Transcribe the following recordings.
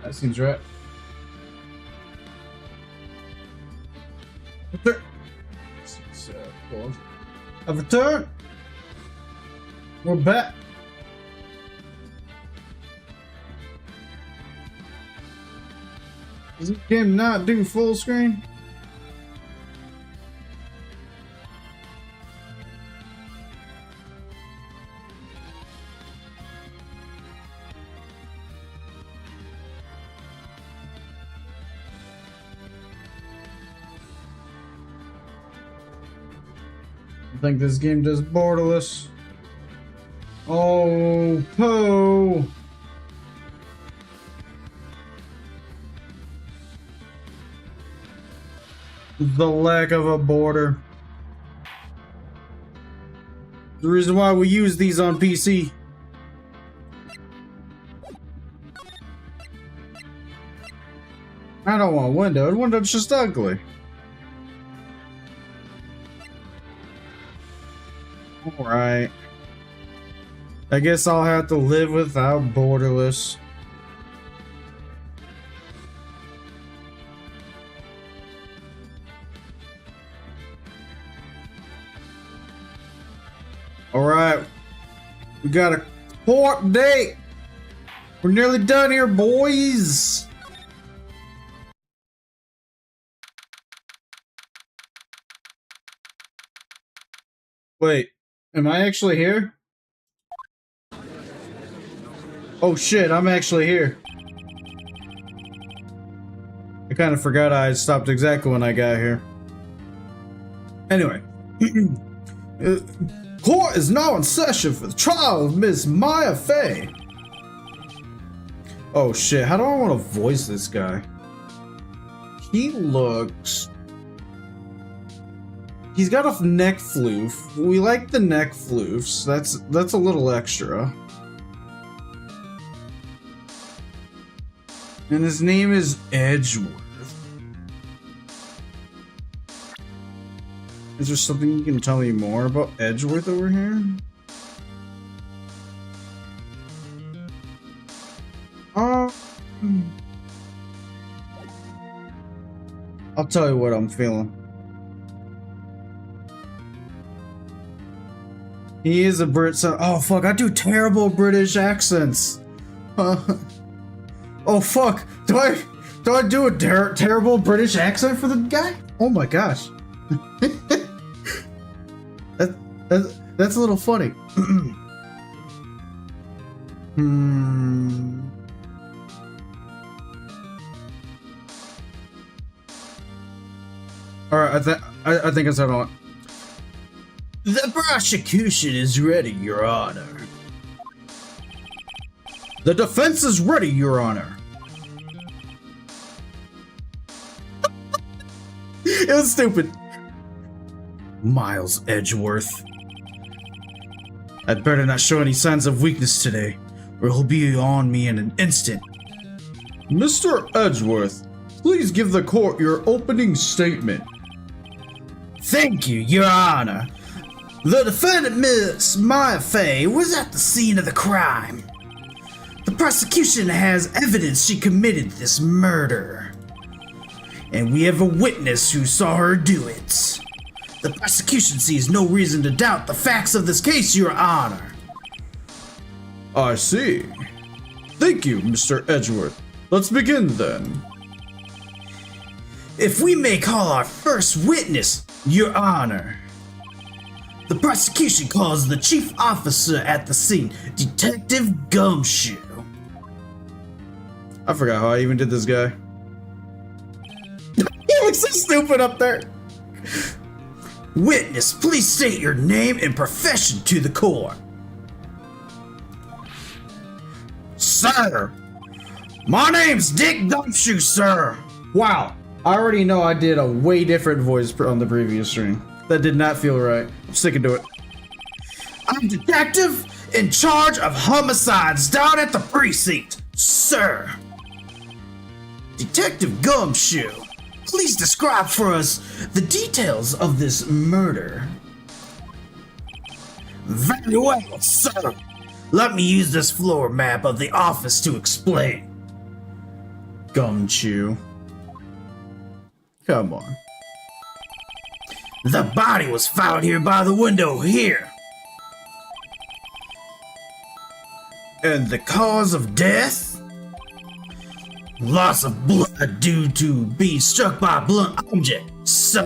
That seems right. I've returned. We're back. Does this game not do full screen? I think this game does borderless. Oh, Poe. The lack of a border. The reason why we use these on PC. I don't want windowed. Windowed's just ugly. Alright. I guess I'll have to live without borderless. Alright. We got a court date. We're nearly done here, boys. Wait. Am I actually here? Oh shit, I'm actually here. I kind of forgot I stopped exactly when I got here. Anyway. Court is now in session for the trial of Miss Maya Fey. Oh shit, how do I want to voice this guy? He looks... He's got a neck floof. We like the neck floofs. That's a little extra. And his name is Edgeworth. Is there something you can tell me more about Edgeworth over here? I'll tell you what I'm feeling. He is a Brit, so oh fuck, I do terrible British accents. Oh fuck, do I do a terrible British accent for the guy? Oh my gosh. That's a little funny. Alright, I think I said on. The prosecution is ready, Your Honor. The defense is ready, Your Honor. It was stupid. Miles Edgeworth. I'd better not show any signs of weakness today, or he'll be on me in an instant. Mr. Edgeworth, please give the court your opening statement. Thank you, Your Honor. The defendant, Miss Maya Fey, was at the scene of the crime. The prosecution has evidence she committed this murder. And we have a witness who saw her do it. The prosecution sees no reason to doubt the facts of this case, Your Honor. I see. Thank you, Mr. Edgeworth. Let's begin then. If we may call our first witness, Your Honor. The prosecution calls the chief officer at the scene, Detective Gumshoe. I forgot how I even did this guy. He looks so stupid up there. Witness, please state your name and profession to the court. Sir, my name's Dick Gumshoe, sir. Wow, I already know I did a way different voice on the previous stream. That did not feel right. I'm sticking to it. I'm detective in charge of homicides down at the precinct, sir. Detective Gumshoe, please describe for us the details of this murder. Very well, sir. Let me use this floor map of the office to explain. Gumshoe. Come on. The body was found here by the window here. And the cause of death? Loss of blood due to being struck by a blunt object. So,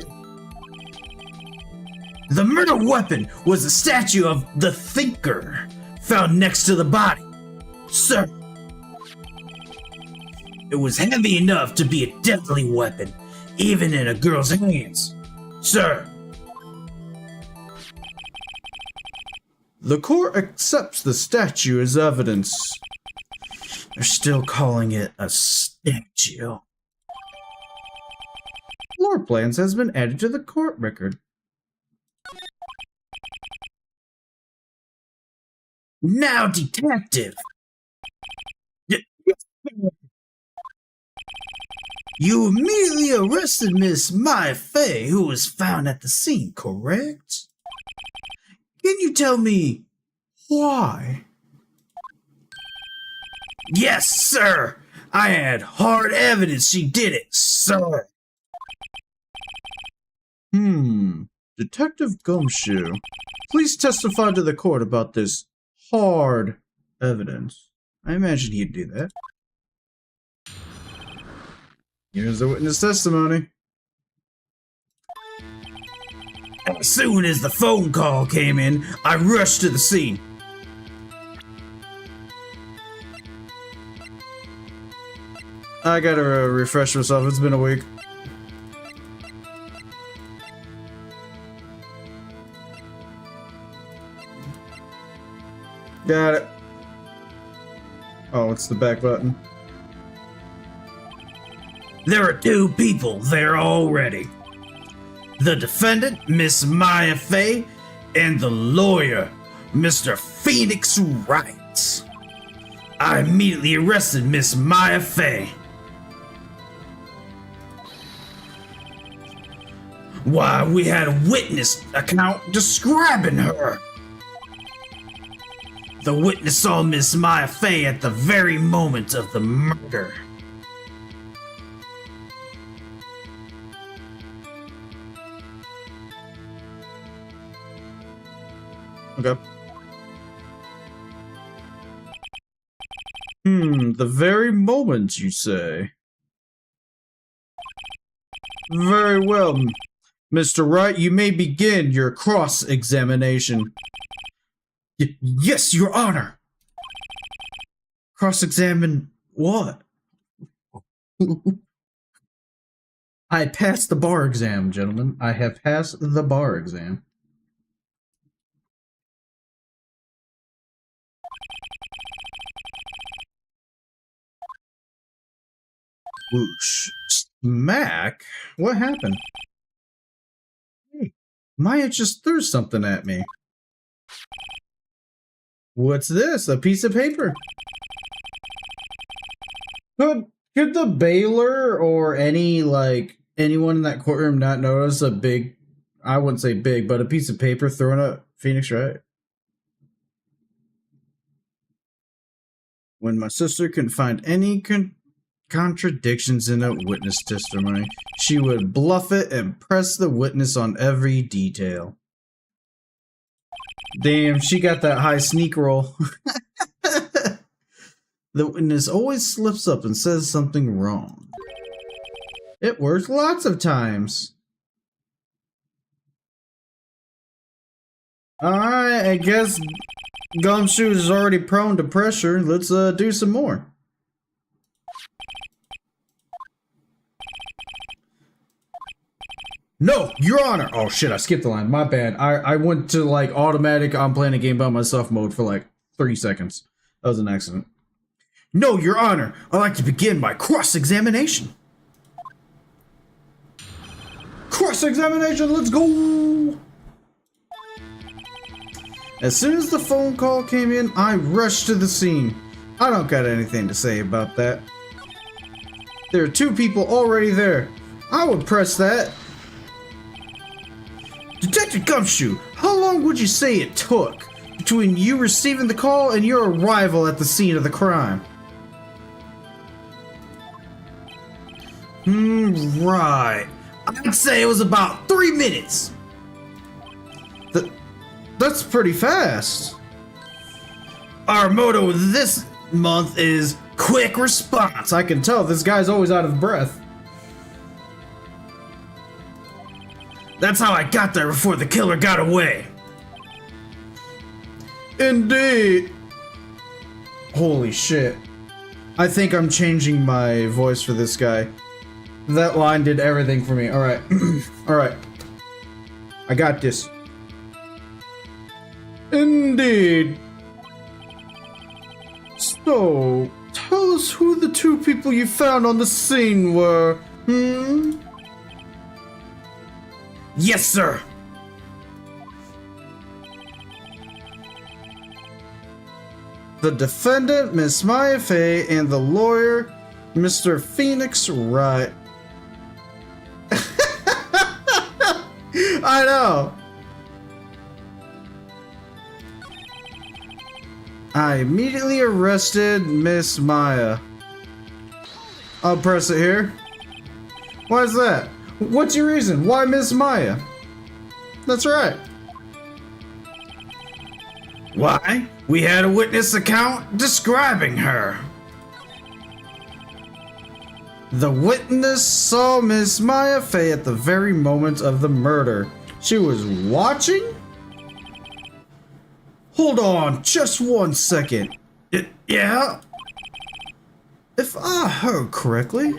the murder weapon was a statue of the Thinker found next to the body. Sir, it was heavy enough to be a deadly weapon, even in a girl's hands. Sir. The court accepts the statue as evidence. They're still calling it a statue. Floor plans has been added to the court record. Now, detective. You immediately arrested Miss Maya Fey, who was found at the scene, correct? Can you tell me why? Yes, sir. I had hard evidence she did it, sir. Detective Gumshoe, please testify to the court about this hard evidence. I imagine he'd do that. Here's the witness testimony. As soon as the phone call came in, I rushed to the scene. I gotta refresh myself, it's been a week. Got it. Oh, it's the back button. There are two people there already. The defendant, Miss Maya Fey, and the lawyer, Mr. Phoenix Wright. I immediately arrested Miss Maya Fey. Why, we had a witness account describing her. The witness saw Miss Maya Fey at the very moment of the murder. Okay. The very moment, you say? Very well, Mr. Wright, you may begin your cross-examination. Yes, Your Honor! Cross-examine what? I passed the bar exam, gentlemen. I have passed the bar exam. Whoosh. Smack? What happened? Hey, Maya just threw something at me. What's this? A piece of paper? Could the bailiff or anyone in that courtroom not notice a big, I wouldn't say big, but a piece of paper thrown at Phoenix Wright? When my sister couldn't find any contradictions in a witness testimony, she would bluff it and press the witness on every detail. Damn, she got that high sneak roll. The witness always slips up and says something wrong. It works lots of times. Alright, I guess Gumshoe is already prone to pressure. Let's do some more. No, Your Honor! Oh shit, I skipped the line. My bad. I went to like automatic I'm playing a game by myself mode for like 30 seconds. That was an accident. No, Your Honor! I'd like to begin my cross-examination. Cross-examination, let's go! As soon as the phone call came in, I rushed to the scene. I don't got anything to say about that. There are two people already there. I would press that. Detective Gumshoe, how long would you say it took between you receiving the call and your arrival at the scene of the crime? Right. I'd say it was about 3 minutes. That's pretty fast. Our motto this month is quick response. I can tell this guy's always out of breath. That's how I got there before the killer got away. Indeed. Holy shit. I think I'm changing my voice for this guy. That line did everything for me. Alright. Alright. I got this. Indeed. So, tell us who the two people you found on the scene were, Yes, sir. The defendant, Miss Maya Fey, and the lawyer, Mr. Phoenix Wright. I know. I immediately arrested Miss Maya. I'll press it here. Why is that? What's your reason? Why Miss Maya? That's right. Why? We had a witness account describing her. The witness saw Miss Maya Fey at the very moment of the murder. She was watching? Hold on, just 1 second. Yeah? If I heard correctly,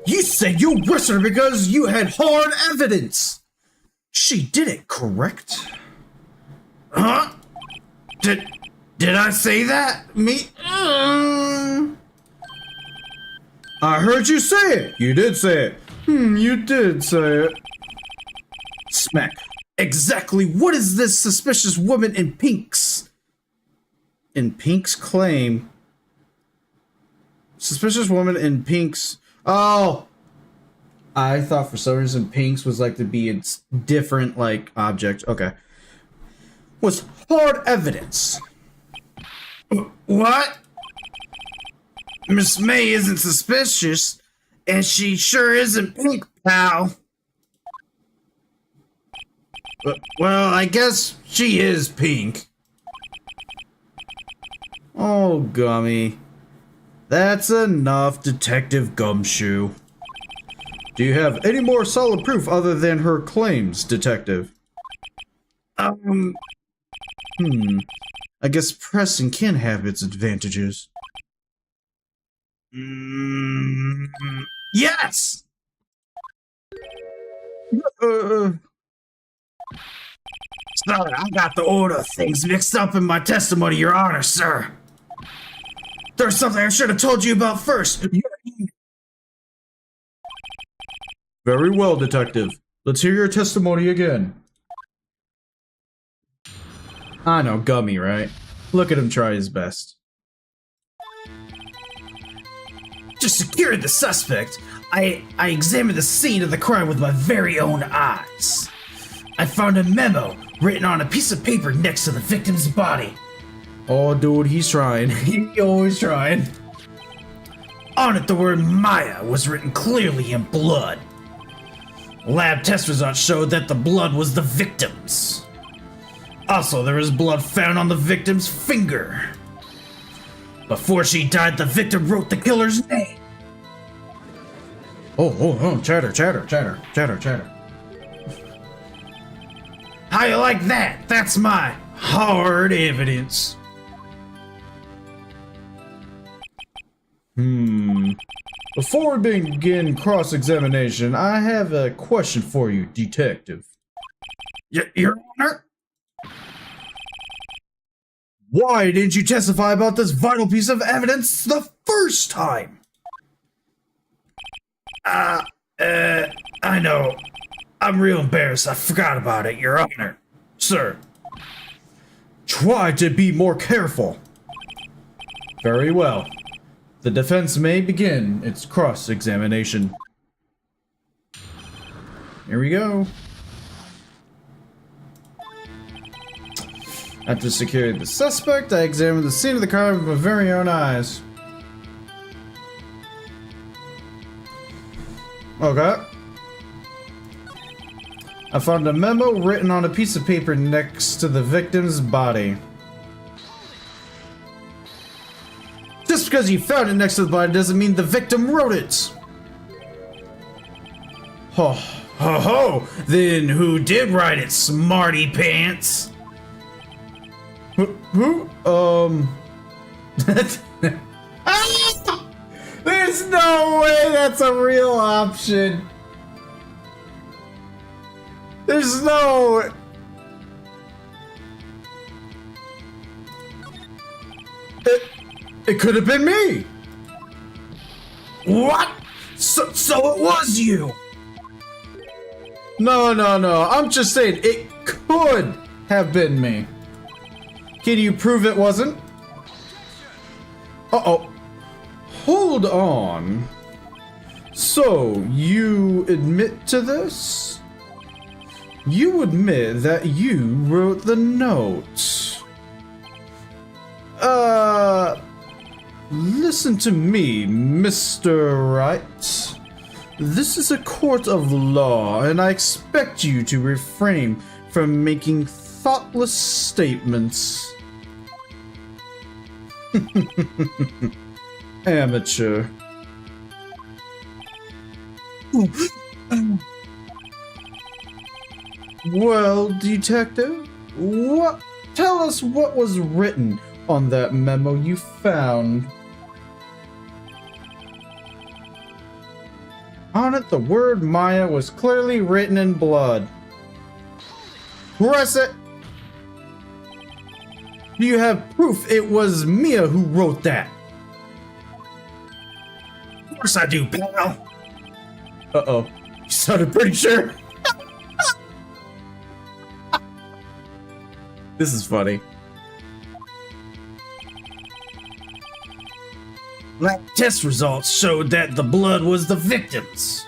you said you arrested her because you had hard evidence. She did it, correct? Huh? Did I say that? Me? I heard you say it. You did say it. You did say it. Smack. Exactly what is this suspicious woman in Pink's claim? Suspicious woman in Pink's... Oh! I thought for some reason Pink's was like to be a different, like, object. Okay. Was hard evidence. What? Miss May isn't suspicious, and she sure isn't Pink, pal. Well, I guess she is Pink. Oh, Gummy. That's enough, Detective Gumshoe. Do you have any more solid proof other than her claims, Detective? I guess pressing can have its advantages. Yes! Sorry, I got the order of things mixed up in my testimony, Your Honor, sir. There's something I should have told you about first. Very well, Detective. Let's hear your testimony again. I know, Gummy, right? Look at him try his best. To secure the suspect, I examined the scene of the crime with my very own eyes. I found a memo written on a piece of paper next to the victim's body. Oh, dude, he's trying. He's always trying. On it, the word Maya was written clearly in blood. Lab test results showed that the blood was the victim's. Also, there was blood found on the victim's finger. Before she died, the victim wrote the killer's name. Oh, chatter. How you like that? That's my hard evidence. Before we begin cross-examination, I have a question for you, Detective. Your Honor? Why didn't you testify about this vital piece of evidence the first time? I know. I'm real embarrassed. I forgot about it, Your Honor. Sir. Try to be more careful. Very well. The defense may begin its cross-examination. Here we go. After securing the suspect, I examined the scene of the crime with my very own eyes. Okay. I found a memo written on a piece of paper next to the victim's body. Just because you found it next to the body doesn't mean the victim wrote it. Ho ho ho! Then who did write it, smarty pants? Who? There's no way that's a real option. There's no... It could have been me. What? So it was you? No. I'm just saying it could have been me. Can you prove it wasn't? Uh-oh. Hold on. So, you admit to this? You admit that you wrote the note. Listen to me, Mr. Wright. This is a court of law, and I expect you to refrain from making thoughtless statements. Amateur. Well, detective, tell us what was written on that memo you found. On it, the word Maya was clearly written in blood. Press it! Do you have proof it was Mia who wrote that? Of course I do, pal. Uh-oh. You sounded pretty sure. This is funny. Lab test results showed that the blood was the victim's.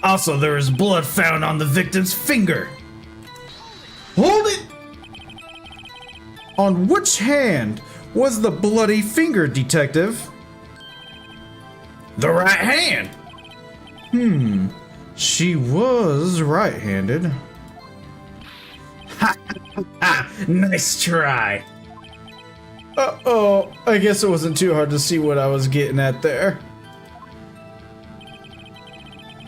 Also, there is blood found on the victim's finger. Hold it! On which hand was the bloody finger, detective? The right hand. She was right-handed. Ha ha! Nice try. Uh-oh, I guess it wasn't too hard to see what I was getting at there.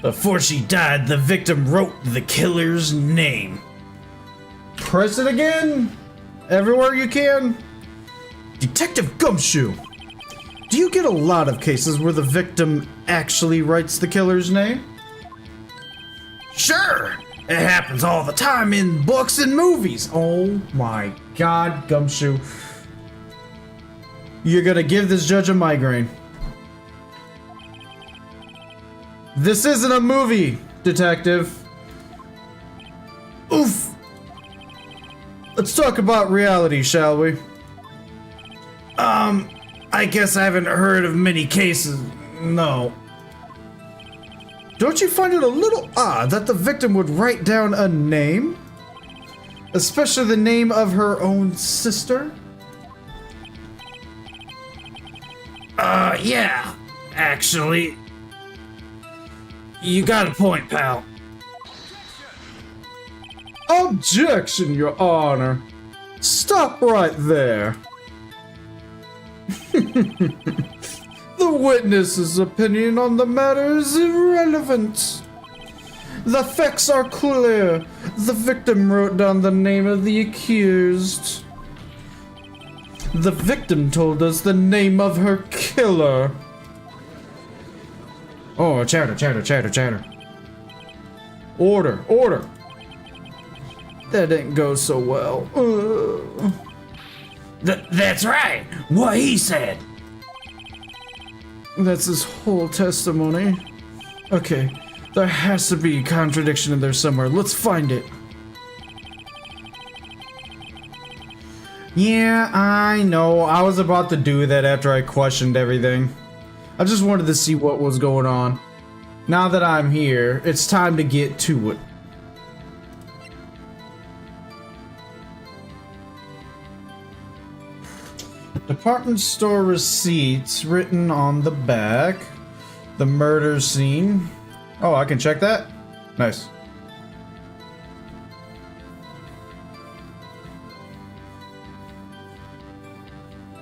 Before she died, the victim wrote the killer's name. Press it again! Everywhere you can! Detective Gumshoe! Do you get a lot of cases where the victim actually writes the killer's name? Sure! It happens all the time in books and movies. Oh my god, Gumshoe. You're gonna give this judge a migraine. This isn't a movie, detective. Oof! Let's talk about reality, shall we? I guess I haven't heard of many cases. No. Don't you find it a little odd that the victim would write down a name? Especially the name of her own sister? Yeah. Actually, you got a point, pal. Objection, Your Honor. Stop right there. The witness's opinion on the matter is irrelevant. The facts are clear. The victim wrote down the name of the accused. The victim told us the name of her killer. Oh, chatter. Order. That didn't go so well. That's right. What he said. That's his whole testimony. Okay, there has to be a contradiction in there somewhere. Let's find it. Yeah, I know. I was about to do that after I questioned everything. I just wanted to see what was going on. Now that I'm here, it's time to get to it. Department store receipts written on the back. The murder scene. Oh, I can check that? Nice.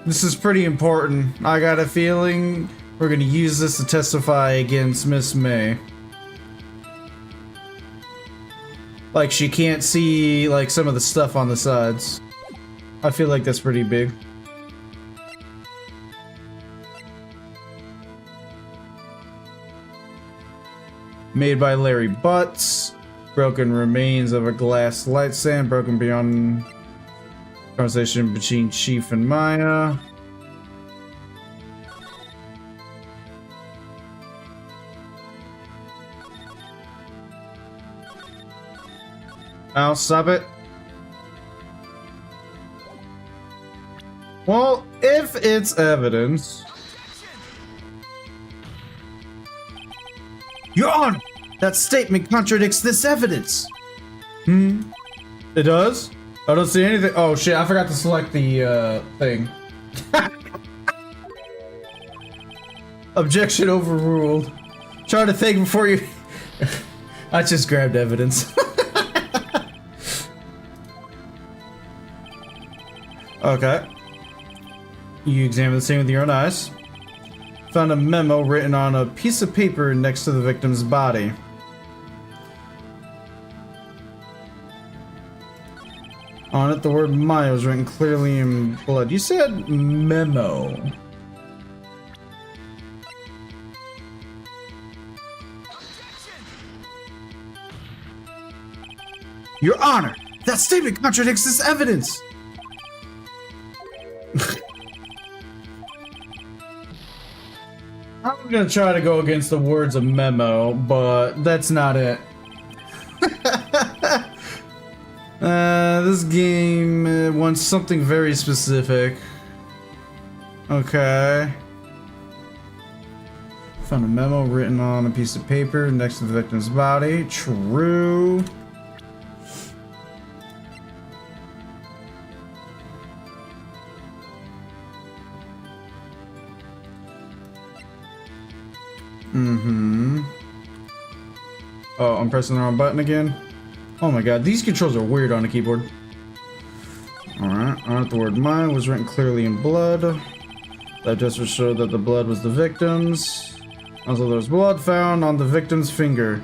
This is pretty important. I got a feeling we're gonna use this to testify against Miss May. Like, she can't see, like, some of the stuff on the sides. I feel like that's pretty big. Made by Larry Butts. Broken remains of a glass light stand broken beyond conversation between Chief and Maya. I'll stop it. Well, if it's evidence. Your Honor, that statement contradicts this evidence. It does? I don't see anything. Oh shit, I forgot to select the thing. Objection overruled. Try to think before you. I just grabbed evidence. Okay. You examine the scene with your own eyes. Found a memo written on a piece of paper next to the victim's body. On it, the word Maya was written clearly in blood. You said memo. Your Honor, that statement contradicts this evidence. I'm gonna try to go against the words of memo, but that's not it. This game wants something very specific. Okay. Found a memo written on a piece of paper next to the victim's body. True. Oh, I'm pressing the wrong button again. Oh my god, these controls are weird on a keyboard. Alright, the word mine was written clearly in blood. That just would show that the blood was the victim's. Also, there was blood found on the victim's finger.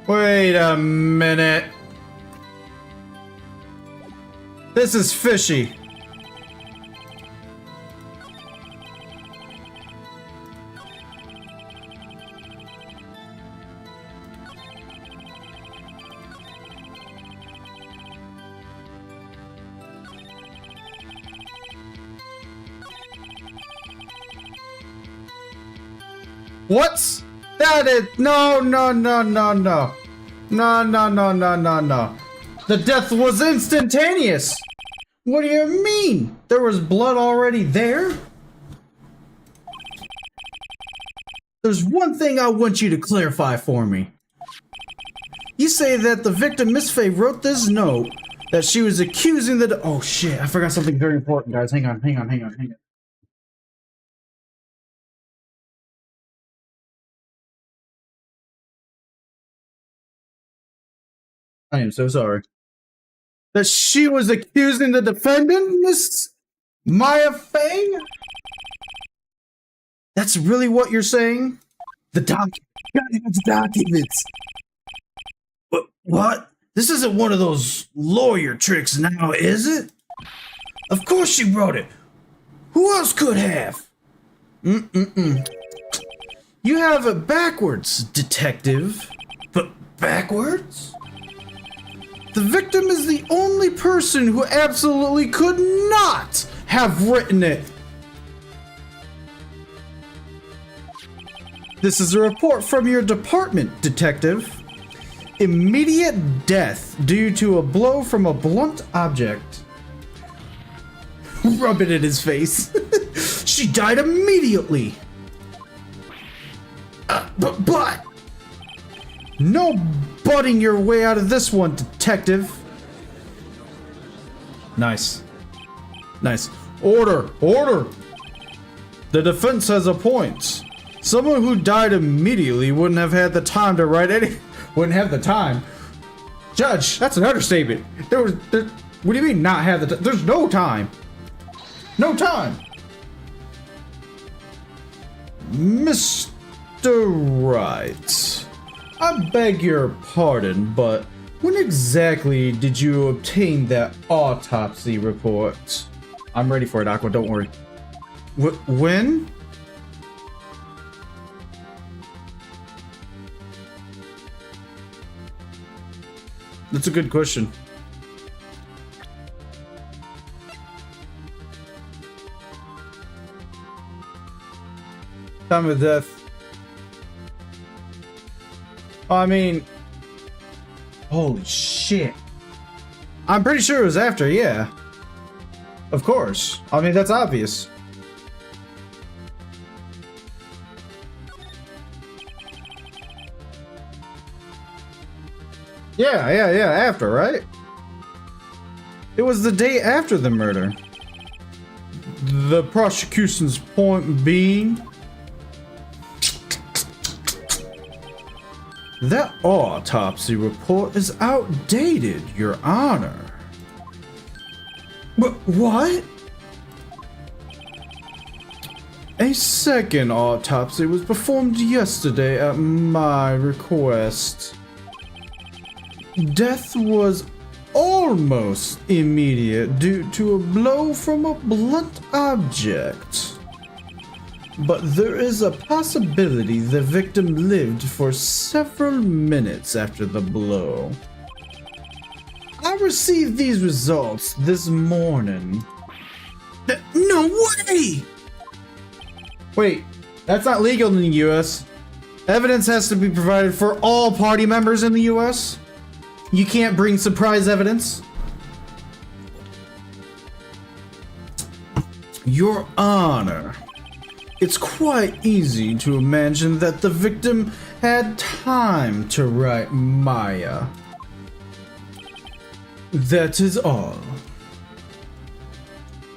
Wait a minute. This is fishy. What? That is no. The death was instantaneous. What do you mean? There was blood already there? There's one thing I want you to clarify for me. You say that the victim, Miss Faye, wrote this note that she was accusing the. Oh shit! I forgot something very important, guys. Hang on. I am so sorry. That she was accusing the defendant, Miss Maya Faye? That's really what you're saying? The documents. What? This isn't one of those lawyer tricks now, is it? Of course she wrote it. Who else could have? You have it backwards, detective. But backwards? The victim is the only person who absolutely could not have written it. This is a report from your department, detective. Immediate death due to a blow from a blunt object. Rub it in his face. She died immediately. But... No butting your way out of this one, detective. Nice. Order. The defense has a point. Someone who died immediately wouldn't have had the time to write any. Wouldn't have the time. Judge, that's an understatement. What do you mean not have the time? There's no time. No time. Mr. Wright, I beg your pardon, but when exactly did you obtain that autopsy report? I'm ready for it, Aqua, don't worry. When? That's a good question. Time of death. I mean, holy shit. I'm pretty sure it was after, yeah. Of course. I mean, that's obvious. Yeah, after, right? It was the day after the murder. The prosecution's point being, that autopsy report is outdated, Your Honor. But what? A second autopsy was performed yesterday at my request. Death was almost immediate due to a blow from a blunt object. But there is a possibility the victim lived for several minutes after the blow. I received these results this morning. No way! Wait, that's not legal in the US. Evidence has to be provided for all party members in the US. You can't bring surprise evidence. Your Honor, it's quite easy to imagine that the victim had time to write Maya. That is all.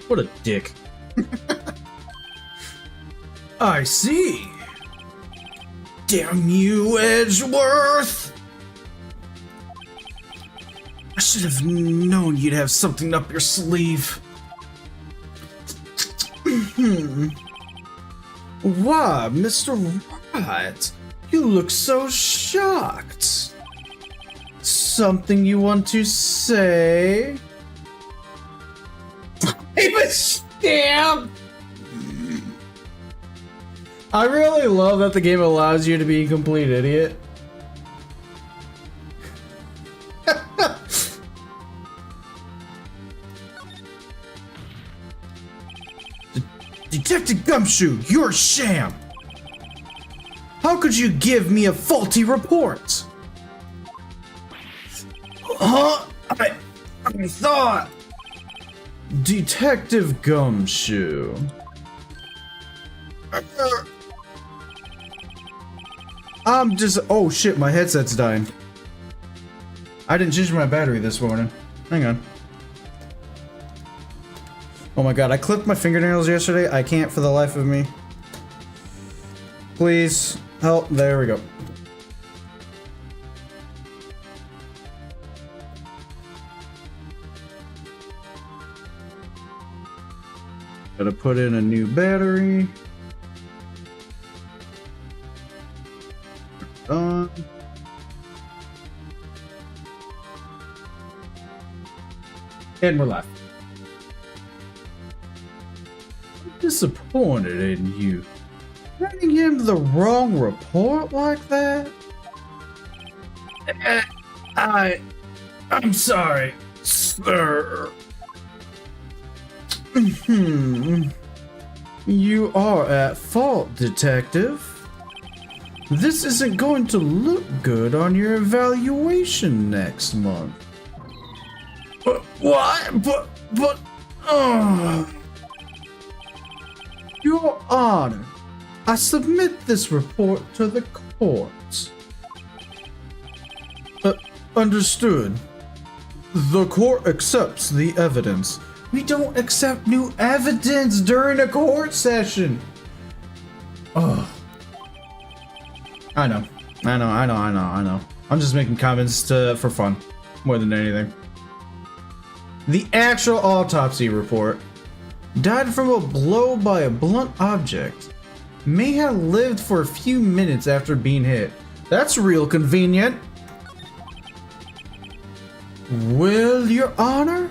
What a dick. I see. Damn you, Edgeworth! I should have known you'd have something up your sleeve. Why, Mr. Wright? You look so shocked. Something you want to say? He was stabbed! I really love that the game allows you to be a complete idiot. Detective Gumshoe, you're a sham! How could you give me a faulty report? Huh? I thought... Detective Gumshoe. I'm just... Oh shit, my headset's dying. I didn't change my battery this morning. Hang on. Oh my god, I clipped my fingernails yesterday. I can't for the life of me. Please, help. There we go. Gotta put in a new battery. Done. And we're live. Disappointed in you. Writing him the wrong report like that? I'm sorry, sir. You are at fault, Detective. This isn't going to look good on your evaluation next month. But what? But, Your Honor, I submit this report to the court. Understood. The court accepts the evidence. We don't accept new evidence during a court session. Oh. I know. I'm just making comments for fun, more than anything. The actual autopsy report. Died from a blow by a blunt object. May have lived for a few minutes after being hit. That's real convenient. Well, Your Honor,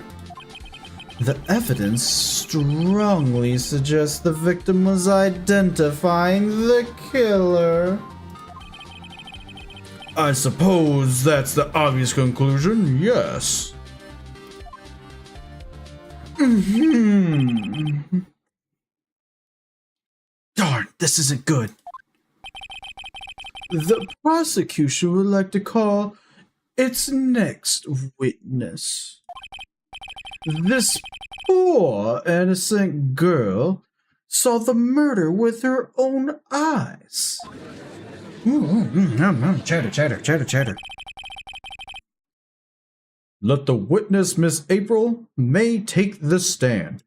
the evidence strongly suggests the victim was identifying the killer. I suppose that's the obvious conclusion, yes. Darn, this isn't good. The prosecution would like to call its next witness. This poor innocent girl saw the murder with her own eyes. Chatter. Let the witness, Miss April, may take the stand.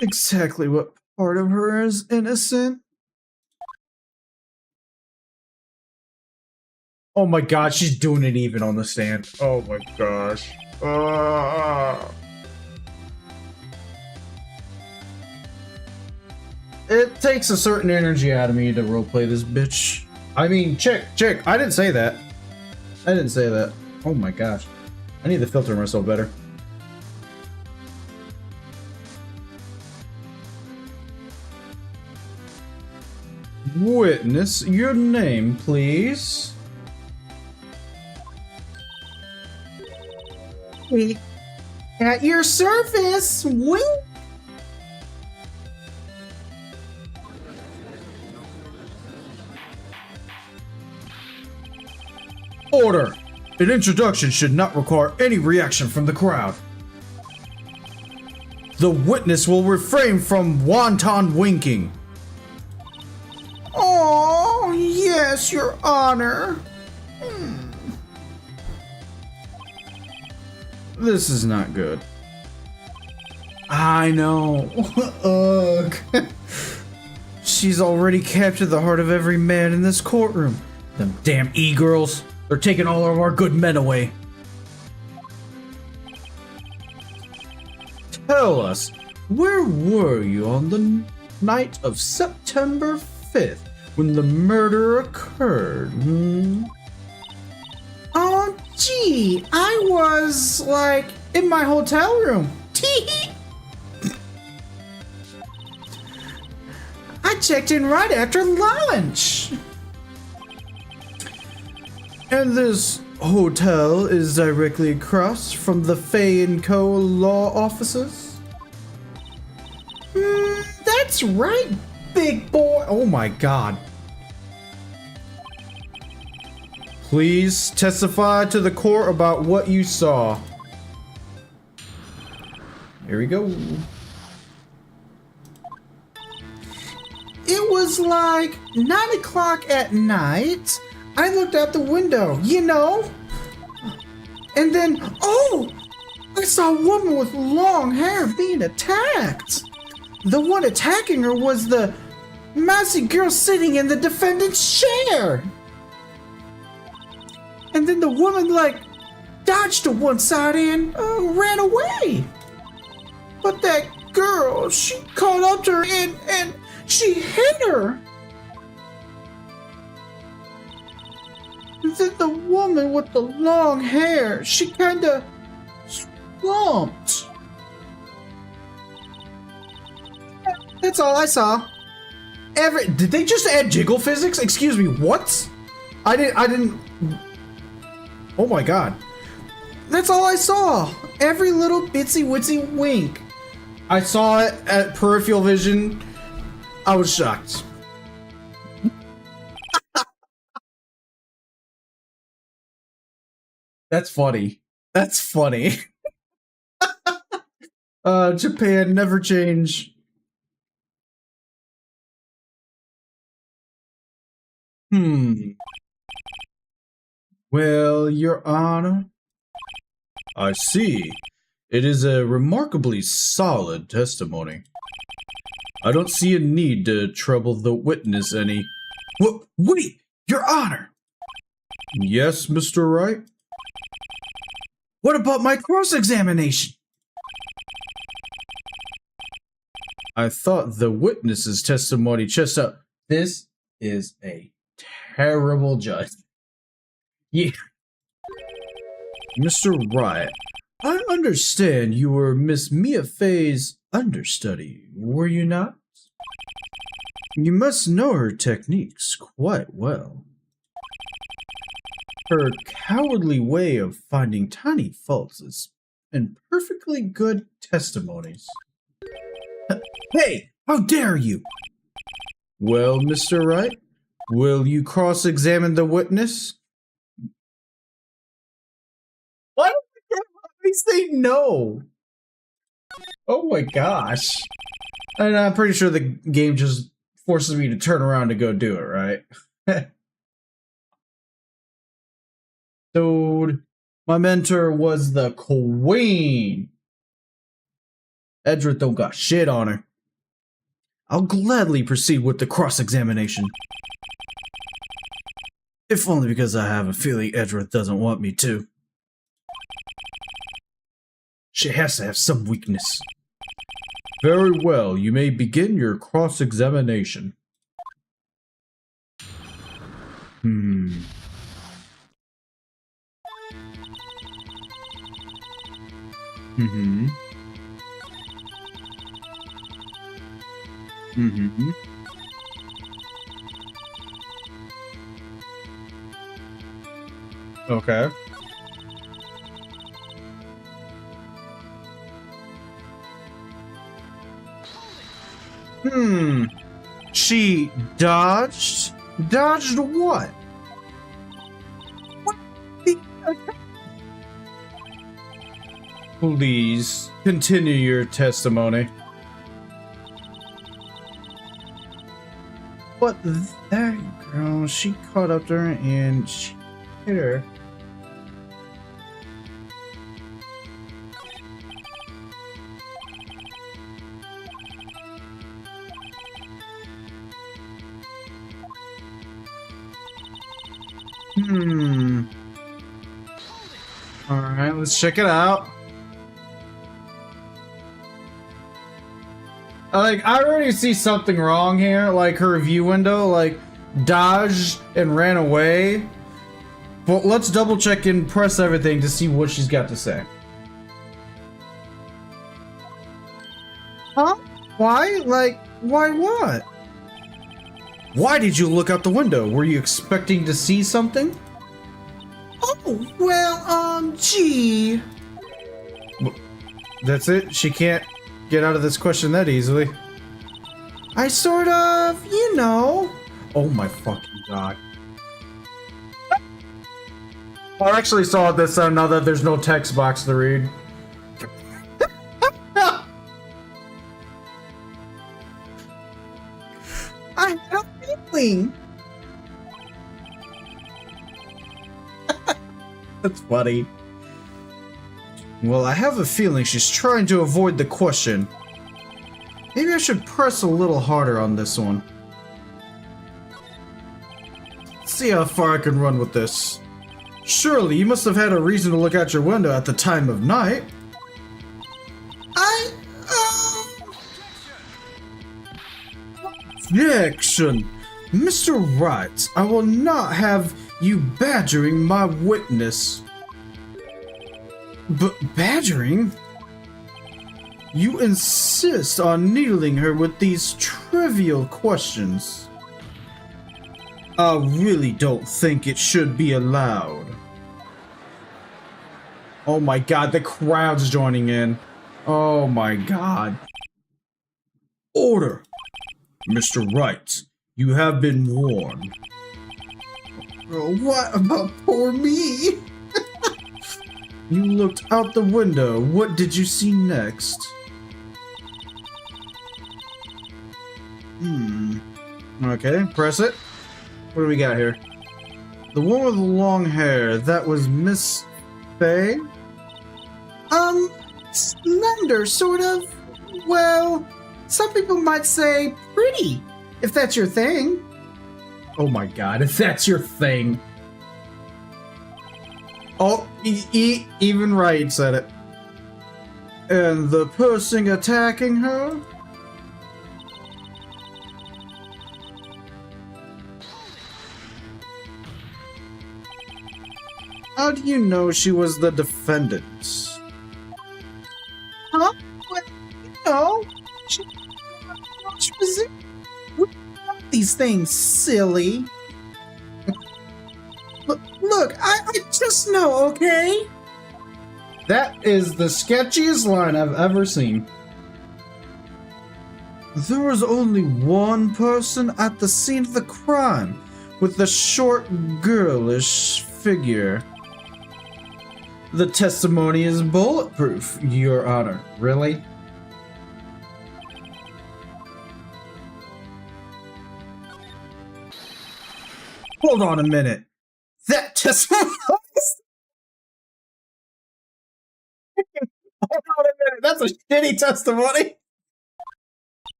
Exactly what part of her is innocent? Oh my god, she's doing it even on the stand. Oh my gosh. It takes a certain energy out of me to roleplay this bitch. I mean, chick, I didn't say that. Oh my gosh. I need to filter myself better. Witness, your name, please. At your service, wink. Order! An introduction should not require any reaction from the crowd. The witness will refrain from wanton winking. Oh, yes, Your Honor. This is not good. I know. Ugh. She's already captured the heart of every man in this courtroom. Them damn e-girls. They're taking all of our good men away. Tell us, where were you on the night of September 5th when the murder occurred? Oh, gee, I was, like, in my hotel room. Tee. I checked in right after lunch. And this hotel is directly across from the Fay & Co. law offices? That's right, big boy. Oh my god. Please testify to the court about what you saw. Here we go. It was like 9 o'clock at night. I looked out the window, you know? And then, oh! I saw a woman with long hair being attacked. The one attacking her was the mousy girl sitting in the defendant's chair. And then the woman, like, dodged to one side and ran away. But that girl, she caught up to her and she hit her. And then the woman with the long hair, she kinda slumped. That's all I saw. Did they just add jiggle physics? Excuse me, what? I didn't. Oh my god. That's all I saw. Every little bitsy witsy wink. I saw it at peripheral vision. I was shocked. That's funny. That's funny. Japan never change. Well, Your Honor, I see. It is a remarkably solid testimony. I don't see a need to trouble the witness any. Wait, Your Honor! Yes, Mr. Wright? What about my cross-examination? I thought the witness's testimony just out. This is a terrible judge. Yeah. Mr. Wright, I understand you were Miss Mia Fey's understudy, were you not? You must know her techniques quite well. Her cowardly way of finding tiny faults is in perfectly good testimonies. Hey, how dare you? Well, Mr. Wright, will you cross-examine the witness? Why don't they say no? Oh my gosh. And I'm pretty sure the game just forces me to turn around to go do it, right? Dude, my mentor was the queen. Edgeworth don't got shit on her. I'll gladly proceed with the cross-examination. If only because I have a feeling Edgeworth doesn't want me to. She has to have some weakness. Very well, you may begin your cross-examination. Mm-hmm. Okay. She dodged? Dodged what? What the... Please, continue your testimony. But that girl, she caught up to her and she hit her. Alright, let's check it out. Like, I already see something wrong here. Like, her view window, like, dodged and ran away. But let's double check and press everything to see what she's got to say. Huh? Why? Like, why what? Why did you look out the window? Were you expecting to see something? Oh, well, gee. That's it? She can't get out of this question that easily. I sort of, you know. Oh my fucking god. I actually saw this now that there's no text box to read. I have a feeling. That's funny. Well, I have a feeling she's trying to avoid the question. Maybe I should press a little harder on this one. See how far I can run with this. Surely you must have had a reason to look out your window at the time of night. Objection! Mr. Wright, I will not have you badgering my witness. But badgering? You insist on needling her with these trivial questions. I really don't think it should be allowed. Oh my god, the crowd's joining in. Oh my god. Order! Mr. Wright, you have been warned. What about poor me? You looked out the window. What did you see next? Okay, press it. What do we got here? The one with the long hair, that was Miss Fey? Slender, sort of. Well, Some people might say pretty, if that's your thing. Oh my god, if that's your thing. Oh, even right said it. And the person attacking her? How do you know she was the defendant? Huh? Well, you know, she was in. These things, silly. Look, I just know, okay? That is the sketchiest line I've ever seen. There was only one person at the scene of the crime, with the short, girlish figure. The testimony is bulletproof, Your Honor. Really? Hold on a minute. That testimony... Hold on a minute. That's a shitty testimony.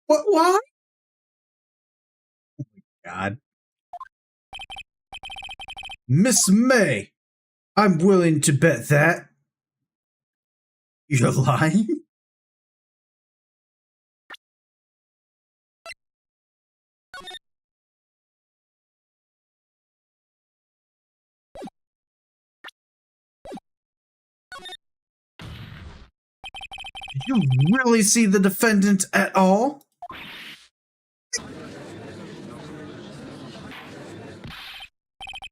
What? Why? God. Miss May, I'm willing to bet that. You're lying? Did you really see the defendant at all?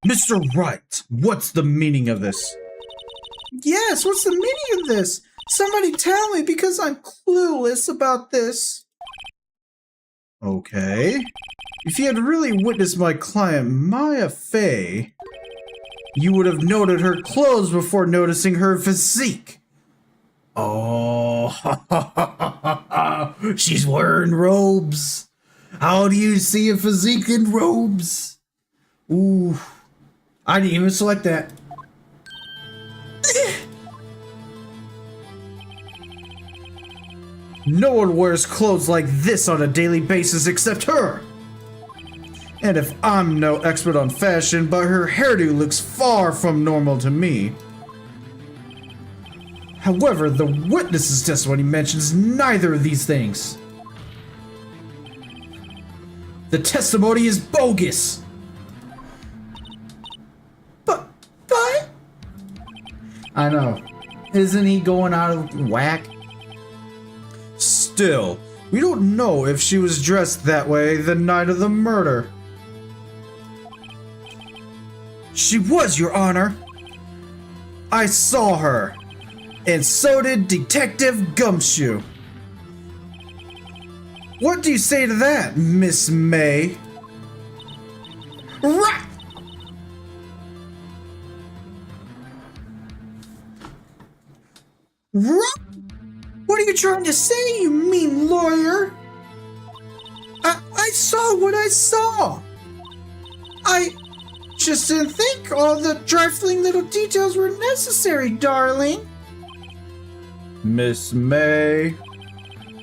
Mr. Wright, what's the meaning of this? Yes, what's the meaning of this? Somebody tell me, because I'm clueless about this. Okay. If you had really witnessed my client, Maya Fey, you would have noted her clothes before noticing her physique. Oh, she's wearing robes. How do you see a physique in robes? Ooh, I didn't even select that. No one wears clothes like this on a daily basis except her. And if I'm no expert on fashion, but her hairdo looks far from normal to me. However, the witness's testimony mentions neither of these things. The testimony is bogus. But I know. Isn't he going out of whack? Still, we don't know if she was dressed that way the night of the murder. She was, Your Honor. I saw her. And so did Detective Gumshoe. What do you say to that, Miss May? right. What are you trying to say, you mean lawyer? I saw what I saw. I just didn't think all the trifling little details were necessary, darling. Miss May,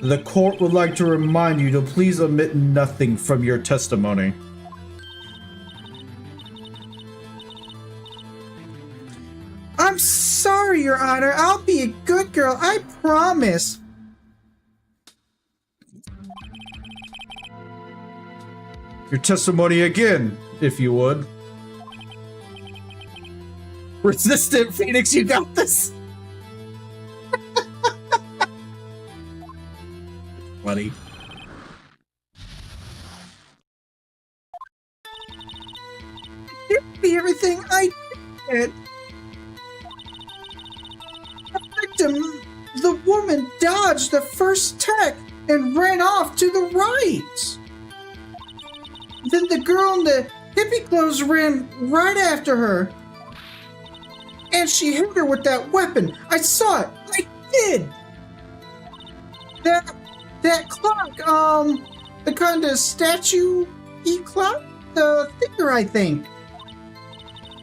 the court would like to remind you to please omit nothing from your testimony. I'm sorry, Your Honor. I'll be a good girl. I promise. Your testimony again, if you would. Resistant Phoenix, you got this. Buddy. Give me everything I did. The victim, the woman, dodged the first tech and ran off to the right. Then the girl in the hippie clothes ran right after her. And she hit her with that weapon. I saw it. I did. That clock, the kind of statue-y clock? The thicker, I think.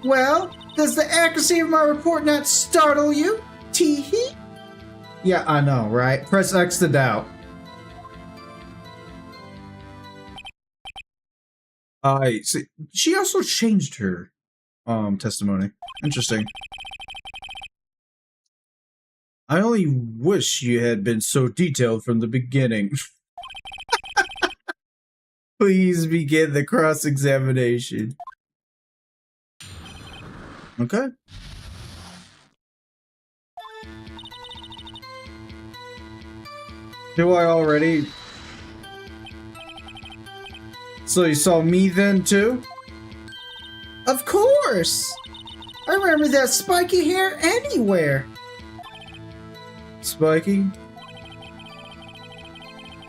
Well, does the accuracy of my report not startle you? Tee-hee? Yeah, I know, right? Press X to doubt. I see. She also changed her testimony. Interesting. I only wish you had been so detailed from the beginning. Please begin the cross-examination. Okay. Do I already? So you saw me then too? Of course! I remember that spiky hair anywhere. Spiky?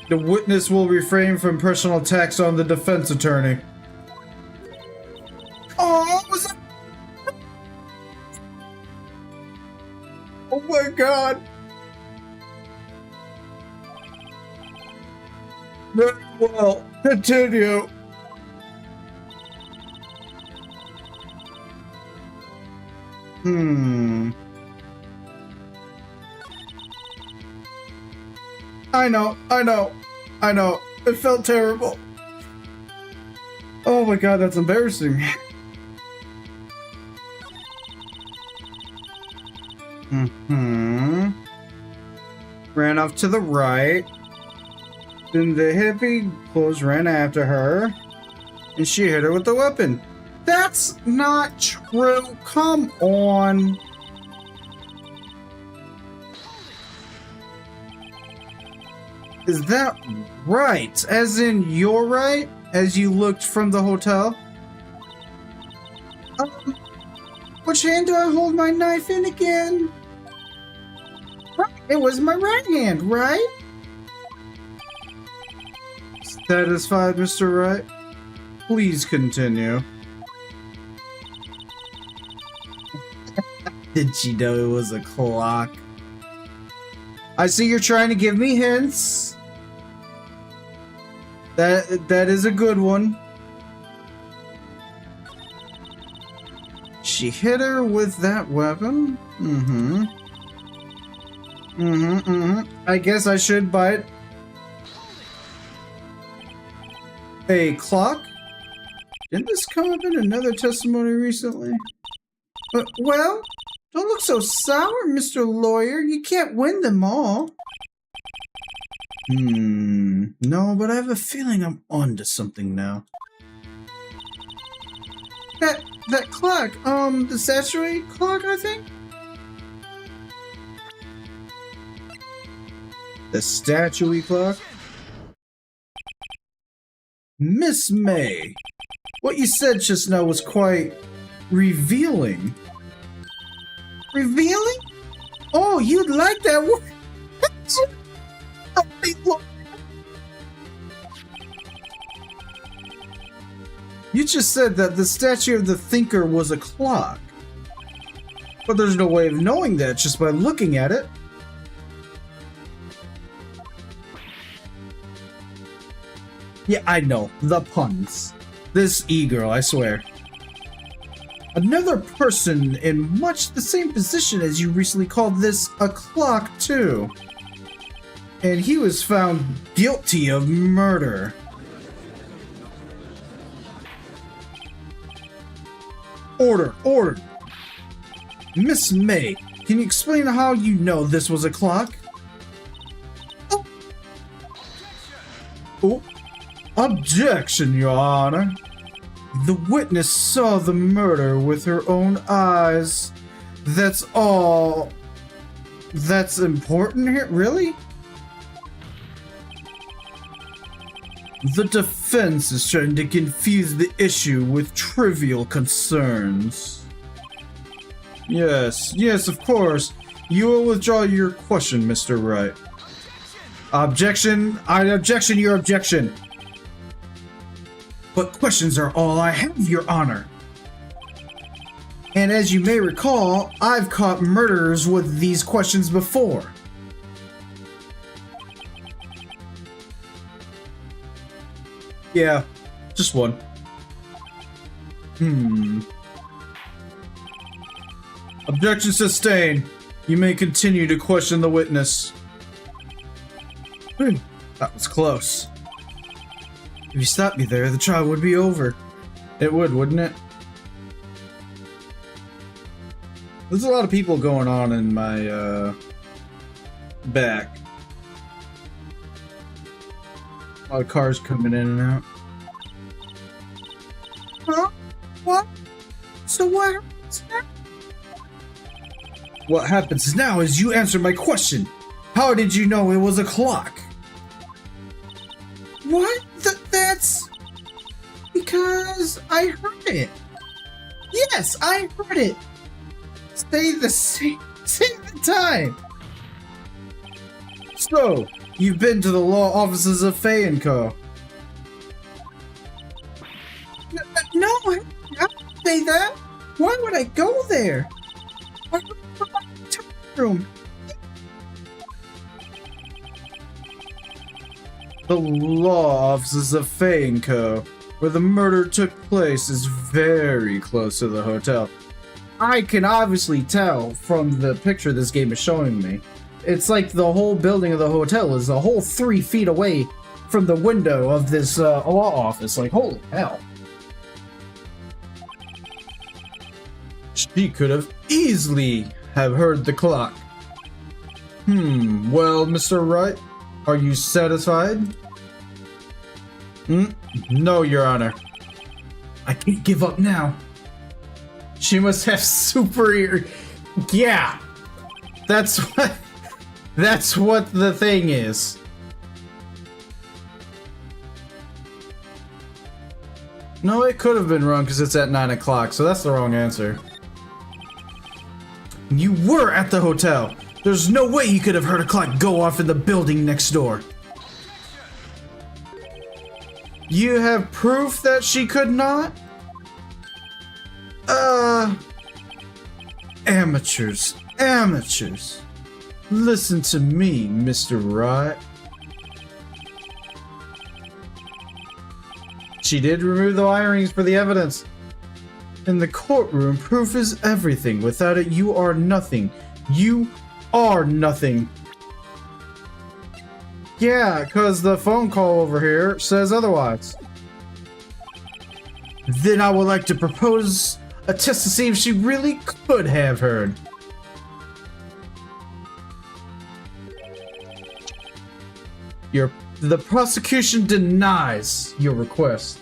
The witness will refrain from personal attacks on the defense attorney. Oh, was that? Oh my god! Very well, continue. I know. It felt terrible. Oh my god, that's embarrassing. Ran off to the right. Then the hippie clothes ran after her. And she hit her with the weapon. That's not true. Come on. Is that right? As in, you're right? As you looked from the hotel? Which hand do I hold my knife in again? It was my right hand, right? Satisfied, Mr. Wright? Please continue. Did she know it was a clock? I see you're trying to give me hints. That is a good one. She hit her with that weapon. I guess I should buy it. A clock? Didn't this come up in another testimony recently? Well, don't look so sour, Mr. Lawyer. You can't win them all. No, but I have a feeling I'm onto something now. That clock, the statuary clock, I think? The statuary clock? Miss May, what you said just now was quite revealing. Revealing? Oh, you'd like that word? You just said that the statue of the thinker was a clock. But there's no way of knowing that just by looking at it. Yeah, I know. The puns. This e-girl, I swear. Another person in much the same position as you recently called this a clock, too. And he was found guilty of murder. Order. Miss May, can you explain how you know this was a clock? Oh. Objection, Your Honor. The witness saw the murder with her own eyes. That's all. That's important here? Really? The defense is trying to confuse the issue with trivial concerns. Yes, of course. You will withdraw your question, Mr. Wright. Objection. I objection your objection. But questions are all I have, Your Honor. And as you may recall, I've caught murderers with these questions before. Yeah, just one. Objection sustained. You may continue to question the witness. That was close. If you stopped me there, the trial would be over. It would, wouldn't it? There's a lot of people going on in my, back. A lot of cars coming in and out. Huh? What? So what happens now? What happens now is you answer my question. How did you know it was a clock? What? That's... because I heard it. Yes, I heard it. Say the time. So, you've been to the law offices of Faye & Co. No, I don't say that. Why would I go there? I go to my room. The law offices of Faye & Co., where the murder took place, is very close to the hotel. I can obviously tell from the picture this game is showing me. It's like the whole building of the hotel is a whole 3 feet away from the window of this law office. Like, holy hell. She could have easily have heard the clock. Well, Mr. Wright, are you satisfied? No, Your Honor. I can't give up now. She must have superior... Yeah. That's what the thing is. No, it could have been wrong because it's at 9 o'clock, so that's the wrong answer. You were at the hotel. There's no way you could have heard a clock go off in the building next door. You have proof that she could not? Amateurs. Listen to me, Mr. Wright. She did remove the wirings for the evidence. In the courtroom, proof is everything. Without it, you are nothing. You are nothing. Yeah, because the phone call over here says otherwise. Then I would like to propose a test to see if she really could have heard. The prosecution denies your request.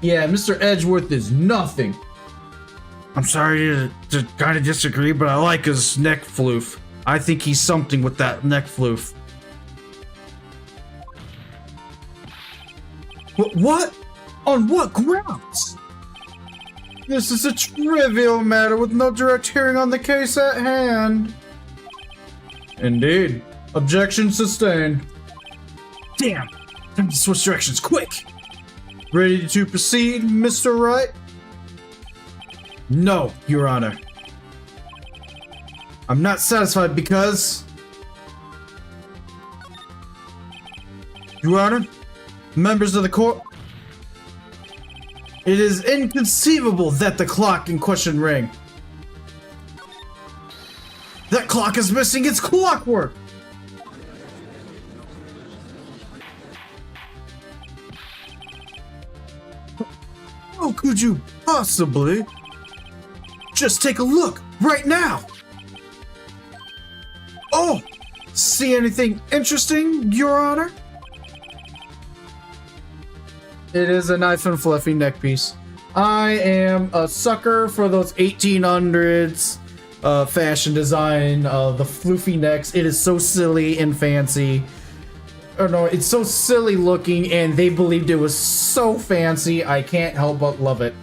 Yeah, Mr. Edgeworth is nothing. I'm sorry to kind of disagree, but I like his neck floof. I think he's something with that neck floof. What? On what grounds? This is a trivial matter with no direct hearing on the case at hand. Indeed. Objection sustained. Damn! Time to switch directions, quick! Ready to proceed, Mr. Wright? No, Your Honor. I'm not satisfied because... Your Honor, members of the court, it is inconceivable that the clock in question rang. That clock is missing its clockwork! How could you possibly? Just take a look right now. Oh, see anything interesting, Your Honor? It is a nice and fluffy neck piece. I am a sucker for those 1800s fashion design, the floofy necks. It is so silly and fancy. Or no, it's so silly looking, and they believed it was so fancy. I can't help but love it.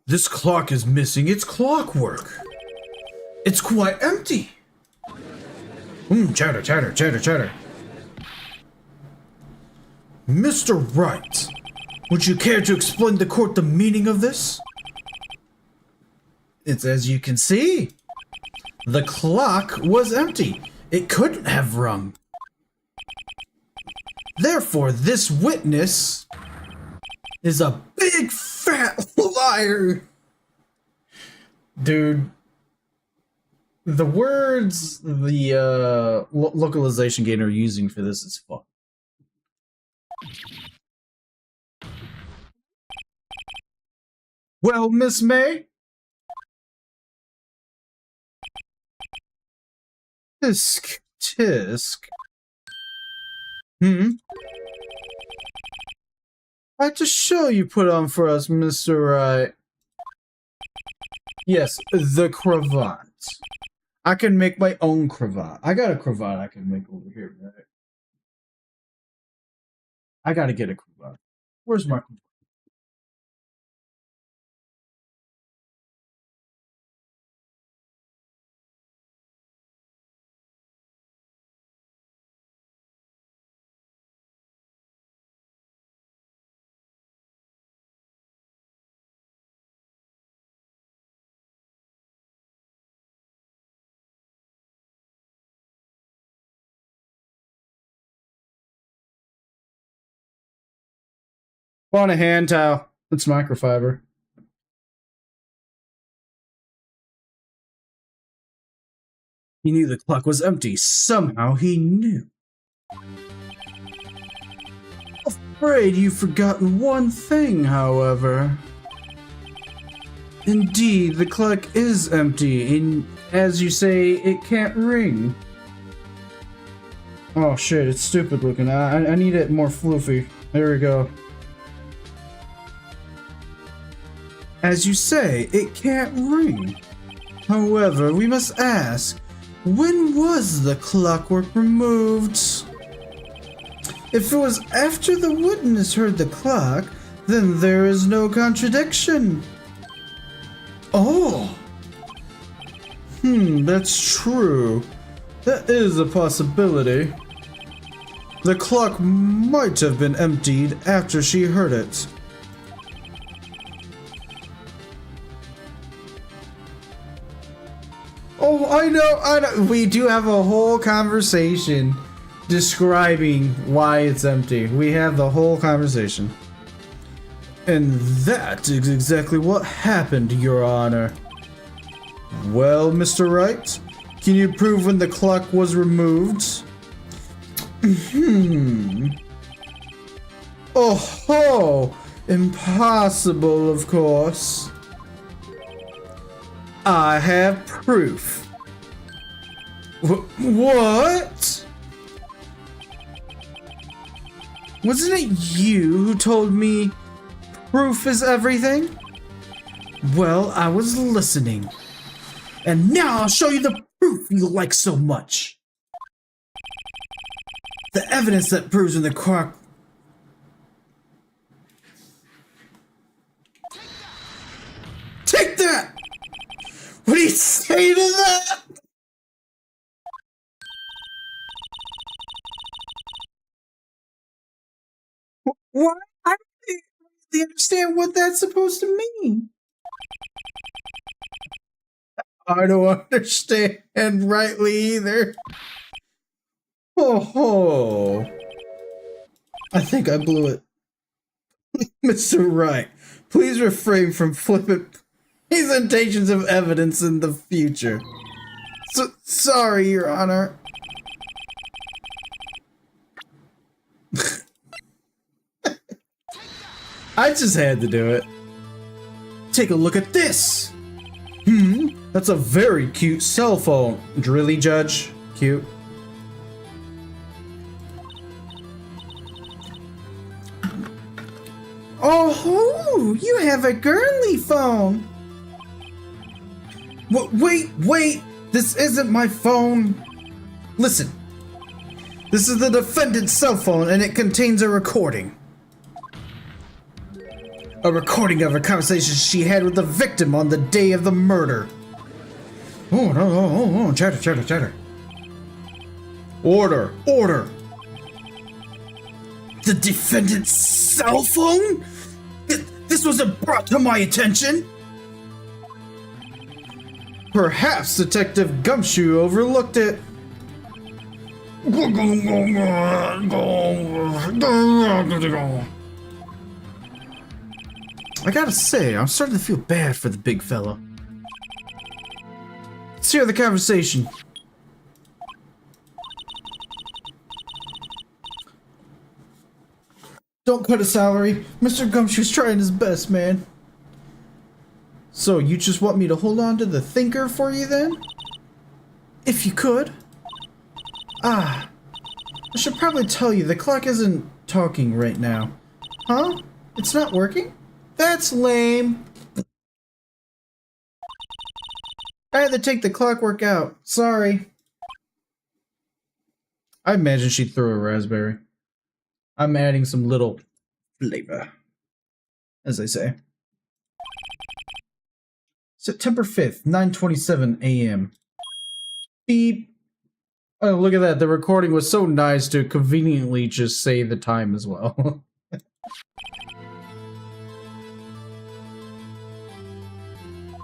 This clock is missing its clockwork. It's quite empty. Chatter, chatter, chatter, chatter. Mr. Wright, would you care to explain to court the meaning of this? It's as you can see. The clock was empty. It couldn't have rung. Therefore, this witness is a big fat liar. Dude, The words the localization gainer are using for this is fun. Well, Miss May? Tisk, tisk. What a show you put on for us, Mr. Right. Yes, the cravat. I can make my own cravat. I got a cravat I can make over here, right? I gotta get a cravat. Where's my cravat? Want a hand towel? It's microfiber. He knew the clock was empty. Somehow he knew. Afraid you've forgotten one thing, however. Indeed, the clock is empty, and as you say, it can't ring. Oh shit, it's stupid looking. I need it more floofy. There we go. As you say, it can't ring. However, we must ask, when was the clockwork removed? If it was after the witness heard the clock, then there is no contradiction. Oh! That's true. That is a possibility. The clock might have been emptied after she heard it. Oh, I know. We do have a whole conversation describing why it's empty. We have the whole conversation. And that is exactly what happened, Your Honor. Well, Mr. Wright, can you prove when the clock was removed? Oh ho! Impossible, of course. I have proof. What? Wasn't it you who told me proof is everything? Well, I was listening. And now I'll show you the proof you like so much. The evidence that proves when the clock... Take that! What do you say to that? What? I don't really understand what that's supposed to mean. I don't understand rightly either. Oh, I think I blew it. Mr. Wright, please refrain from flippant presentations of evidence in the future. Sorry, Your Honor. I just had to do it. Take a look at this. That's a very cute cell phone. Really, Judge? Cute. Oh, you have a girly phone. Wait, this isn't my phone. Listen, this is the defendant's cell phone and it contains a recording. A recording of a conversation she had with the victim on the day of the murder. Oh, no, chatter. Order. The defendant's cell phone? This wasn't brought to my attention. Perhaps Detective Gumshoe overlooked it. I gotta say, I'm starting to feel bad for the big fella. It's hear the conversation. Don't cut a salary. Mr. Gumshoe's trying his best, man. So, you just want me to hold on to the thinker for you then? If you could. Ah. I should probably tell you, the clock isn't talking right now. Huh? It's not working? That's lame. I had to take the clockwork out. Sorry. I imagine she'd throw a raspberry. I'm adding some little flavor, as they say. September 5th, 9:27 a.m. Beep. Oh, look at that. The recording was so nice to conveniently just say the time as well.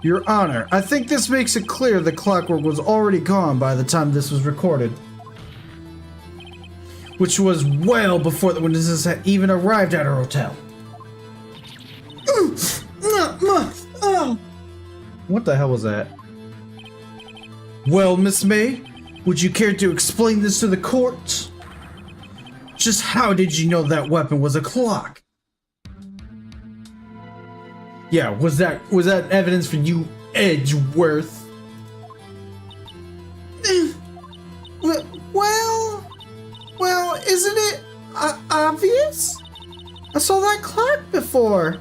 Your Honor, I think this makes it clear the clockwork was already gone by the time this was recorded. Which was well before the witnesses had even arrived at our hotel. What the hell was that? Well, Miss May, would you care to explain this to the court? Just how did you know that weapon was a clock? Yeah, was that evidence for you, Edgeworth? Well, isn't it obvious? I saw that clock before.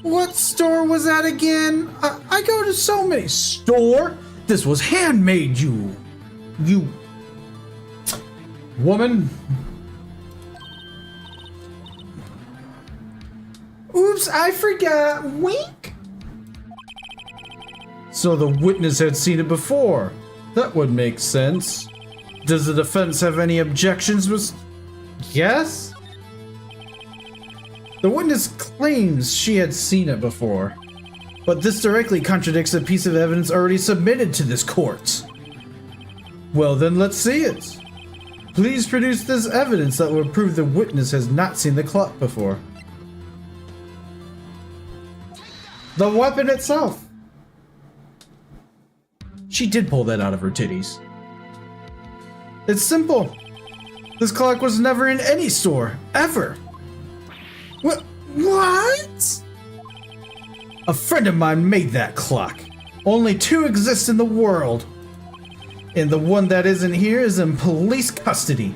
What store was that again? I go to so many store. This was handmade, you woman. Oops, I forgot. Wink. So the witness had seen it before. That would make sense. Does the defense have any objections? Yes? The witness claims she had seen it before, but this directly contradicts a piece of evidence already submitted to this court. Well then, let's see it. Please produce this evidence that will prove the witness has not seen the clock before. The weapon itself. She did pull that out of her titties. It's simple. This clock was never in any store, ever. What? A friend of mine made that clock. Only 2 exist in the world. And the one that isn't here is in police custody.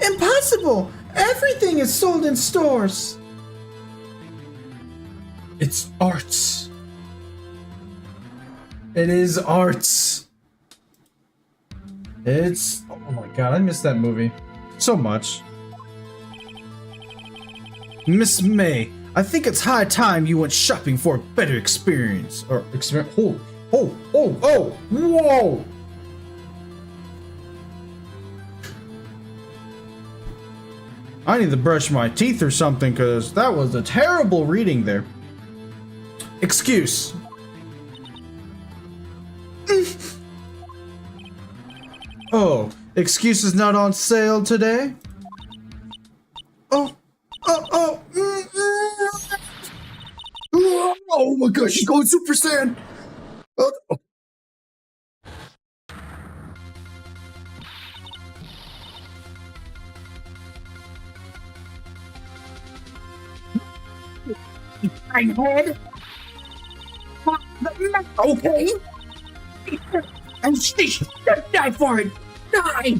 Impossible! Everything is sold in stores. It's arts. It is arts. It's... oh my god, I missed that movie so much. Miss May, I think it's high time you went shopping for a better experience. Or experience... Oh, whoa! I need to brush my teeth or something, because that was a terrible reading there. Excuse. Oh, excuse is not on sale today? Oh my gosh, she's going Super Saiyan! Oh. My head. Okay. And she should die for it. Die.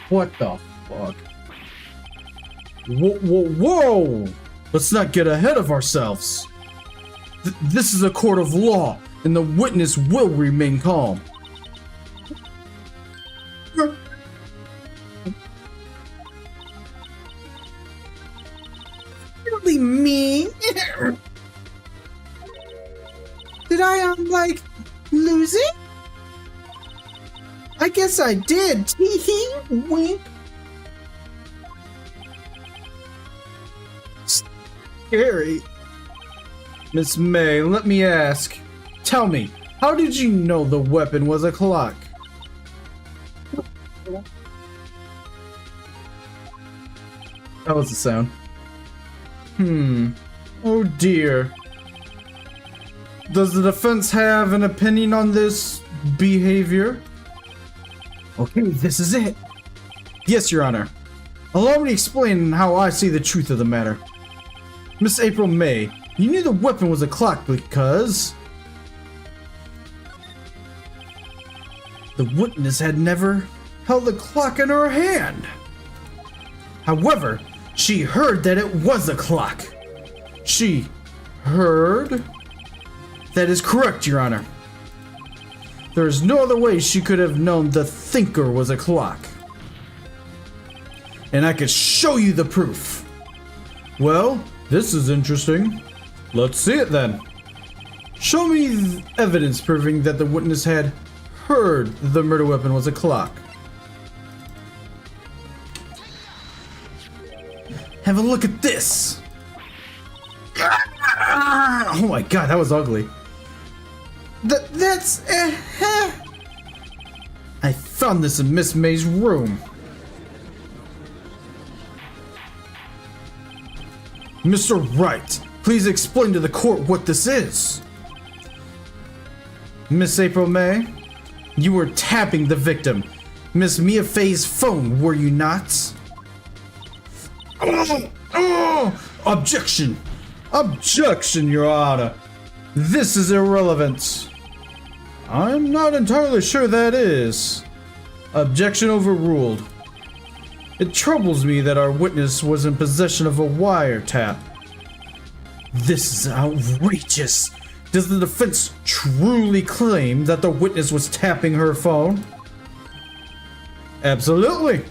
What the fuck? Whoa! Let's not get ahead of ourselves. This is a court of law, and the witness will remain calm. Really mean. Did I like lose it? I guess I did. Tee hee. Wink. Scary. Miss May, let me ask. Tell me, how did you know the weapon was a clock? That was the sound. Oh dear. Does the defense have an opinion on this behavior? Okay, this is it. Yes, Your Honor. Allow me to explain how I see the truth of the matter. Miss April May, you knew the weapon was a clock because the witness had never held the clock in her hand. However, she heard that it was a clock. She heard? That is correct, Your Honor. There is no other way she could have known the thinker was a clock. And I could show you the proof. Well, this is interesting. Let's see it then. Show me evidence proving that the witness had heard the murder weapon was a clock. Have a look at this. Oh my god, that was ugly. That's... I found this in Miss May's room. Mr. Wright, please explain to the court what this is. Miss April May, you were tapping the victim, Miss Mia Fey's phone, were you not? Objection! Objection, Your Honor. This is irrelevant. I'm not entirely sure that is. Objection overruled. It troubles me that our witness was in possession of a wiretap. This is outrageous. Does the defense truly claim that the witness was tapping her phone? Absolutely.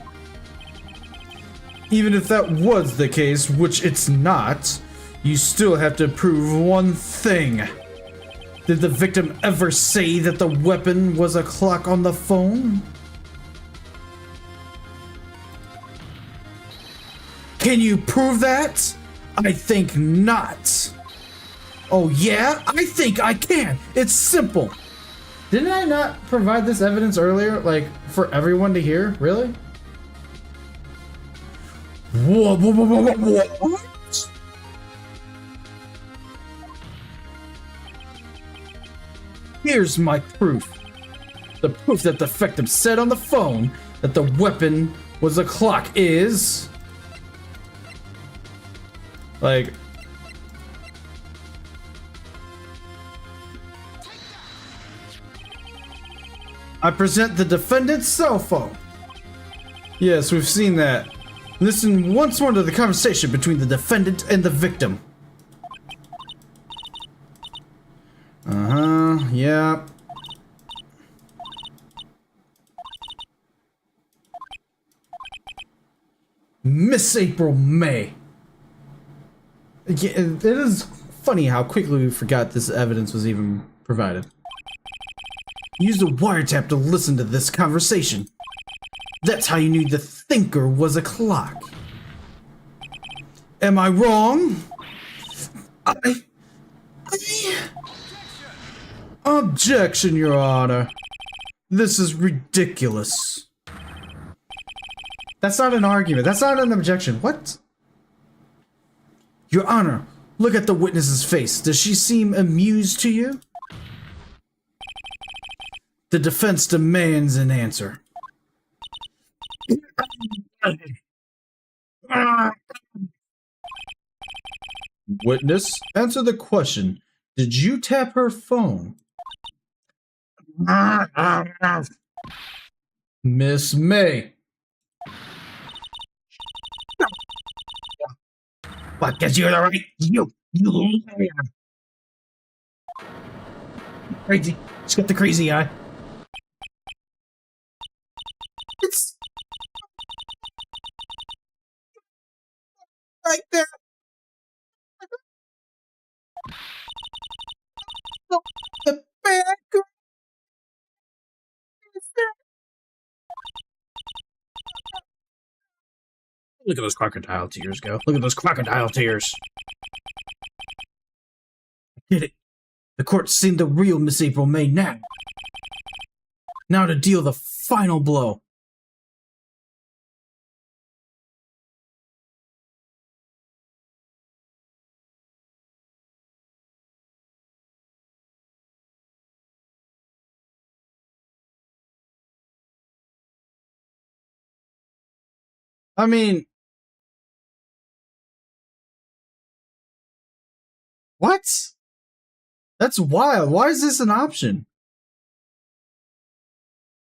Even if that was the case, which it's not, you still have to prove one thing. Did the victim ever say that the weapon was a clock on the phone? Can you prove that? I think not. Oh yeah? I think I can. It's simple. Didn't I not provide this evidence earlier, like, for everyone to hear? Really? What? Here's my proof. The proof that the victim said on the phone that the weapon was a clock is... like... I present the defendant's cell phone. Yes, we've seen that. Listen once more to the conversation between the defendant and the victim. Yeah. Miss April May. Yeah, it is funny how quickly we forgot this evidence was even provided. Use the wiretap to listen to this conversation. That's how you knew the thinker was a clock. Am I wrong? Objection, Your Honor. This is ridiculous. That's not an argument. That's not an objection. What? Your Honor, look at the witness's face. Does she seem amused to you? The defense demands an answer. Witness, answer the question. Did you tap her phone? Miss May. What gives you the right? You liar. Crazy. She's got the crazy eye. It's like that. The bad girl. Look at those crocodile tears go. Look at those crocodile tears. Get it. The court's seen the real Miss April May now. Now to deal the final blow. I mean, what? That's wild. Why is this an option?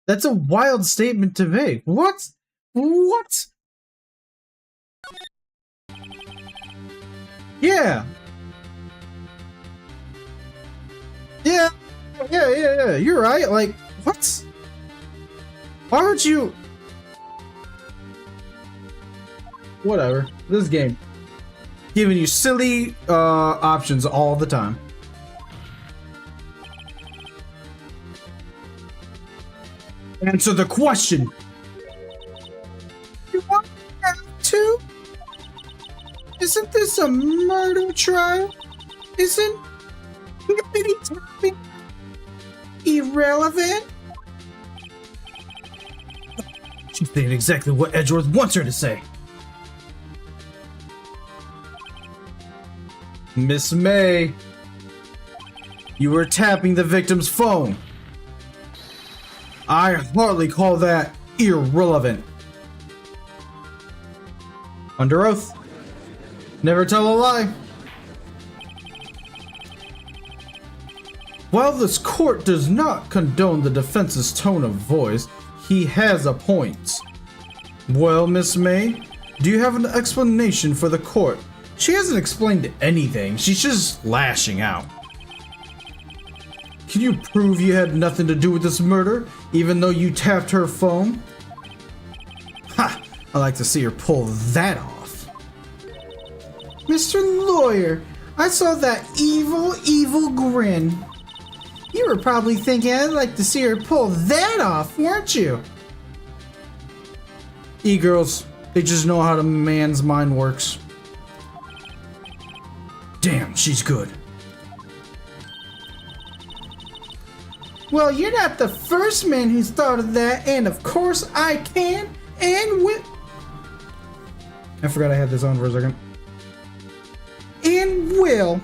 That's a wild statement to make. What? What? Yeah. Yeah. Yeah. You're right. Like, what? Why would you? Whatever. This game. Giving you silly options all the time. Answer the question. You want to? Isn't this a murder trial? Isn't hippity topic irrelevant? She's saying exactly what Edgeworth wants her to say. Miss May, you were tapping the victim's phone. I hardly call that irrelevant. Under oath. Never tell a lie. While this court does not condone the defense's tone of voice, he has a point. Well, Miss May, do you have an explanation for the court? She hasn't explained anything. She's just lashing out. Can you prove you had nothing to do with this murder, even though you tapped her phone? Ha! I'd like to see her pull that off. Mr. Lawyer, I saw that evil grin. You were probably thinking I'd like to see her pull that off, weren't you? E-girls, they just know how the man's mind works. Damn, she's good. Well, you're not the first man who's thought of that, and of course I can and will. I forgot I had this on for a second. And will.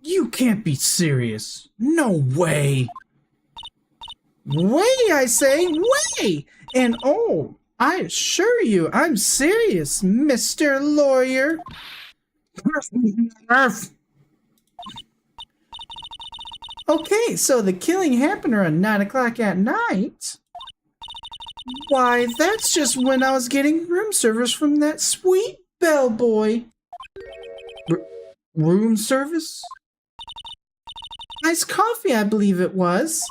You can't be serious. No way. Way, I say, way! And oh, I assure you, I'm serious, Mr. Lawyer. Okay, so the killing happened around 9 o'clock at night. Why, that's just when I was getting room service from that sweet bellboy. Room service? Iced coffee, I believe it was.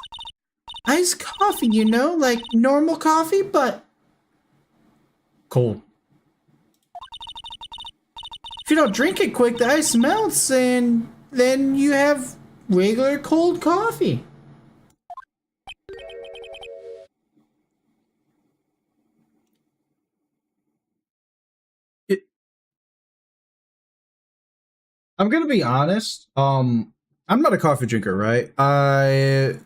Iced coffee, you know, like normal coffee, but cold. If you don't drink it quick, the ice melts, and then you have regular cold coffee. I'm gonna be honest. I'm not a coffee drinker, right? I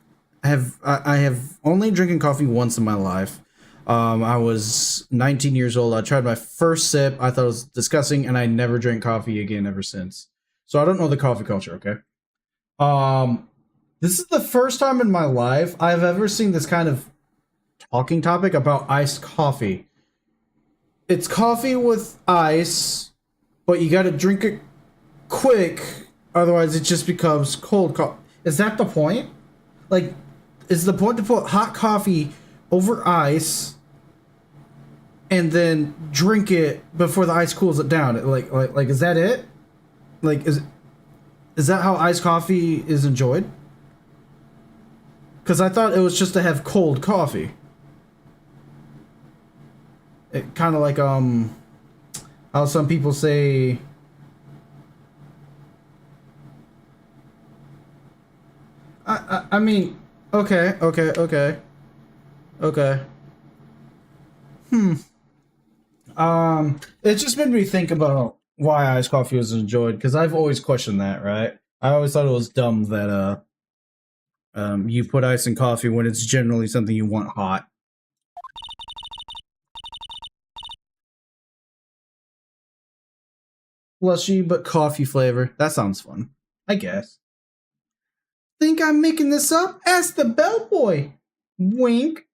have only drinking coffee once in my life. I was 19 years old. I tried my first sip. I thought it was disgusting, and I never drank coffee again ever since. So I don't know the coffee culture, okay? This is the first time in my life I've ever seen this kind of talking topic about iced coffee. It's coffee with ice, but you gotta drink it quick, otherwise it just becomes cold coffee. Is that the point? Like, is the point to put hot coffee over ice and then drink it before the ice cools it down? Like is that it? Like, is that how iced coffee is enjoyed? Because I thought it was just to have cold coffee. It kind of like how some people say. I mean, okay. It just made me think about why iced coffee was enjoyed, because I've always questioned that, right? I always thought it was dumb that you put ice in coffee when it's generally something you want hot. Slushy but coffee flavor. That sounds fun, I guess. Think I'm making this up? Ask the bellboy. Wink.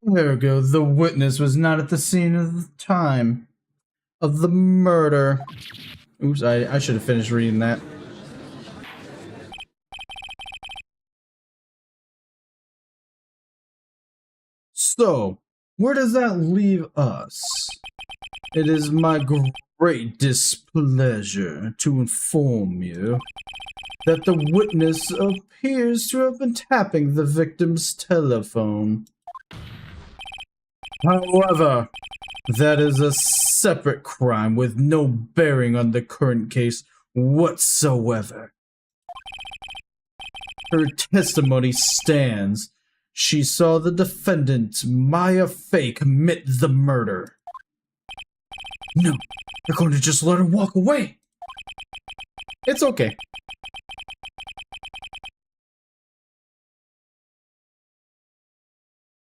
Ergo, the witness was not at the scene of the time of the murder. Oops, I should have finished reading that. So, where does that leave us? It is my great displeasure to inform you that the witness appears to have been tapping the victim's telephone. However, that is a separate crime with no bearing on the current case whatsoever. Her testimony stands. She saw the defendant, Maya Fey, commit the murder. No, you're going to just let her walk away. It's okay.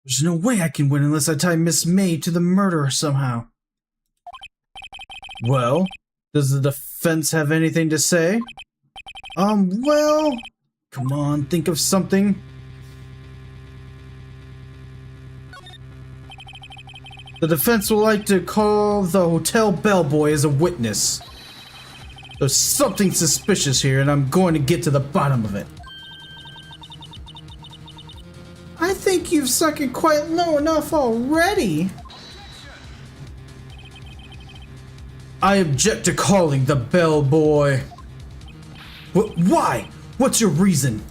There's no way I can win unless I tie Miss May to the murderer somehow. Well, does the defense have anything to say? Well, come on, think of something. The defense will like to call the hotel bellboy as a witness. There's something suspicious here, and I'm going to get to the bottom of it. I think you've sunk it quite low enough already. I object to calling the bellboy. Why? What's your reason?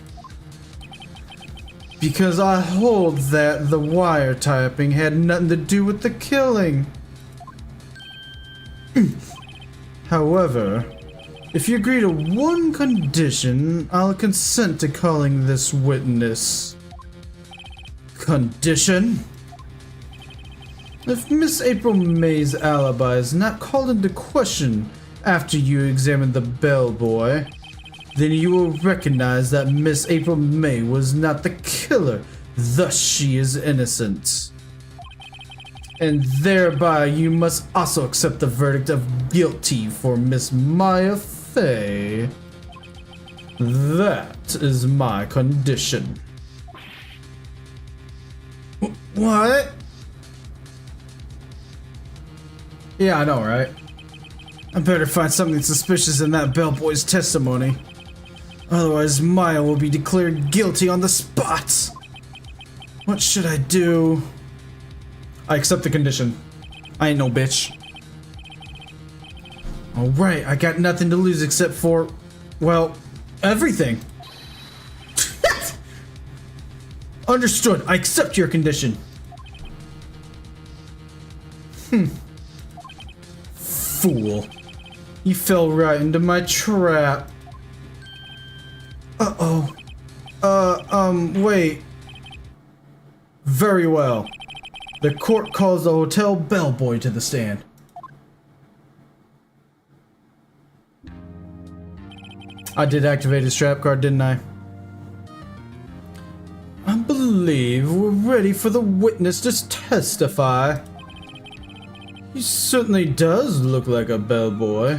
Because I hold that the wiretapping had nothing to do with the killing. However, if you agree to one condition, I'll consent to calling this witness. Condition? If Miss April May's alibi is not called into question after you examine the bellboy, then you will recognize that Miss April May was not the killer, thus she is innocent. And thereby you must also accept the verdict of guilty for Miss Maya Fey. That is my condition. What? Yeah, I know, right? I better find something suspicious in that bellboy's testimony. Otherwise, Maya will be declared guilty on the spot. What should I do? I accept the condition. I ain't no bitch. Alright, I got nothing to lose except for, well, everything. Understood. I accept your condition. Fool. You fell right into my trap. Uh-oh. Wait. Very well. The court calls the hotel bellboy to the stand. I did activate his trap card, didn't I? I believe we're ready for the witness to testify. He certainly does look like a bellboy.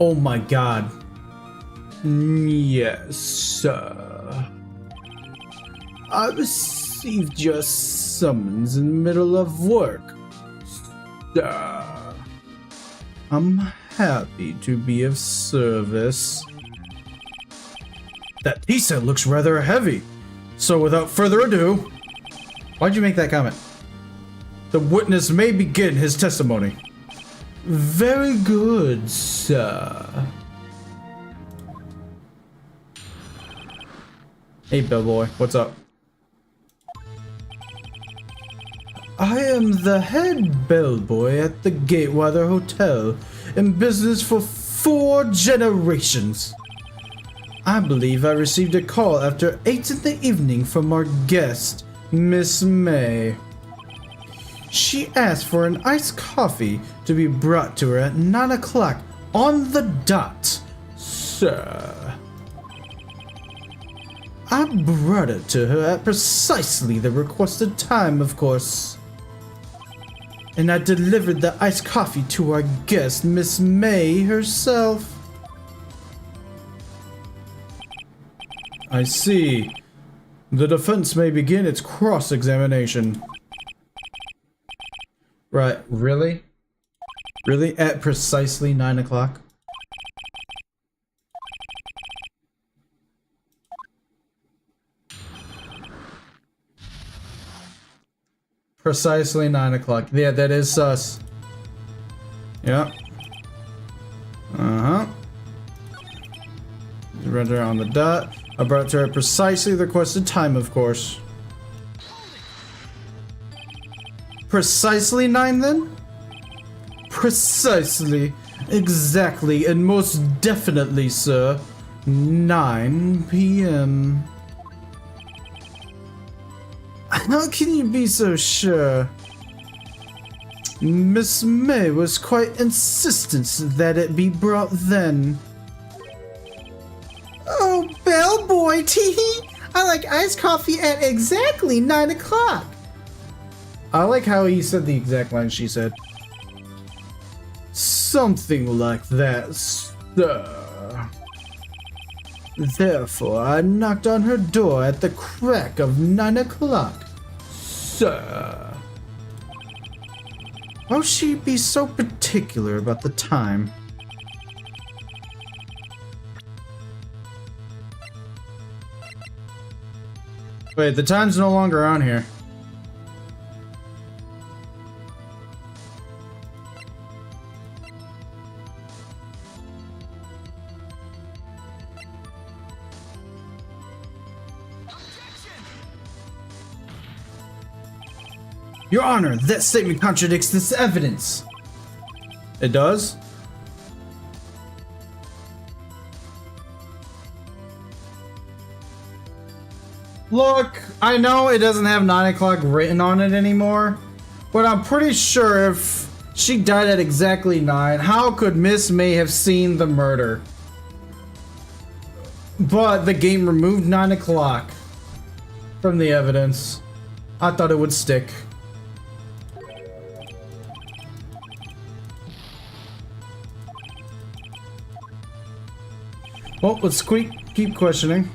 Oh my god. Yes, sir. I received your summons in the middle of work, sir. I'm happy to be of service. That tea set looks rather heavy. So without further ado, why'd you make that comment? The witness may begin his testimony. Very good, sir. Hey, bellboy, what's up? I am the head bellboy at the Gatewater Hotel, in business for 4 generations. I believe I received a call after 8 in the evening from our guest, Miss May. She asked for an iced coffee to be brought to her at 9 o'clock on the dot, sir. I brought it to her at precisely the requested time, of course. And I delivered the iced coffee to our guest, Miss May herself. I see. The defense may begin its cross-examination. Right, really? Really? At precisely 9 o'clock? Precisely 9 o'clock. Yeah, that is sus. Yeah. Uh-huh. Render on the dot. I brought to her precisely the requested time, of course. Precisely 9 then? Precisely. Exactly. And most definitely, sir. 9 p.m. How can you be so sure? Miss May was quite insistent that it be brought then. Oh, bellboy, teehee! I like iced coffee at exactly 9 o'clock. I like how he said the exact line she said. Something like that, sir. Therefore, I knocked on her door at the crack of 9 o'clock, sir. Why would she be so particular about the time? Wait, the time's no longer on here. Your Honor, that statement contradicts this evidence. It does? Look, I know it doesn't have 9 o'clock written on it anymore, but I'm pretty sure if she died at exactly 9, how could Miss May have seen the murder? But the game removed 9 o'clock from the evidence. I thought it would stick. Well, let's keep questioning.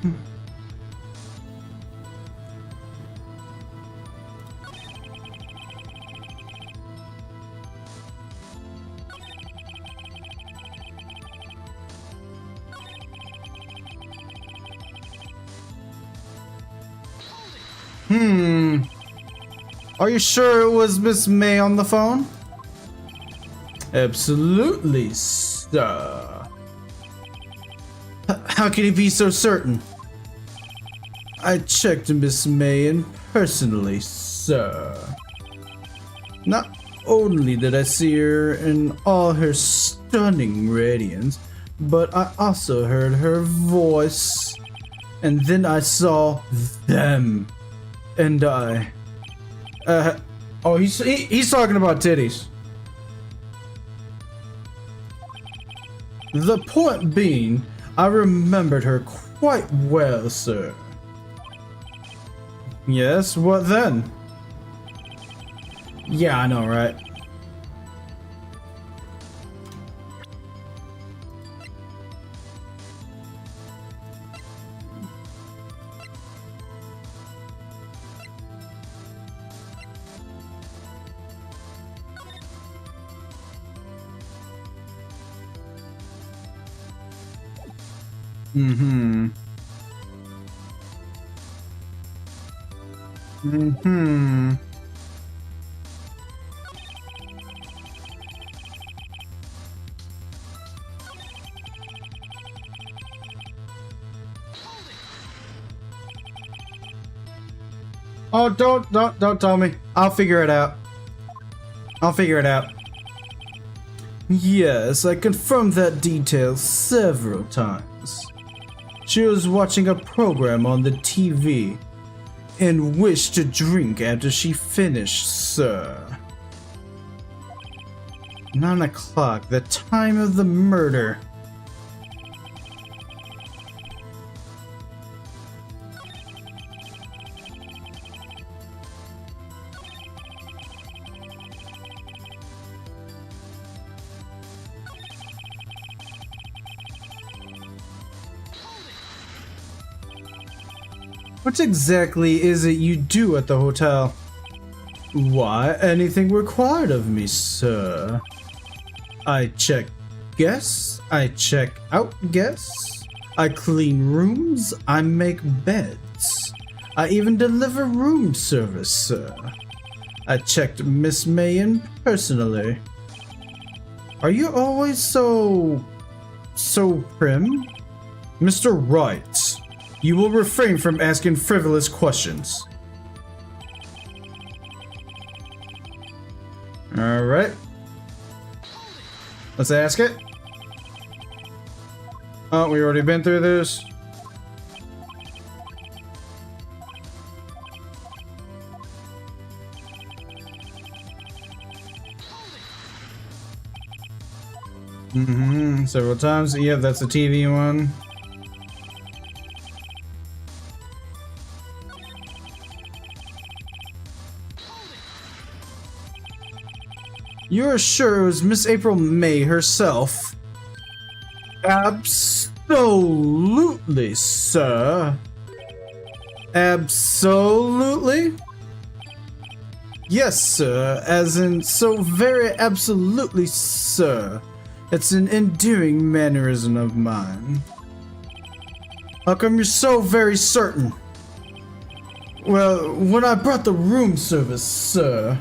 Are you sure it was Miss May on the phone? Absolutely, sir. How can you be so certain? I checked Miss May in personally, sir. Not only did I see her in all her stunning radiance, but I also heard her voice. And then I saw them. And oh, he's talking about titties. The point being, I remembered her quite well, sir. Yes, what then? Yeah, I know, right? Mm-hmm. Mm-hmm. Oh, don't tell me. I'll figure it out. I'll figure it out. Yes, I confirmed that detail several times. She was watching a program on the TV and wished to drink after she finished, sir. 9 o'clock, the time of the murder. What exactly is it you do at the hotel? Why, anything required of me, sir. I check guests, I check out guests, I clean rooms, I make beds. I even deliver room service, sir. I checked Miss May in personally. Are you always so prim? Mr. Wright, you will refrain from asking frivolous questions. Alright. Let's ask it. Oh, we already been through this. Several times. Yep, that's the TV one. You're sure it was Miss April May herself? Absolutely, sir. Absolutely? Yes, sir. As in, so very absolutely, sir. It's an endearing mannerism of mine. How come you're so very certain? Well, when I brought the room service, sir,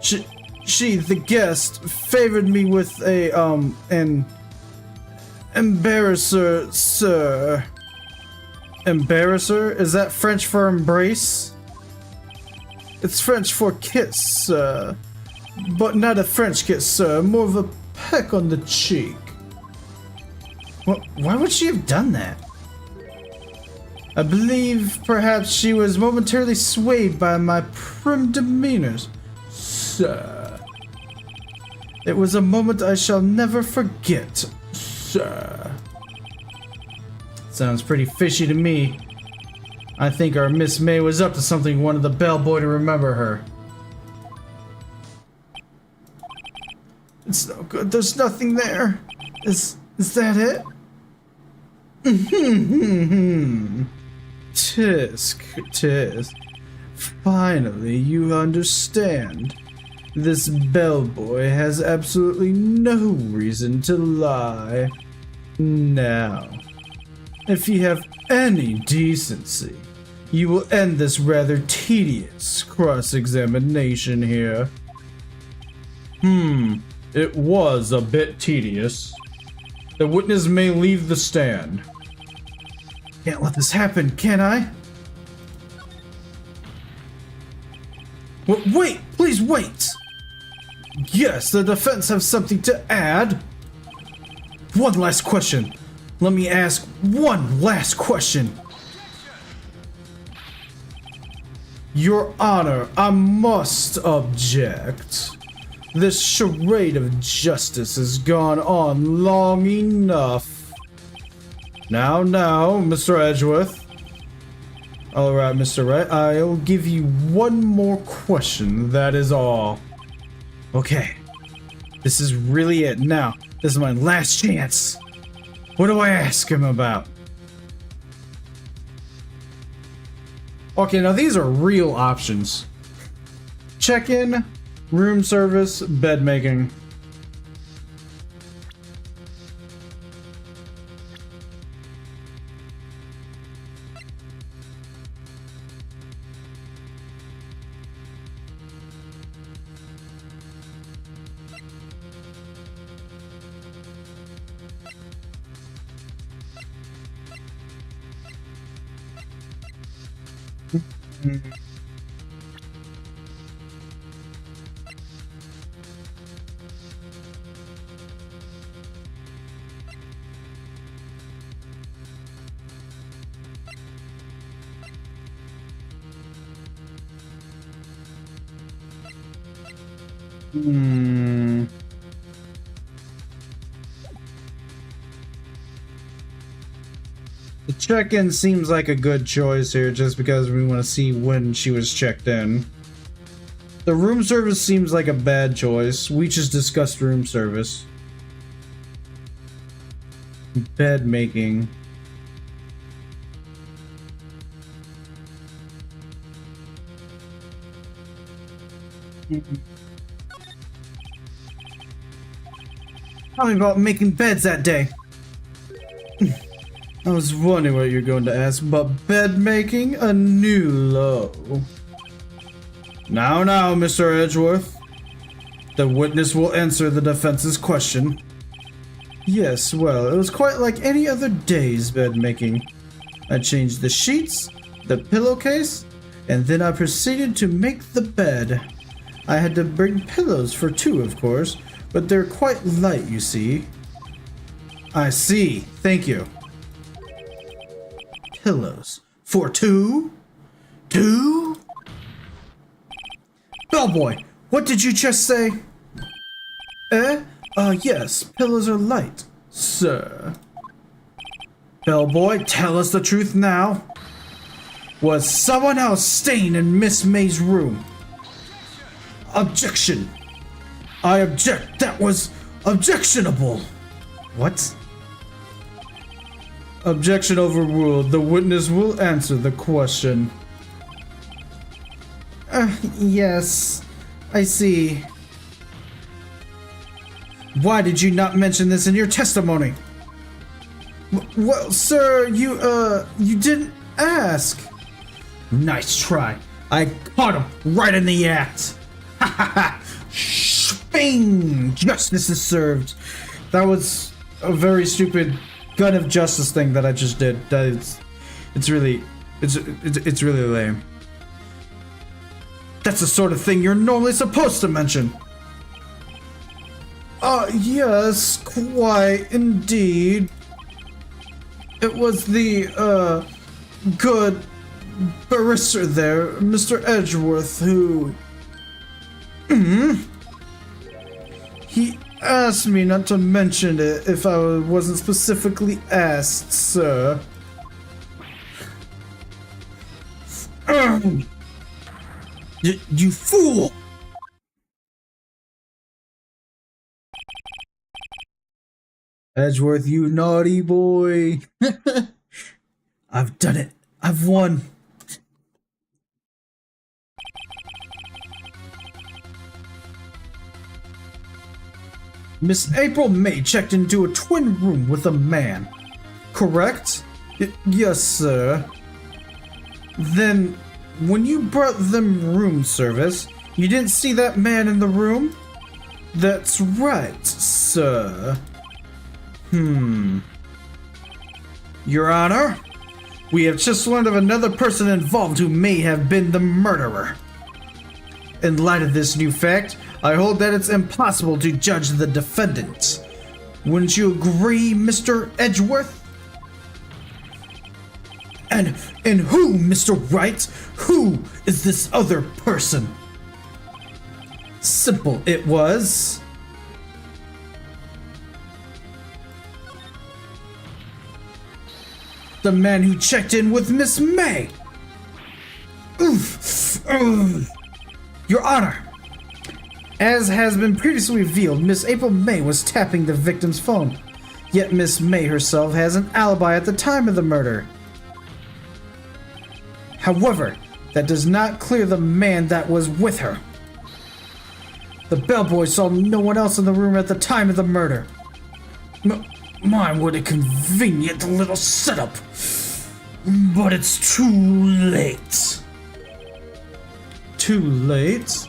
she, the guest, favored me with an embarrasser, sir. Embarrasser? Is that French for embrace? It's French for kiss, sir. But not a French kiss, sir. More of a peck on the cheek. Why would she have done that? I believe perhaps she was momentarily swayed by my prim demeanors, sir. It was a moment I shall never forget, sir. Sounds pretty fishy to me. I think our Miss May was up to something, wanted the bellboy to remember her. It's no good, there's nothing there. Is that it? Tisk. Finally, you understand. This bellboy has absolutely no reason to lie. Now, if you have any decency, you will end this rather tedious cross-examination here. It was a bit tedious. The witness may leave the stand. Can't let this happen, can I? Wait! Please wait! Yes, the defense have something to add. One last question. Let me ask one last question. Your Honor, I must object. This charade of justice has gone on long enough. Now, Mr. Edgeworth. Alright, Mr. Wright, I'll give you one more question, that is all. Okay, this is really it. Now, this is my last chance. What do I ask him about? Okay, now these are real options. Check-in, room service, bed making. The check-in seems like a good choice here just because we want to see when she was checked in. The room service seems like a bad choice. We just discussed room service. Bed making. Tell me about making beds that day. I was wondering what you're going to ask, but bed making? A new low. Now, Mr. Edgeworth. The witness will answer the defense's question. Yes, well, it was quite like any other day's bed making. I changed the sheets, the pillowcase, and then I proceeded to make the bed. I had to bring pillows for two, of course, but they're quite light, you see. I see. Thank you. Pillows. For two? Two? Bellboy, what did you just say? Yes, pillows are light, sir. Bellboy, tell us the truth now. Was someone else staying in Miss May's room? Objection. I object. That was objectionable. What? Objection overruled. The witness will answer the question. Yes, I see. Why did you not mention this in your testimony? Well, sir, you didn't ask. Nice try. I caught him right in the act. Ha ha ha! Bing! Justice is served. That was a very stupid gun of justice thing that I just did. It's really lame. That's the sort of thing you're normally supposed to mention. Yes, quite indeed. It was the, good barrister there, Mr. Edgeworth, who... He asked me not to mention it if I wasn't specifically asked, sir. You fool! Edgeworth, you naughty boy. I've done it. I've won. Miss April May checked into a twin room with a man. Correct? Yes, sir. Then, when you brought them room service, you didn't see that man in the room? That's right, sir. Your Honor, we have just learned of another person involved who may have been the murderer. In light of this new fact, I hold that it's impossible to judge the defendant. Wouldn't you agree, Mr. Edgeworth? And who, Mr. Wright? Who is this other person? Simple it was. The man who checked in with Miss May. Your Honor, as has been previously revealed, Miss April May was tapping the victim's phone. Yet Miss May herself has an alibi at the time of the murder. However, that does not clear the man that was with her. The bellboy saw no one else in the room at the time of the murder. My, what a convenient little setup. But it's too late. Too late?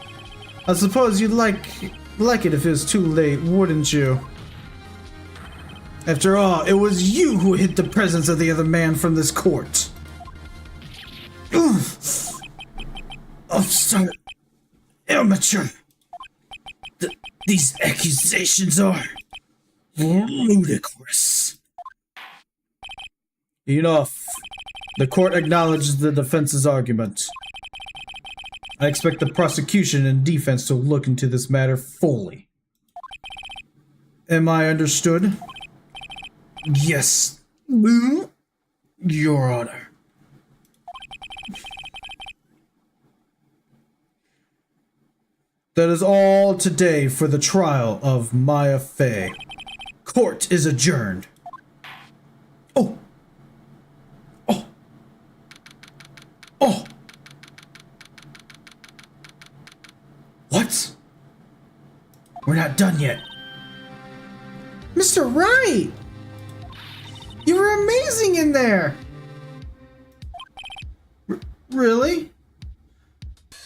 I suppose you'd like it if it was too late, wouldn't you? After all, it was you who hid the presence of the other man from this court. Upstart amateur. These accusations are ludicrous. Enough. The court acknowledges the defense's argument. I expect the prosecution and defense to look into this matter fully. Am I understood? Yes, Your Honor. That is all today for the trial of Maya Fey. Court is adjourned. Oh! Oh! Oh! What? We're not done yet. Mr. Wright! You were amazing in there! Really?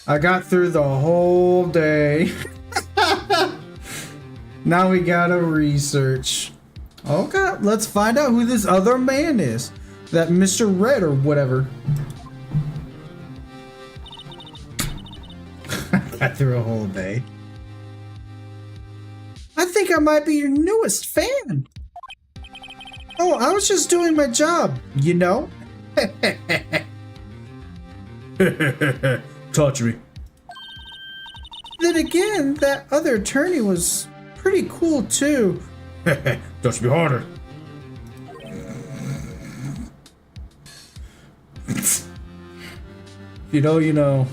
I got through the whole day. Now we gotta research. Okay, let's find out who this other man is. That Mr. Red or whatever. Got through a whole day. I think I might be your newest fan. Oh, I was just doing my job, you know? Touch me. Then again, that other attorney was pretty cool too. Touch me harder. You know.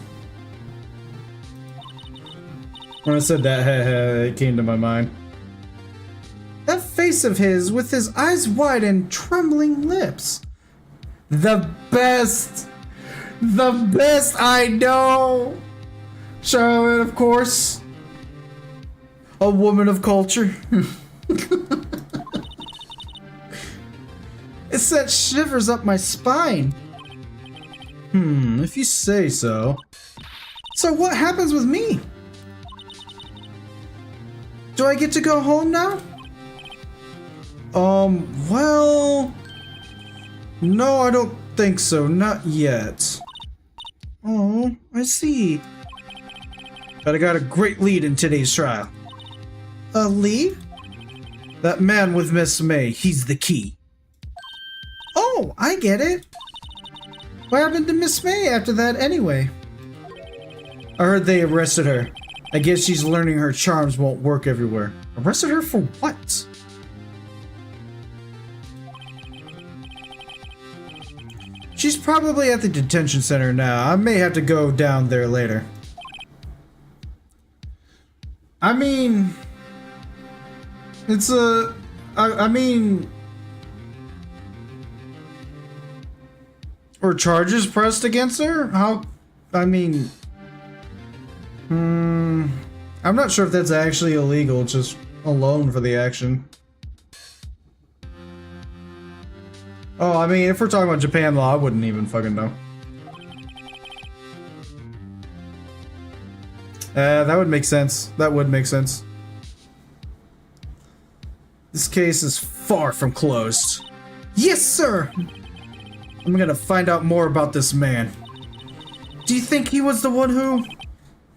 When I said that, it came to my mind. That face of his with his eyes wide and trembling lips. The best! The best I know! Charlotte, of course. A woman of culture. It sent shivers up my spine. If you say so. So what happens with me? Do I get to go home now? Well... No, I don't think so. Not yet. Oh, I see. But I got a great lead in today's trial. A lead? That man with Miss May, he's the key. Oh, I get it. What happened to Miss May after that anyway? I heard they arrested her. I guess she's learning her charms won't work everywhere. Arrested her for what? She's probably at the detention center now. I may have to go down there later. I mean... It's a... I mean... Or charges pressed against her? How... I mean... I'm not sure if that's actually illegal, just a loan for the action. Oh, I mean, if we're talking about Japan law, I wouldn't even fucking know. That would make sense. That would make sense. This case is far from closed. Yes, sir! I'm gonna find out more about this man. Do you think he was the one who...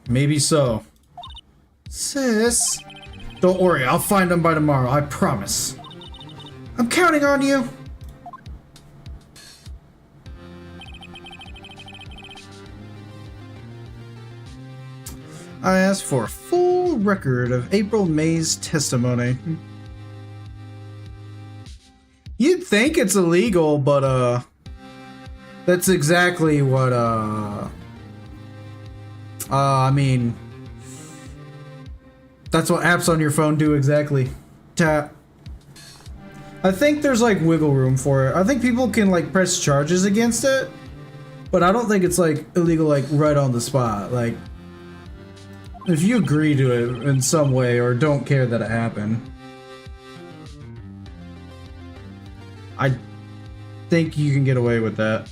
Maybe so. Sis... Don't worry, I'll find him by tomorrow, I promise. I'm counting on you! I asked for a full record of April May's testimony. You'd think it's illegal, but that's exactly what I mean, that's what apps on your phone do exactly. Tap. I think there's like wiggle room for it. I think people can like press charges against it, but I don't think it's like illegal like right on the spot. Like, if you agree to it in some way or don't care that it happened, I think you can get away with that.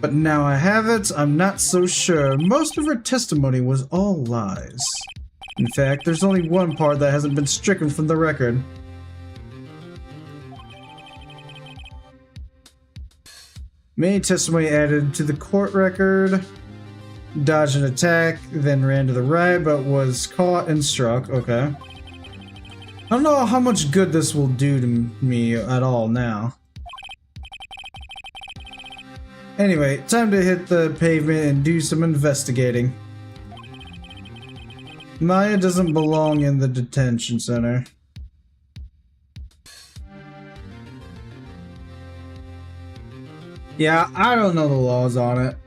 But now I have it, I'm not so sure. Most of her testimony was all lies. In fact, there's only one part that hasn't been stricken from the record. May testimony added to the court record. Dodged an attack, then ran to the right, but was caught and struck. Okay. I don't know how much good this will do to me at all now. Anyway, time to hit the pavement and do some investigating. Maya doesn't belong in the detention center. Yeah, I don't know the laws on it.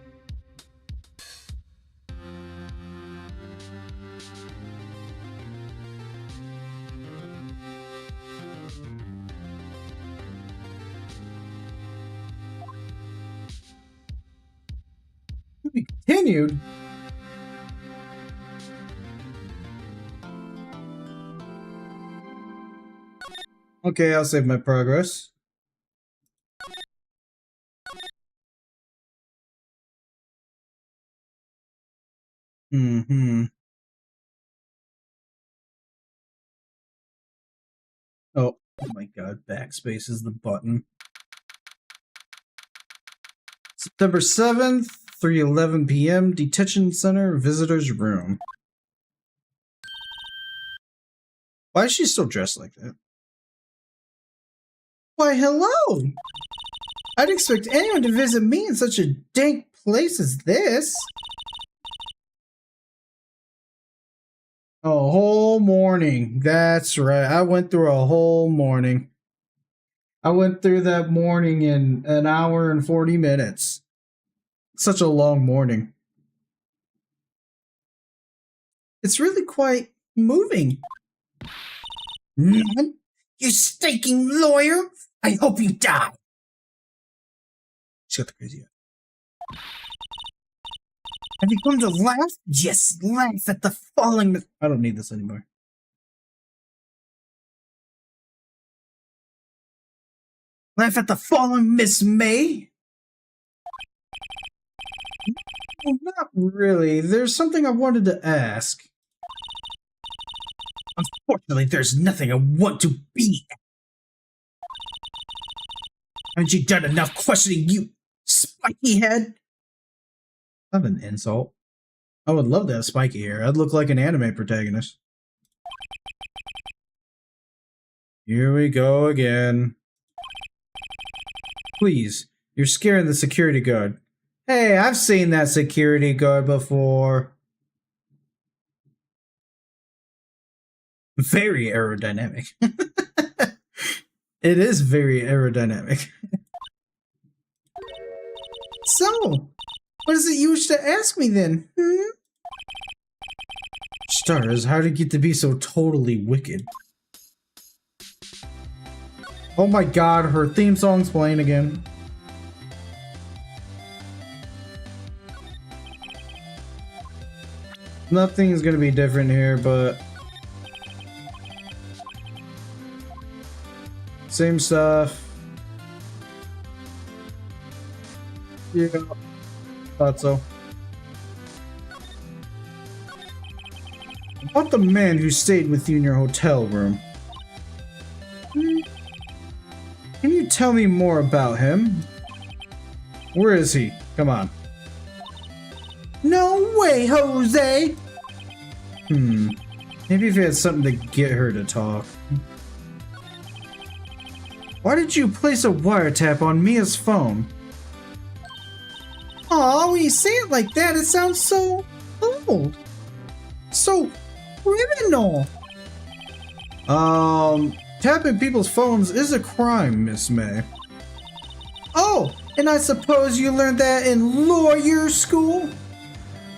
continued. Okay, I'll save my progress. Mm-hmm. Oh my god, backspace is the button. September 7th, 3:11 p.m., Detention Center, Visitor's Room. Why is she still dressed like that? Why, hello! I'd expect anyone to visit me in such a dank place as this. A whole morning. That's right. I went through a whole morning. I went through that morning in an hour and 40 minutes. Such a long morning. It's really quite moving. Man, you stinking lawyer! I hope you die! She got the crazy eye. Have you come to laugh? Just laugh at the falling... I don't need this anymore. Laugh at the fallen Miss May? Well, not really. There's something I wanted to ask. Unfortunately, there's nothing I want to be. Haven't you done enough questioning, you spiky head? Not an insult. I would love to have spiky hair. I'd look like an anime protagonist. Here we go again. Please, you're scaring the security guard. Hey, I've seen that security guard before. Very aerodynamic. It is very aerodynamic. So, what is it you wish to ask me then? Stars, how did you get to be so totally wicked? Oh my god, her theme song's playing again. Nothing's gonna be different here, but... same stuff. Yeah, thought so. About the man who stayed with you in your hotel room. Can you tell me more about him? Where is he? Come on. No way, Jose! Maybe if you had something to get her to talk. Why did you place a wiretap on Mia's phone? Aw, when you say it like that, it sounds so old. So criminal. Tapping people's phones is a crime, Miss May. Oh, and I suppose you learned that in lawyer school?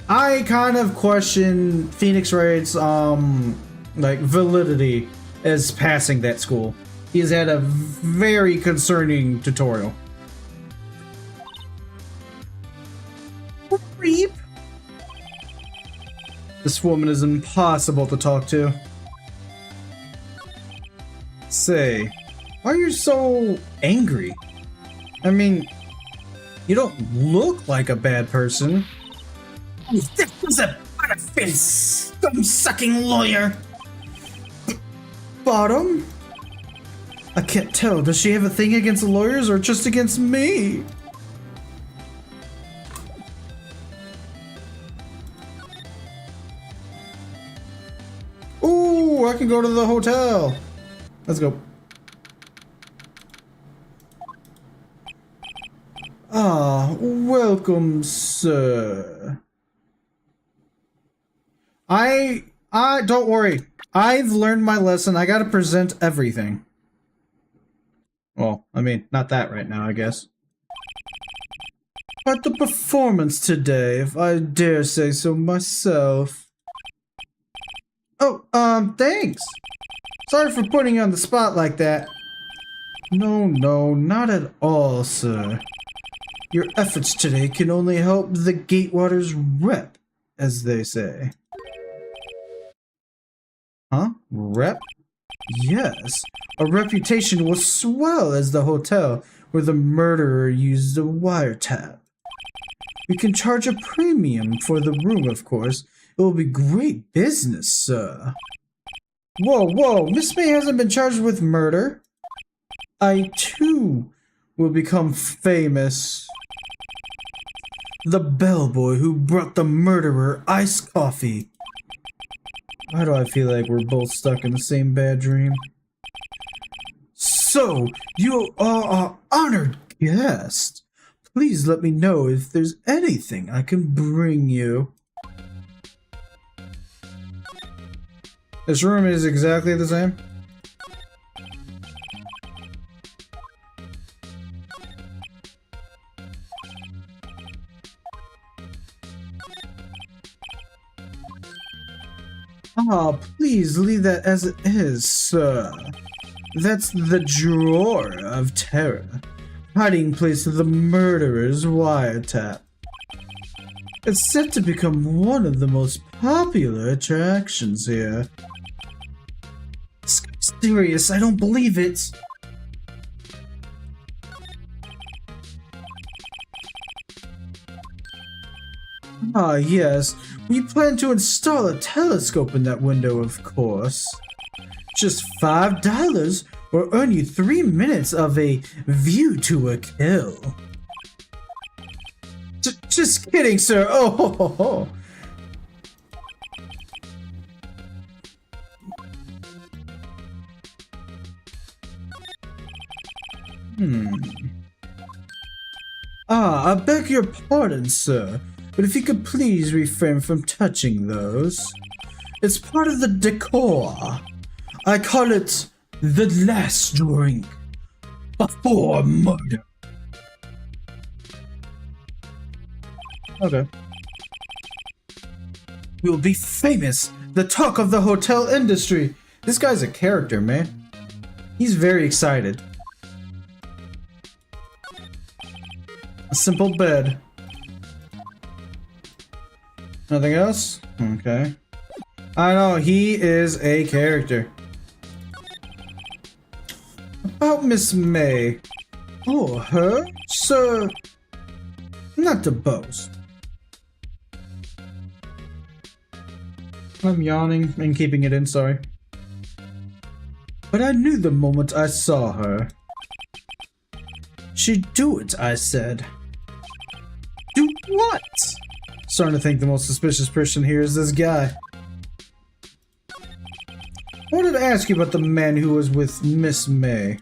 I kind of question Phoenix Wright's, like, validity as passing that school. He's had a very concerning tutorial. Creep. This woman is impossible to talk to. Say, why are you so angry? I mean, you don't look like a bad person. That was a butterface, scum-sucking lawyer. Bottom? I can't tell. Does she have a thing against lawyers or just against me? Ooh, I can go to the hotel. Let's go. Ah, welcome, sir. Don't worry. I've learned my lesson. I gotta present everything. Well, I mean, not that right now, I guess. But the performance today, if I dare say so myself. Oh, thanks. Sorry for putting you on the spot like that. No, not at all, sir. Your efforts today can only help the Gatewater's rep, as they say. Huh? Rep? Yes. A reputation will swell as the hotel where the murderer used a wiretap. We can charge a premium for the room, of course. It will be great business, sir. Whoa, Miss May hasn't been charged with murder. I, too, will become famous. The bellboy who brought the murderer iced coffee. Why do I feel like we're both stuck in the same bad dream? So, you are our honored guest. Please let me know if there's anything I can bring you. This room is exactly the same. Ah, please leave that as it is, sir. That's the drawer of terror, hiding place of the murderer's wiretap. It's set to become one of the most popular attractions here. This guy's serious, I don't believe it. Ah, yes. We plan to install a telescope in that window, of course. Just $5 will earn you 3 minutes of a view to a kill. Just kidding, sir. Oh, ho, ho, ho. Ah, I beg your pardon, sir. But if you could please refrain from touching those. It's part of the decor. I call it the last drink before murder. Okay. We'll be famous, the talk of the hotel industry. This guy's a character, man. He's very excited. A simple bed. Nothing else? Okay. I know, he is a character. About Miss May. Oh, her? Sir, not to boast. I'm yawning and keeping it in, sorry. But I knew the moment I saw her. She'd do it, I said. Do what? Starting to think the most suspicious person here is this guy. I wanted to ask you about the man who was with Miss May.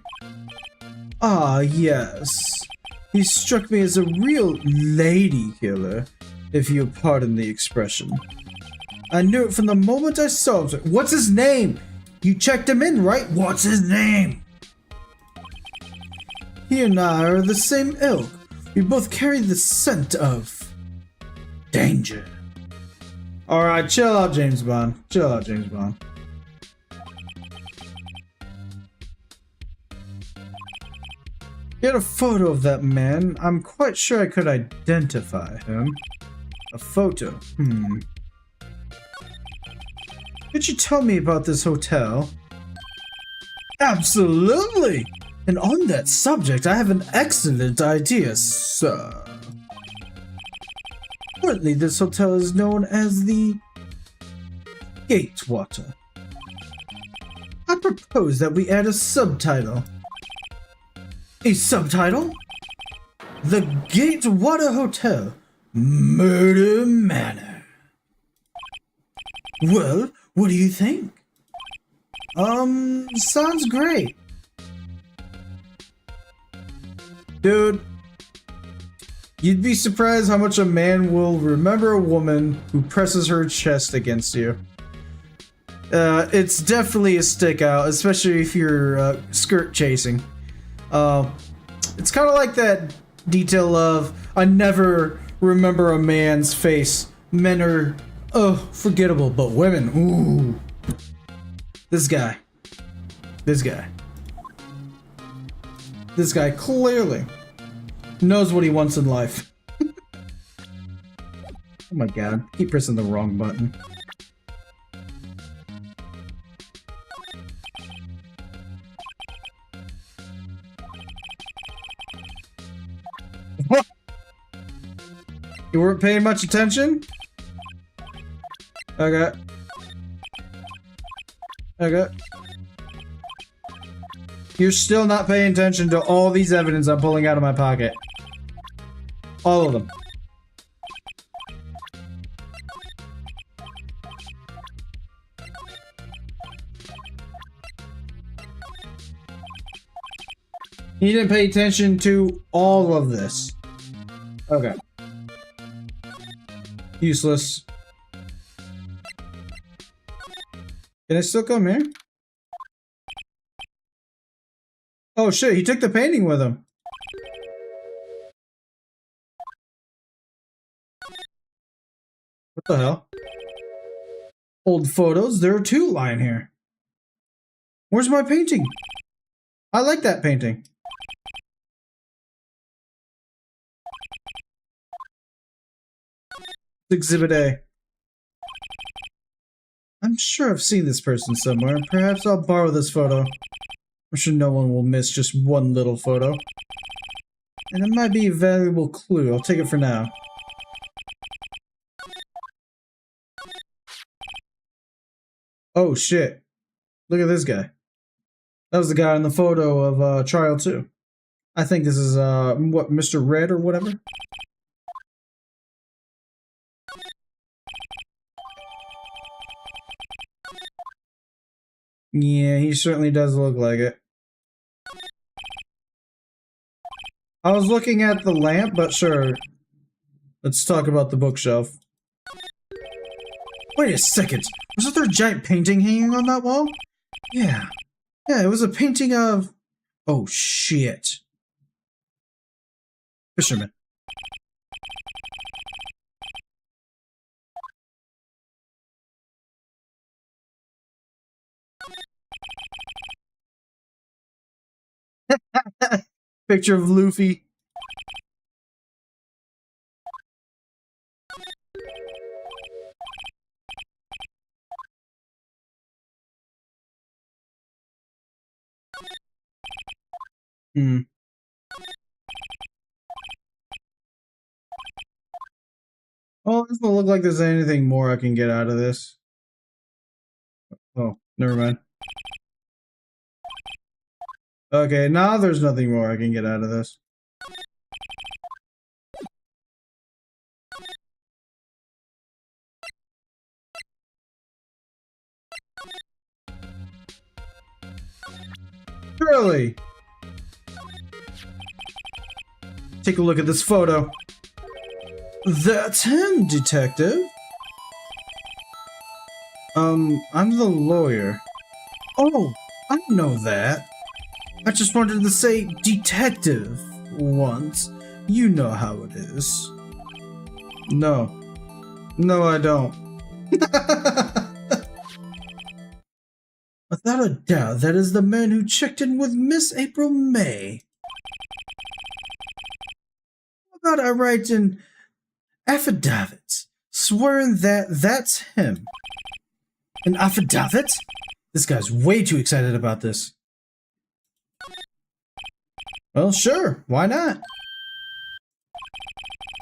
Ah, yes. He struck me as a real lady killer, if you'll pardon the expression. I knew it from the moment I saw him. What's his name? You checked him in, right? What's his name? He and I are the same ilk. We both carry the scent of danger. Alright, chill out, James Bond. Chill out, James Bond. Get a photo of that man. I'm quite sure I could identify him. A photo. Could you tell me about this hotel? Absolutely! And on that subject, I have an excellent idea, sir. Currently, this hotel is known as the Gatewater. I propose that we add a subtitle. A subtitle? The Gatewater Hotel, Murder Manor. Well, what do you think? Sounds great. Dude, you'd be surprised how much a man will remember a woman who presses her chest against you. It's definitely a stick out, especially if you're skirt chasing. It's kind of like that detail of, I never remember a man's face. Men are, forgettable, but women, ooh. This guy. This guy clearly Knows what he wants in life. Oh my god, keep pressing the wrong button. What? You weren't paying much attention? Okay. Okay. You're still not paying attention to all these evidence I'm pulling out of my pocket. All of them. You didn't pay attention to all of this. Okay. Useless. Can I still come here? Oh shit, he took the painting with him. What the hell? Old photos, there are two lying here. Where's my painting? I like that painting. Exhibit A. I'm sure I've seen this person somewhere. Perhaps I'll borrow this photo. I'm sure no one will miss just one little photo. And it might be a valuable clue. I'll take it for now. Oh shit. Look at this guy. That was the guy in the photo of Trial 2. I think this is what, Mr. Red or whatever? Yeah, he certainly does look like it. I was looking at the lamp, but sure. Let's talk about the bookshelf. Wait a second. Wasn't there a giant painting hanging on that wall? Yeah. Yeah, it was a painting of... Oh, shit. Fisherman. Picture of Luffy. Hmm. Well, it doesn't look like there's anything more I can get out of this. Oh, never mind. Okay, now there's nothing more I can get out of this. Surely. Take a look at this photo. That's him, detective. I'm the lawyer. Oh, I know that. I just wanted to say detective once. You know how it is. No. No, I don't. Without a doubt, that is the man who checked in with Miss April May. How about I write an affidavit, swearing that that's him? An affidavit? This guy's way too excited about this. Well, sure, why not?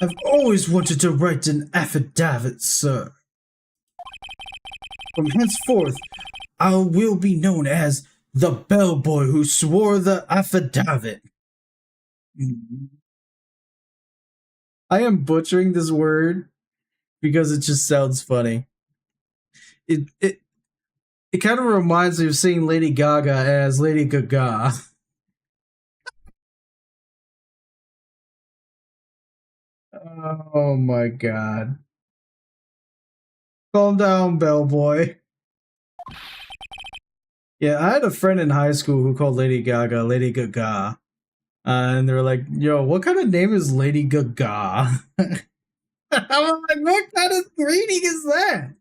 I've always wanted to write an affidavit, sir. From henceforth, I will be known as the bellboy who swore the affidavit. I am butchering this word because it just sounds funny. It kind of reminds me of seeing Lady Gaga as Lady Gaga. Oh my god. Calm down, bellboy. Yeah, I had a friend in high school who called Lady Gaga Lady Gaga. And they were like, yo, what kind of name is Lady Gaga? I'm like, what kind of greeting is that?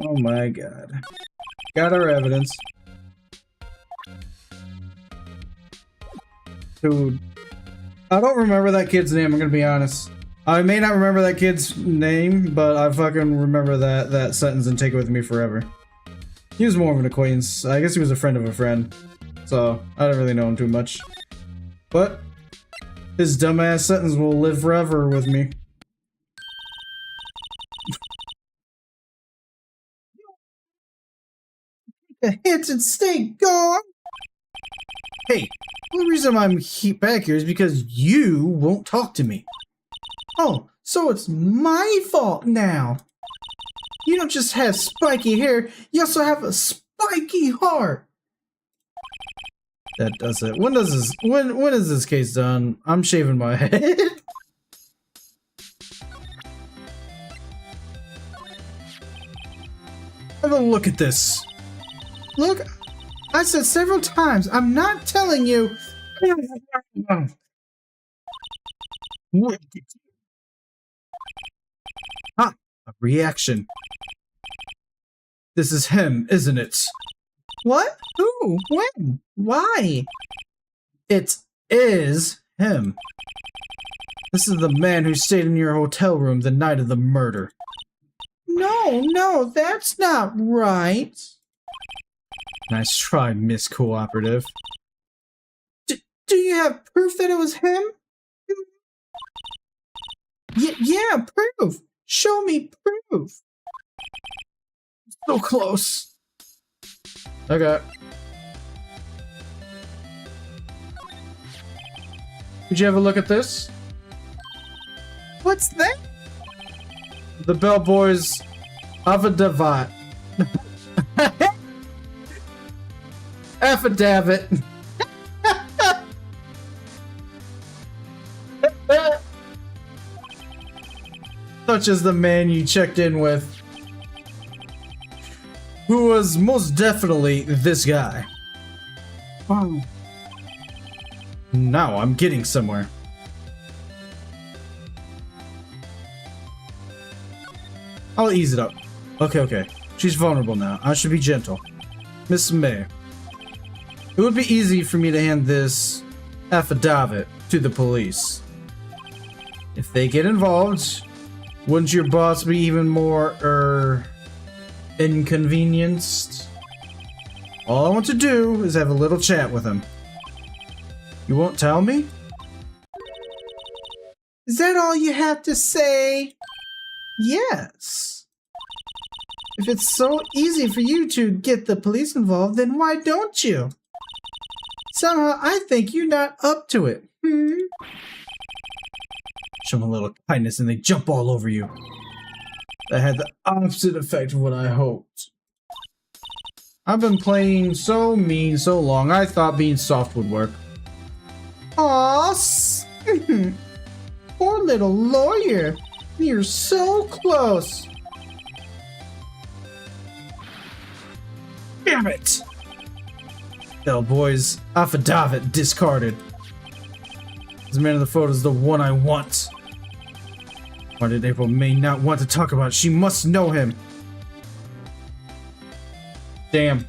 Oh my god. Got our evidence. Dude, I don't remember that kid's name, I'm gonna be honest. I may not remember that kid's name, but I fucking remember that sentence and take it with me forever. He was more of an acquaintance. I guess he was a friend of a friend. So, I don't really know him too much. But, his dumbass sentence will live forever with me. The hits and stay gone. Hey, the reason I'm back here is because you won't talk to me. Oh, so it's my fault now. You don't just have spiky hair, you also have a spiky heart. That does it. When is this case done? I'm shaving my head. Have a look at this. Look, I said several times, I'm not telling you. What? Ah, a reaction. This is him, isn't it? What? Who? When? Why? It is him. This is the man who stayed in your hotel room the night of the murder. No, that's not right. Nice try, Miss Cooperative. Do you have proof that it was him? Yeah, proof. Show me proof. So close. Okay. Did you have a look at this? What's that? The bellboy's affidavit. Affidavit. Such as the man you checked in with, who was most definitely this guy. Oh. Now I'm getting somewhere. I'll ease it up. Okay. She's vulnerable now. I should be gentle. Miss May, it would be easy for me to hand this affidavit to the police. If they get involved, wouldn't your boss be even more, inconvenienced? All I want to do is have a little chat with him. You won't tell me? Is that all you have to say? Yes. If it's so easy for you to get the police involved, then why don't you? Somehow I think you're not up to it. Show them a little kindness and they jump all over you. That had the opposite effect of what I hoped. I've been playing so mean so long, I thought being soft would work. Aw, poor little lawyer. You're so close. Damn it! Bellboy's affidavit discarded. This man in the photo is the one I want. Why did April May not want to talk about it? She must know him. Damn.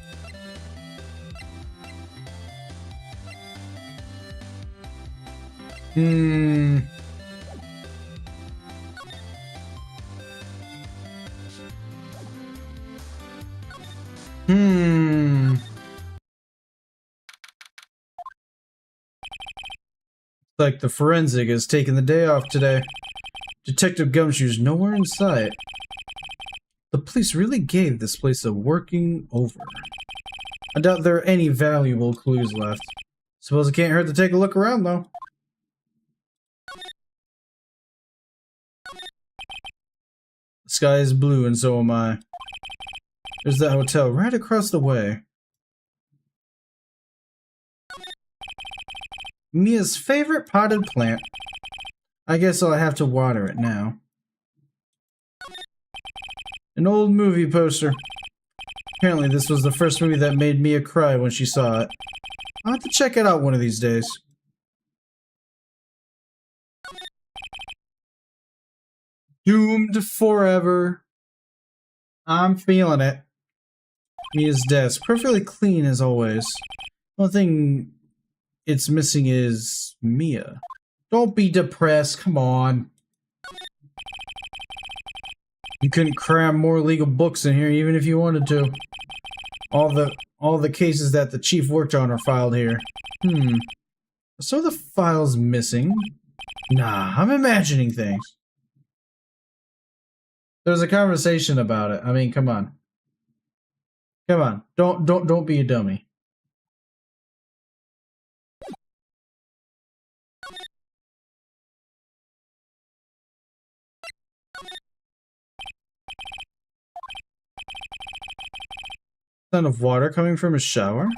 Like the forensic is taking the day off today. Detective Gumshoe's nowhere in sight. The police really gave this place a working over. I doubt there are any valuable clues left. Suppose it can't hurt to take a look around, though. The sky is blue and so am I. There's that hotel right across the way. Mia's favorite potted plant. I guess I'll have to water it now. An old movie poster. Apparently this was the first movie that made Mia cry when she saw it. I'll have to check it out one of these days. Doomed forever. I'm feeling it. Mia's desk, perfectly clean as always. One thing it's missing is Mia. Don't be depressed, come on. You couldn't cram more legal books in here even if you wanted to. All the cases that the chief worked on are filed here. So the file's missing. Nah, I'm imagining things. There's a conversation about it. I mean, come on. Come on. Don't be a dummy. Sound of water coming from a shower?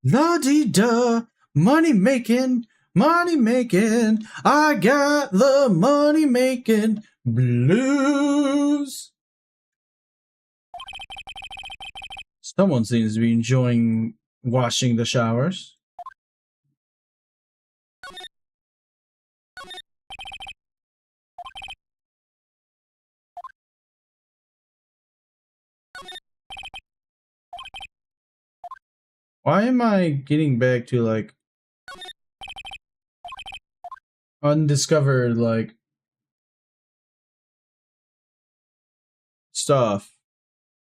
La-dee-da, money making, I got the money making blues. Someone seems to be enjoying washing the showers. Why am I getting back to, like, undiscovered, like, stuff?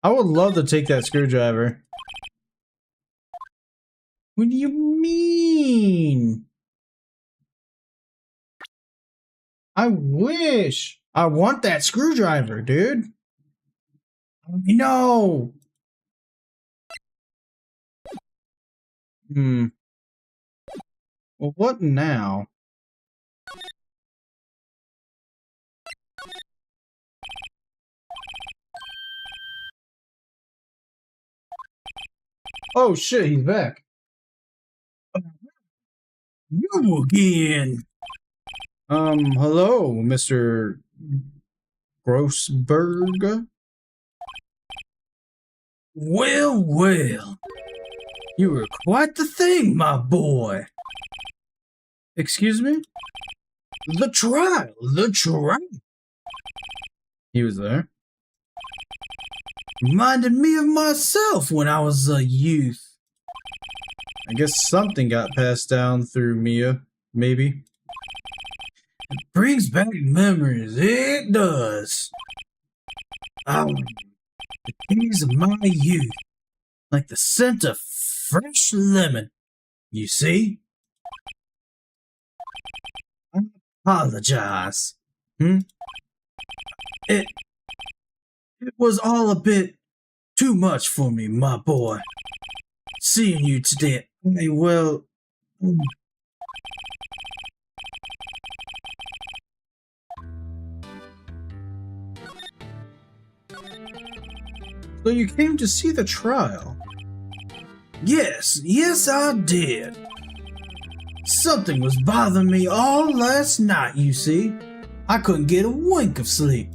I would love to take that screwdriver. What do you mean? I wish. I want that screwdriver, dude. No. Well, what now? Oh shit, he's back. You again. Hello, Mr. Grossberg? Well, well. You were quite the thing, my boy. Excuse me? The trial. He was there. Reminded me of myself when I was a youth. I guess something got passed down through Mia, maybe. It brings back memories, it does. The days of my youth, like the scent of fresh lemon, you see? I apologize. It was all a bit too much for me, my boy. Seeing you today, well... So you came to see the trial? Yes, I did. Something was bothering me all last night, you see. I couldn't get a wink of sleep.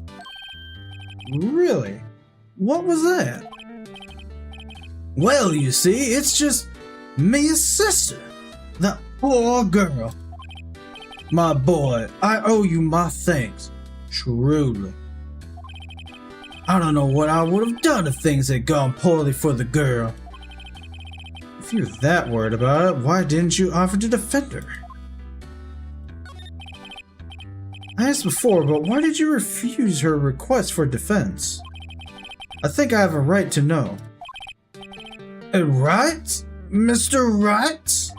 Really? What was that? Well, you see, it's just Mia's sister. That poor girl. My boy, I owe you my thanks. Truly. I don't know what I would have done if things had gone poorly for the girl. If you're that worried about it, why didn't you offer to defend her? I asked before, but why did you refuse her request for defense? I think I have a right to know. A right? Mr. Right?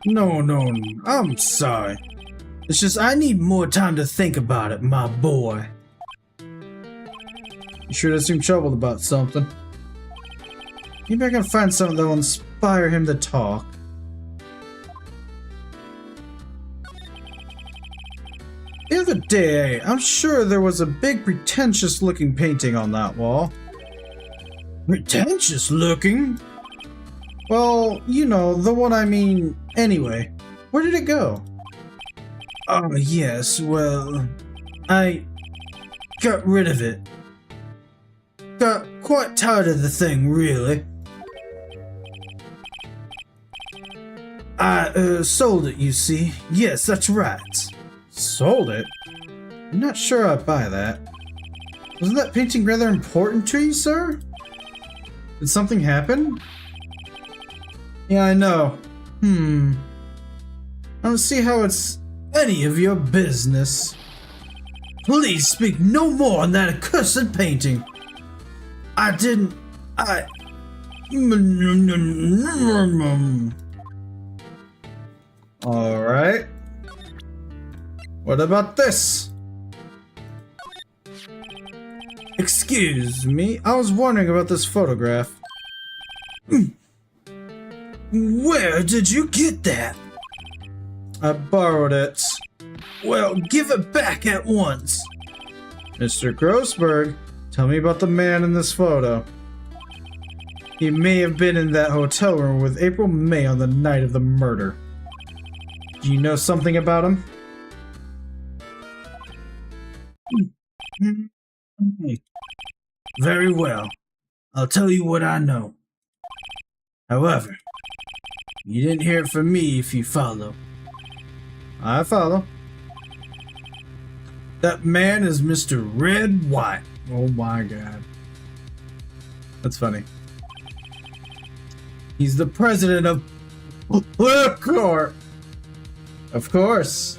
No, I'm sorry. It's just I need more time to think about it, my boy. You sure does seem troubled about something. Maybe I can find something that will inspire him to talk. The other day, I'm sure there was a big pretentious looking painting on that wall. Pretentious looking? Well, you know, the one I mean. Anyway, where did it go? Oh, yes, well, I got rid of it. Got quite tired of the thing, really. I, sold it, you see. Yes, that's right. Sold it? I'm not sure I buy that. Wasn't that painting rather important to you, sir? Did something happen? Yeah, I know. I don't see how it's any of your business. Please speak no more on that accursed painting. I didn't. Alright. What about this? Excuse me, I was wondering about this photograph. Where did you get that? I borrowed it. Well, give it back at once. Mr. Grossberg, tell me about the man in this photo. He may have been in that hotel room with April May on the night of the murder. Do you know something about him? Very well. I'll tell you what I know. However, you didn't hear it from me if you follow. I follow. That man is Mr. Red White. Oh my god. That's funny. He's the president of Corp. Of course.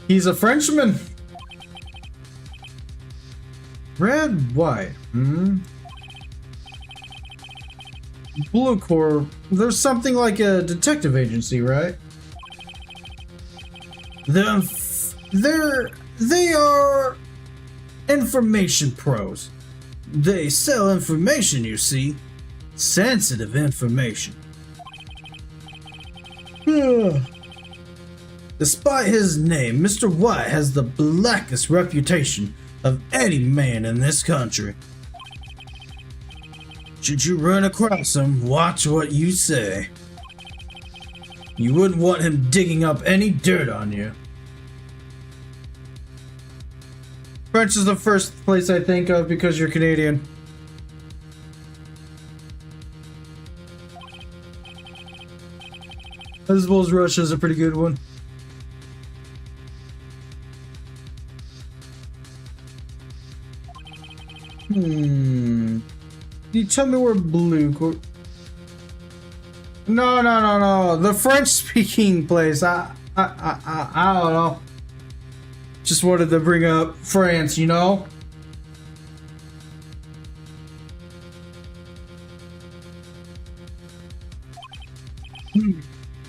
He's a Frenchman. Red White. Blue Corp. There's something like a detective agency, right? They are information pros. They sell information, you see. Sensitive information. Despite his name, Mr. White has the blackest reputation of any man in this country. Should you run across him, watch what you say. You wouldn't want him digging up any dirt on you. French is the first place I think of because you're Canadian. I suppose Russia's a pretty good one. Can you tell me where Blue Corp? No. The French-speaking place. I don't know. Just wanted to bring up France, you know?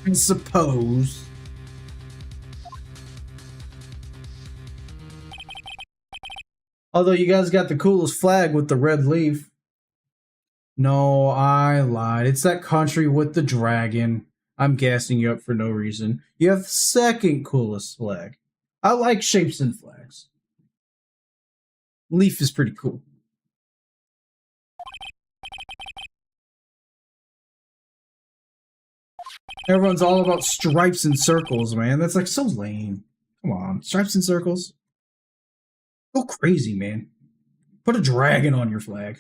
I suppose. Although you guys got the coolest flag with the red leaf. No, I lied. It's that country with the dragon. I'm gassing you up for no reason. You have the second coolest flag. I like shapes in flags. Leaf is pretty cool. Everyone's all about stripes and circles, man. That's like so lame. Come on, stripes and circles. Go crazy, man. Put a dragon on your flag.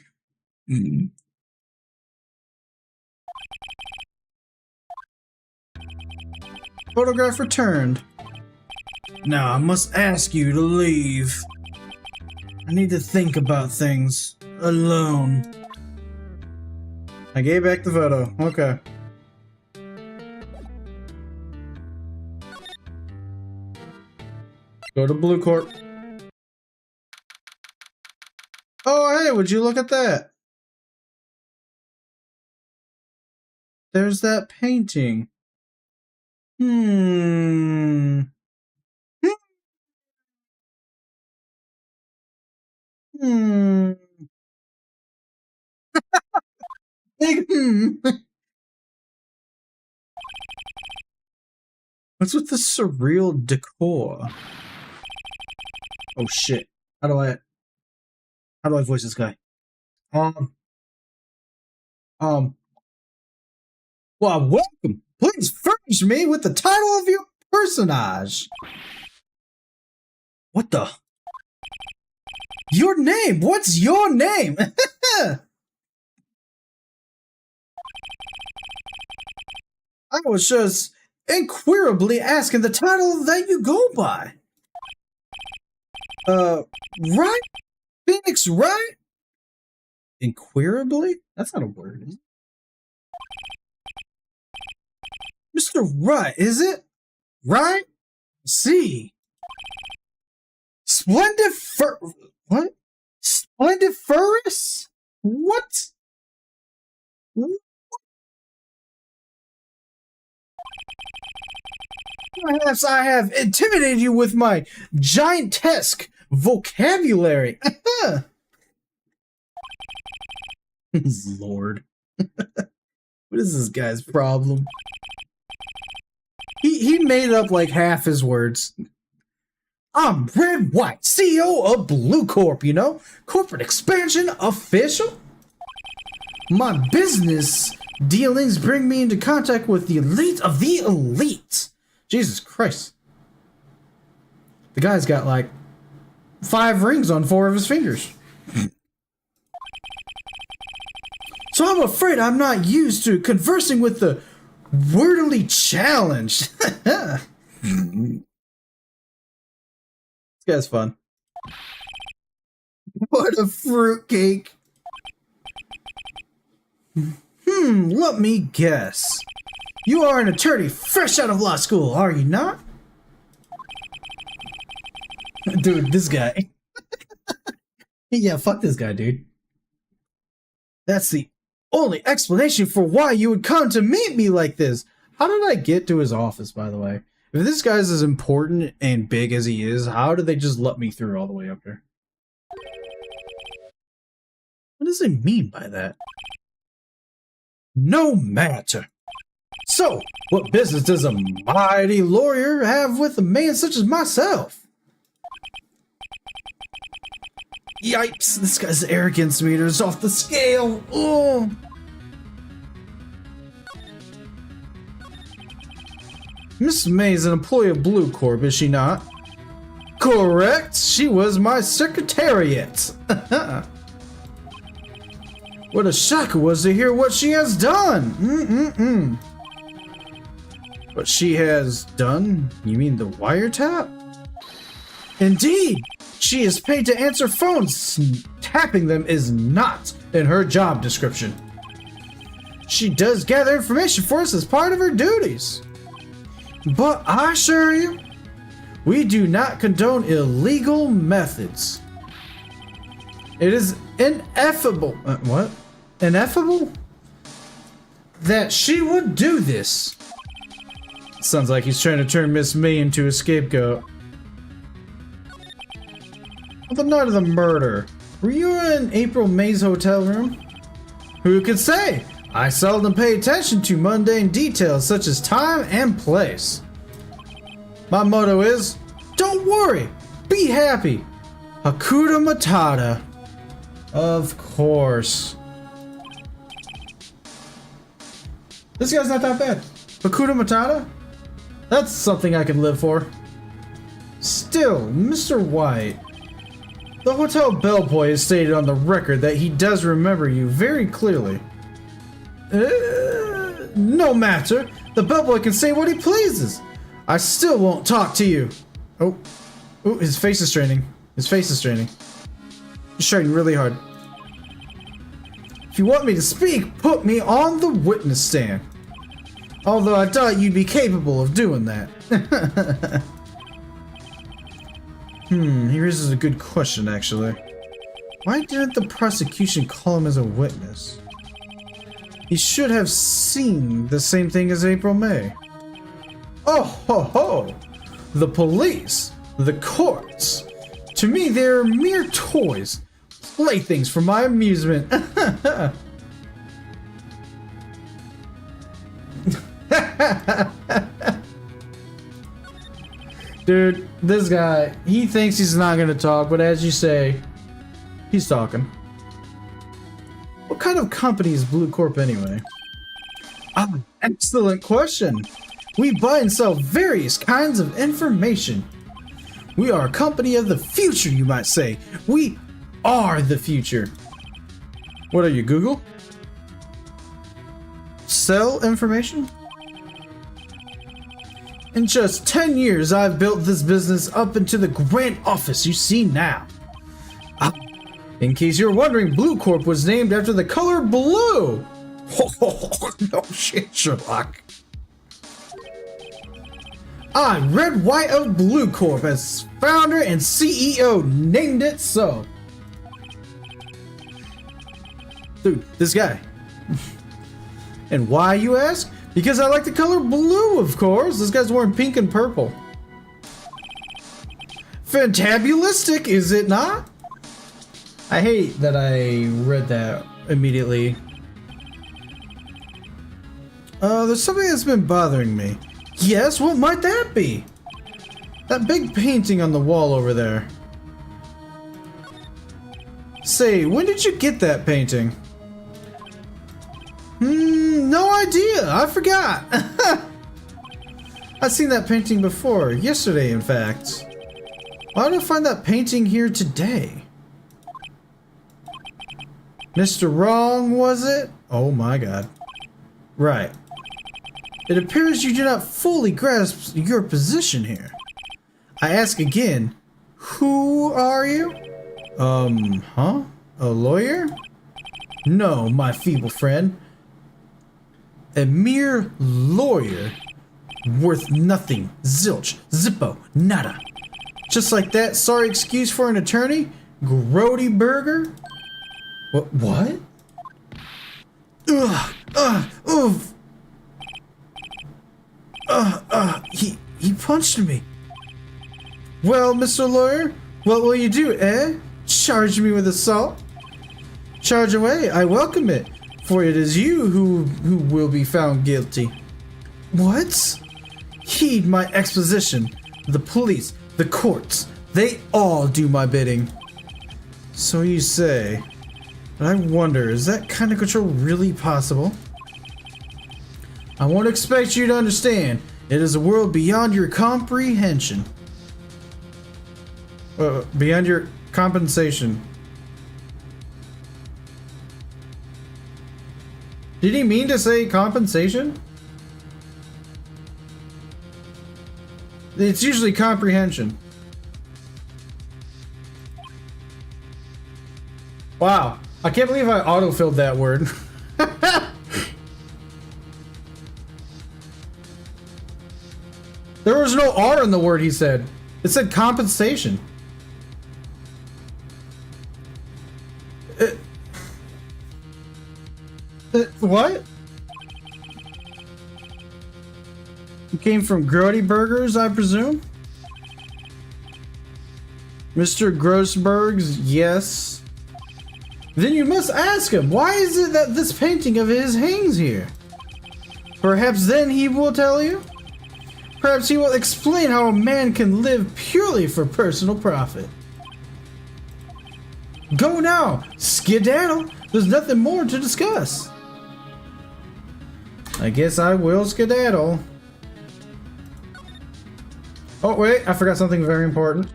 Photograph returned. Now I must ask you to leave. I need to think about things alone. I gave back the photo. Okay. Go to Blue Corp. Oh, hey, would you look at that? There's that painting. Big What's with the surreal decor? Oh shit. How do I voice this guy? Well, welcome. Please furnish me with the title of your personage. What the? Your name? What's your name? I was just inquirably asking the title that you go by. Right? Phoenix, right? Inquirably? That's not a word. Mr. Right, is it? Right? See. What? Splendiferous? What? Perhaps I have intimidated you with my giantesque vocabulary. Lord. What is this guy's problem? He made up like half his words. I'm Red White, CEO of Blue Corp, you know? Corporate expansion official? My business dealings bring me into contact with the elite of the elite. Jesus Christ. The guy's got like 5 rings on 4 of his fingers. So I'm afraid I'm not used to conversing with the wordily challenged. This guy's fun. What a fruitcake. Let me guess. You are an attorney fresh out of law school, are you not? Dude, this guy. Yeah, fuck this guy, dude. That's the only explanation for why you would come to meet me like this. How did I get to his office, by the way? If this guy's as important and big as he is, how did they just let me through all the way up there? What does it mean by that? No matter. So, what business does a mighty lawyer have with a man such as myself? Yipes, this guy's arrogance meter is off the scale. Oh. Miss May is an employee of Blue Corp, is she not? Correct, she was my secretariat. What a shock it was to hear what she has done. What she has done? You mean the wiretap? Indeed, she is paid to answer phones. Tapping them is not in her job description. She does gather information for us as part of her duties. But I assure you, we do not condone illegal methods. It is ineffable. What? Ineffable? That she would do this. Sounds like he's trying to turn Miss May into a scapegoat. On the night of the murder, were you in April May's hotel room? Who could say? I seldom pay attention to mundane details such as time and place. My motto is, don't worry, be happy. Hakuna Matata. Of course. This guy's not that bad. Hakuna Matata? That's something I can live for. Still, Mr. White, the hotel bellboy has stated on the record that he does remember you very clearly. No matter. The bellboy can say what he pleases. I still won't talk to you. Oh, his face is straining. His face is straining. He's straining really hard. If you want me to speak, put me on the witness stand. Although I thought you'd be capable of doing that. He raises a good question, actually. Why didn't the prosecution call him as a witness? He should have seen the same thing as April May. Oh ho ho! The police, the courts. To me, they're mere toys, playthings for my amusement. Dude, this guy, he thinks he's not gonna talk, but as you say, he's talking. What kind of company is Blue Corp anyway? Excellent question. We buy and sell various kinds of information. We are a company of the future, you might say. We are the future. What are you, Google? Sell information? In just 10 years, I've built this business up into the grand office you see now. In case you're wondering, Blue Corp was named after the color blue. No shit, Sherlock. I, Red, White of Blue Corp, as founder and CEO, named it so. Dude, this guy. And why, you ask? Because I like the color blue, of course. This guy's wearing pink and purple. Fantabulistic, is it not? I hate that I read that immediately. There's something that's been bothering me. Yes, what might that be? That big painting on the wall over there. Say, when did you get that painting? No idea. I forgot. I've seen that painting before. Yesterday, in fact. Why did I find that painting here today? Mr. Wrong, was it? Oh my god. Right. It appears you do not fully grasp your position here. I ask again, who are you? Huh? A lawyer? No, my feeble friend. A mere lawyer. Worth nothing. Zilch. Zippo. Nada. Just like that, sorry excuse for an attorney? Grody Burger? What? Oof. He punched me. Well, Mr. Lawyer, what will you do, eh? Charge me with assault? Charge away, I welcome it, for it is you who will be found guilty. What? Heed my exposition. The police, the courts, they all do my bidding. So you say. But I wonder, is that kind of control really possible? I won't expect you to understand. It is a world beyond your comprehension. Beyond your compensation. Did he mean to say compensation? It's usually comprehension. Wow. I can't believe I autofilled that word. There was no R in the word he said. It said compensation. What? You came from Grody Burgers, I presume? Mr. Grossberg's, yes. Then you must ask him, why is it that this painting of his hangs here? Perhaps then he will tell you? Perhaps he will explain how a man can live purely for personal profit. Go now! Skedaddle! There's nothing more to discuss. I guess I will skedaddle. Oh wait, I forgot something very important.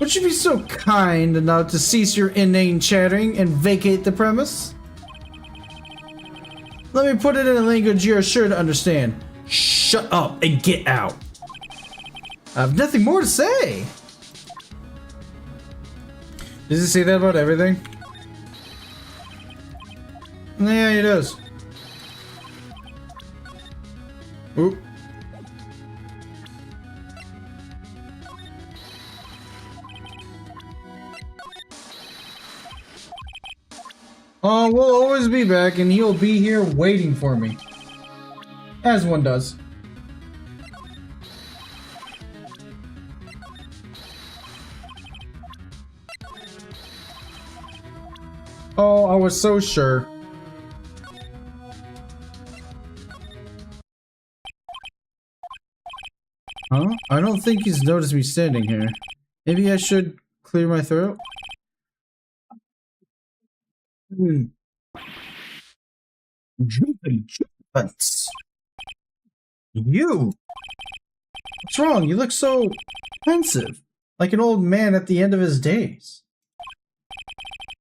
Would you be so kind enough to cease your inane chattering and vacate the premise? Let me put it in a language you're sure to understand. Shut up and get out. I have nothing more to say. Does he say that about everything? Yeah, he does. Oop. We'll always be back, and he'll be here waiting for me. As one does. Oh, I was so sure. Huh? I don't think he's noticed me standing here. Maybe I should clear my throat? Jumping jumps. You? What's wrong? You look so pensive, like an old man at the end of his days.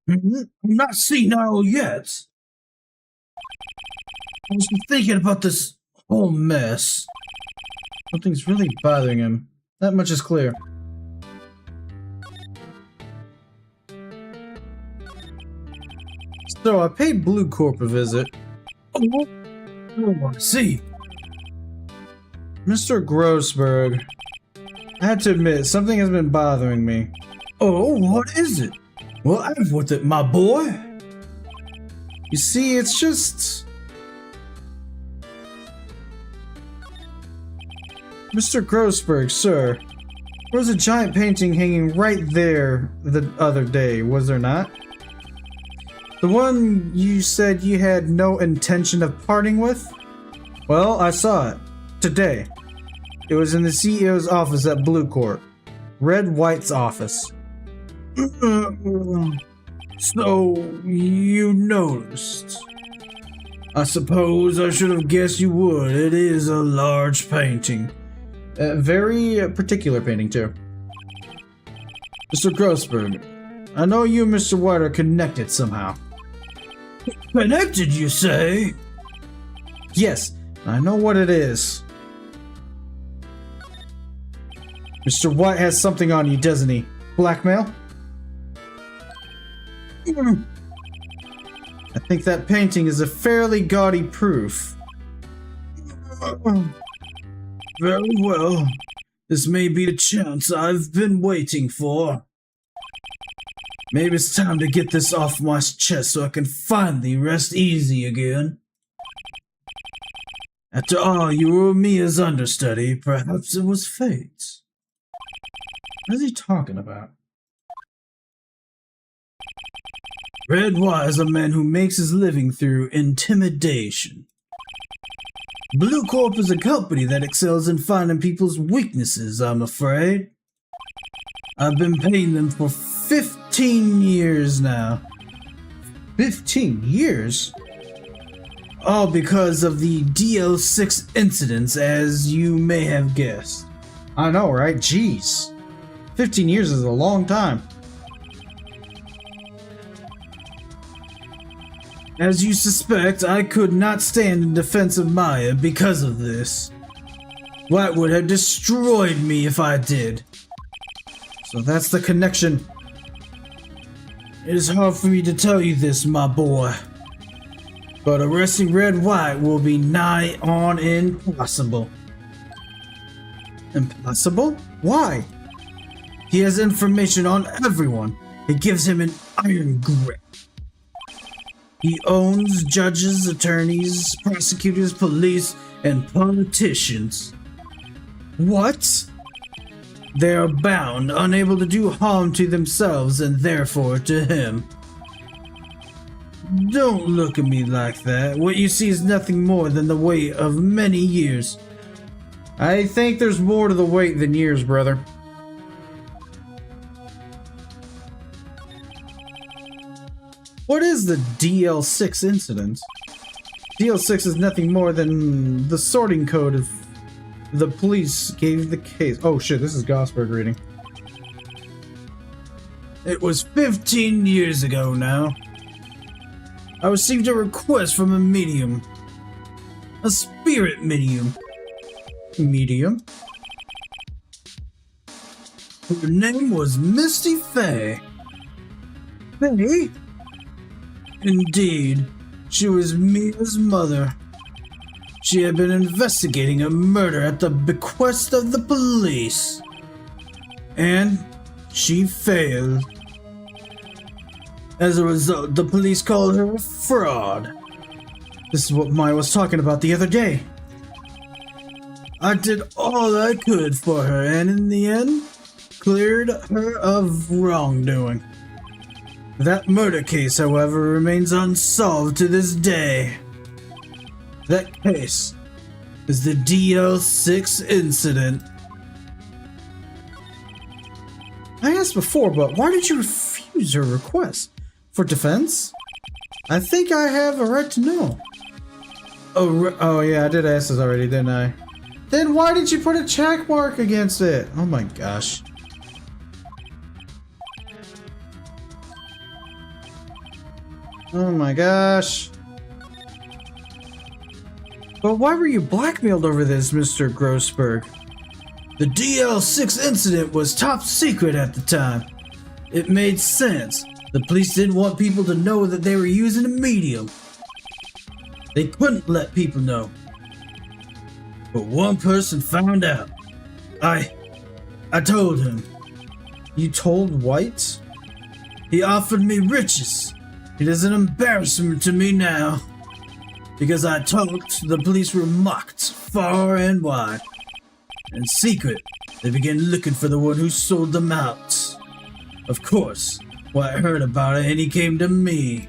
I'm not senile yet. I was thinking about this whole mess. Something's really bothering him. That much is clear. So I paid Blue Corp a visit. Oh, I see. Mr. Grossberg, I had to admit, something has been bothering me. Oh, what is it? Well, I've with it, my boy. You see, it's just... Mr. Grossberg, sir, there was a giant painting hanging right there the other day, was there not? The one you said you had no intention of parting with? Well, I saw it. Today. It was in the CEO's office at Blue Court. Red White's office. So, you noticed. I suppose I should have guessed you would. It is a large painting. Very particular painting, too. Mr. Grossberg, I know you and Mr. White are connected somehow. Connected, you say? Yes, I know what it is. Mr. White has something on you, doesn't he? Blackmail? I think that painting is a fairly gaudy proof. Very well. This may be the chance I've been waiting for. Maybe it's time to get this off my chest so I can finally rest easy again. After all, you were Mia's understudy. Perhaps it was fate. What is he talking about? Red White is a man who makes his living through intimidation. Blue Corp is a company that excels in finding people's weaknesses, I'm afraid. I've been paying them for 15 years now. 15 years? All because of the DL6 incidents, as you may have guessed. I know, right? Jeez. 15 years is a long time. As you suspect, I could not stand in defense of Maya because of this. White would have destroyed me if I did. So that's the connection. It is hard for me to tell you this, my boy. But arresting Red White will be nigh on impossible. Impossible? Why? He has information on everyone. It gives him an iron grip. He owns judges, attorneys, prosecutors, police, and politicians. What? They are bound, unable to do harm to themselves and therefore to him. Don't look at me like that. What you see is nothing more than the weight of many years. I think there's more to the weight than years, brother. What is the DL6 incident? DL6 is nothing more than the sorting code of the police gave the case. Oh shit, this is Gosberg reading. It was 15 years ago now. I received a request from a medium. A spirit medium. Medium? Her name was Misty Fay. Hey? Indeed, she was Mia's mother. She had been investigating a murder at the bequest of the police. And she failed. As a result, the police called her a fraud. This is what Maya was talking about the other day. I did all I could for her, and in the end, cleared her of wrongdoing. That murder case, however, remains unsolved to this day. That case is the DL6 incident. I asked before, but why did you refuse her request? For defense? I think I have a right to know. Oh yeah, I did ask this already, didn't I? Then why did you put a check mark against it? Oh my gosh. Oh my gosh. But why were you blackmailed over this, Mr. Grossberg? The DL6 incident was top secret at the time. It made sense. The police didn't want people to know that they were using a medium. They couldn't let people know. But one person found out. I told him. You told White? He offered me riches. It is an embarrassment to me now. Because I talked, the police were mocked far and wide. In secret, they began looking for the one who sold them out. Of course, White heard about it and he came to me.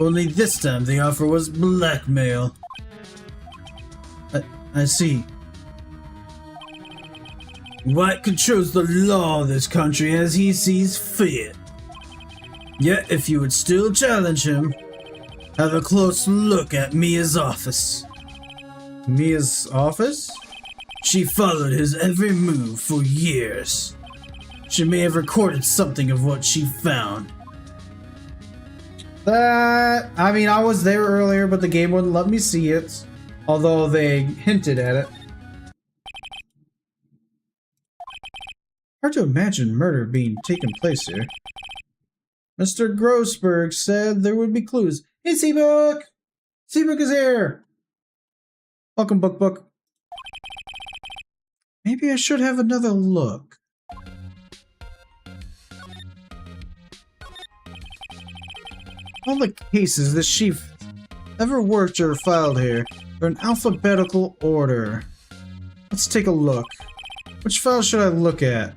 Only this time the offer was blackmail. I see. White controls the law of this country as he sees fit. Yet if you would still challenge him, have a close look at Mia's office. Mia's office? She followed his every move for years. She may have recorded something of what she found. I mean, I was there earlier, but the game wouldn't let me see it. Although they hinted at it. Hard to imagine murder being taking place here. Mr. Grossberg said there would be clues. Hey, Seabook! Seabook is here! Welcome, Book. Maybe I should have another look. All the cases the chief ever worked or filed here are in alphabetical order. Let's take a look. Which file should I look at?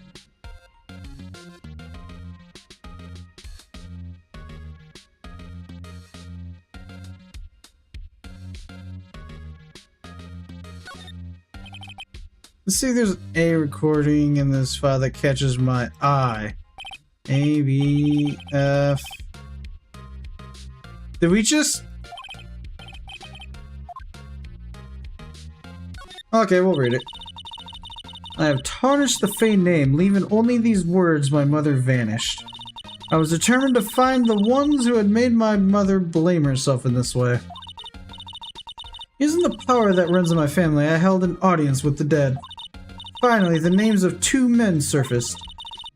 Let's see if there's a recording in this file that catches my eye. A, B, F. Did we just... Okay, we'll read it. I have tarnished the Fey name, leaving only these words: my mother vanished. I was determined to find the ones who had made my mother blame herself in this way. Using the power that runs in my family, I held an audience with the dead. Finally, the names of two men surfaced.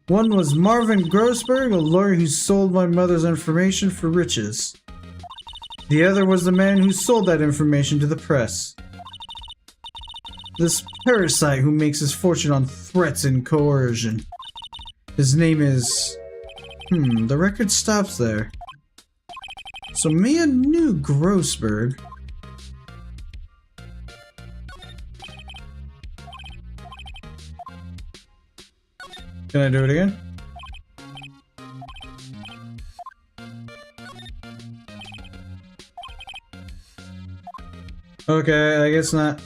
One was Marvin Grossberg, a lawyer who sold my mother's information for riches. The other was the man who sold that information to the press. This parasite who makes his fortune on threats and coercion. His name is... the record stops there. So Mia knew Grossberg. Can I do it again? Okay, I guess not.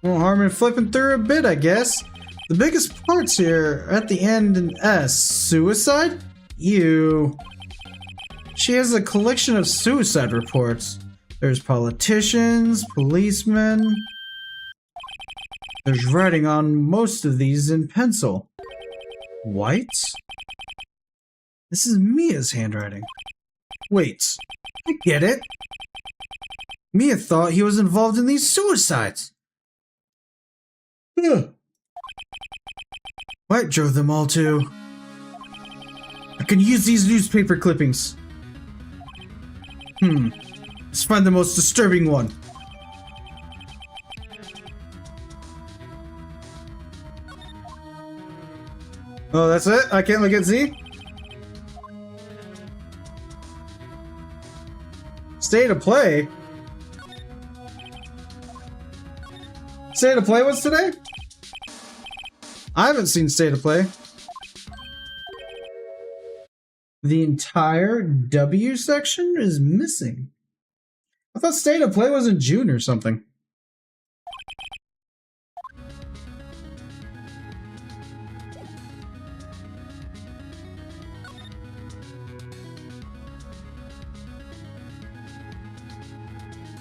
Well, Harmon flipping through a bit, I guess. The biggest parts here are at the end in S. Suicide? Ew. She has a collection of suicide reports. There's politicians, policemen. There's writing on most of these in pencil. White? This is Mia's handwriting. Wait, I get it. Mia thought he was involved in these suicides. Ugh. White drove them all to... I can use these newspaper clippings. Let's find the most disturbing one. Oh, that's it? I can't look at Z? State of play? State of play was today? I haven't seen State of Play. The entire W section is missing. I thought State of Play was in June or something.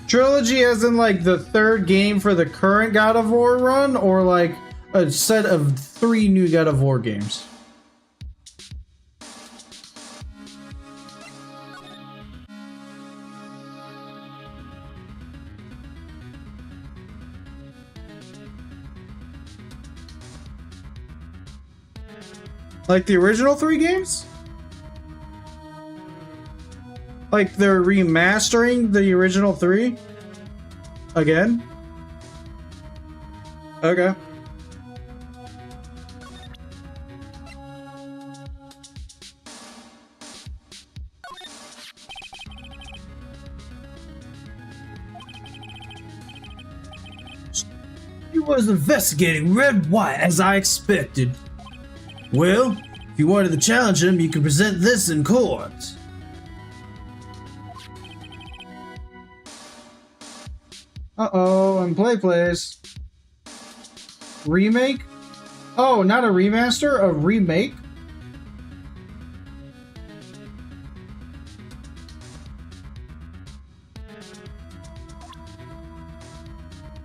Trilogy as in like the third game for the current God of War run, or like a set of 3 new God of War games? Like the original 3 games? Like they're remastering the original 3? Again? Okay. He was investigating Red White as I expected. Well, if you wanted to challenge him, you could present this in court. Uh-oh, and plays. Remake? Oh, not a remaster, a remake?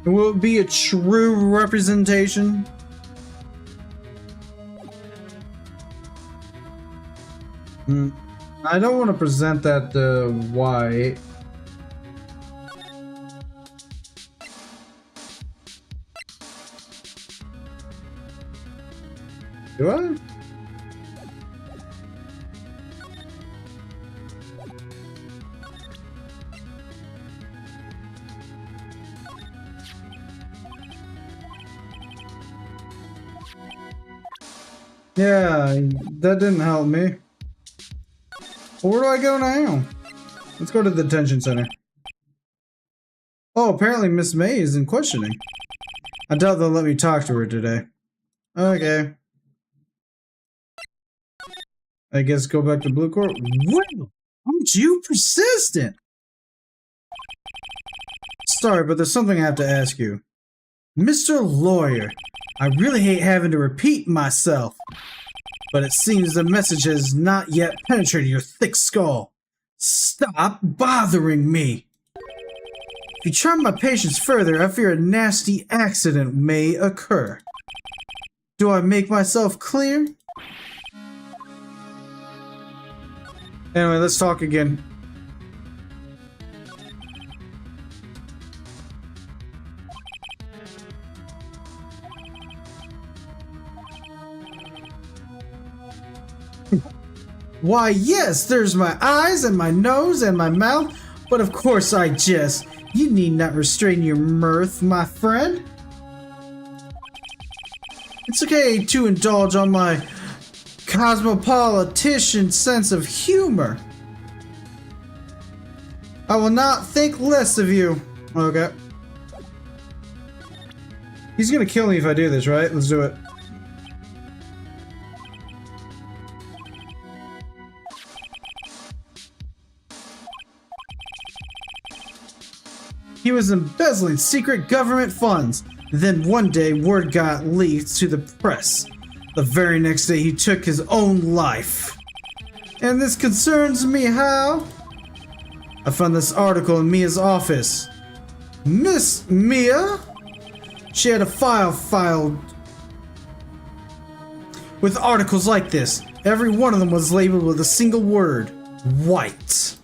Will it be a true representation? I don't want to present that to White. Do I? Yeah, that didn't help me. Where do I go now? Let's go to the detention center. Oh, apparently Miss May is in questioning. I doubt they'll let me talk to her today. Okay. I guess go back to Blue Court. Well, aren't you persistent? Sorry, but there's something I have to ask you. Mr. Lawyer, I really hate having to repeat myself, but it seems the message has not yet penetrated your thick skull. Stop bothering me. If you try my patience further, I fear a nasty accident may occur. Do I make myself clear? Anyway, let's talk again. Why, yes, there's my eyes and my nose and my mouth, but of course I jest. You need not restrain your mirth, my friend. It's okay to indulge on my cosmopolitan sense of humor. I will not think less of you. Okay. He's gonna kill me if I do this, right? Let's do it. He was embezzling secret government funds. Then one day, word got leaked to the press. The very next day, he took his own life. And this concerns me how? I found this article in Mia's office. Miss Mia? She had a file filed with articles like this. Every one of them was labeled with a single word. White.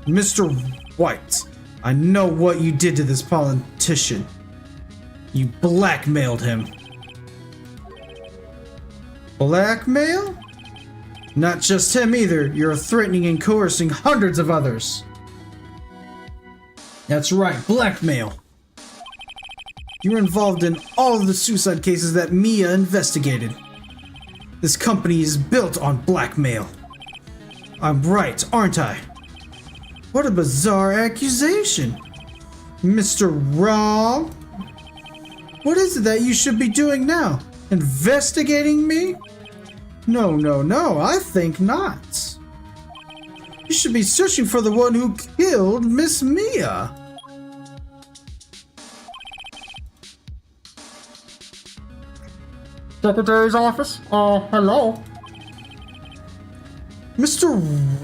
Mr. White, I know what you did to this politician. You blackmailed him. Blackmail? Not just him either. You're threatening and coercing hundreds of others. That's right, blackmail. You were involved in all of the suicide cases that Mia investigated. This company is built on blackmail. I'm right, aren't I? What a bizarre accusation. Mr. Wrong? What is it that you should be doing now? Investigating me? No, I think not. You should be searching for the one who killed Miss Mia. Secretary's office? Hello? Mr.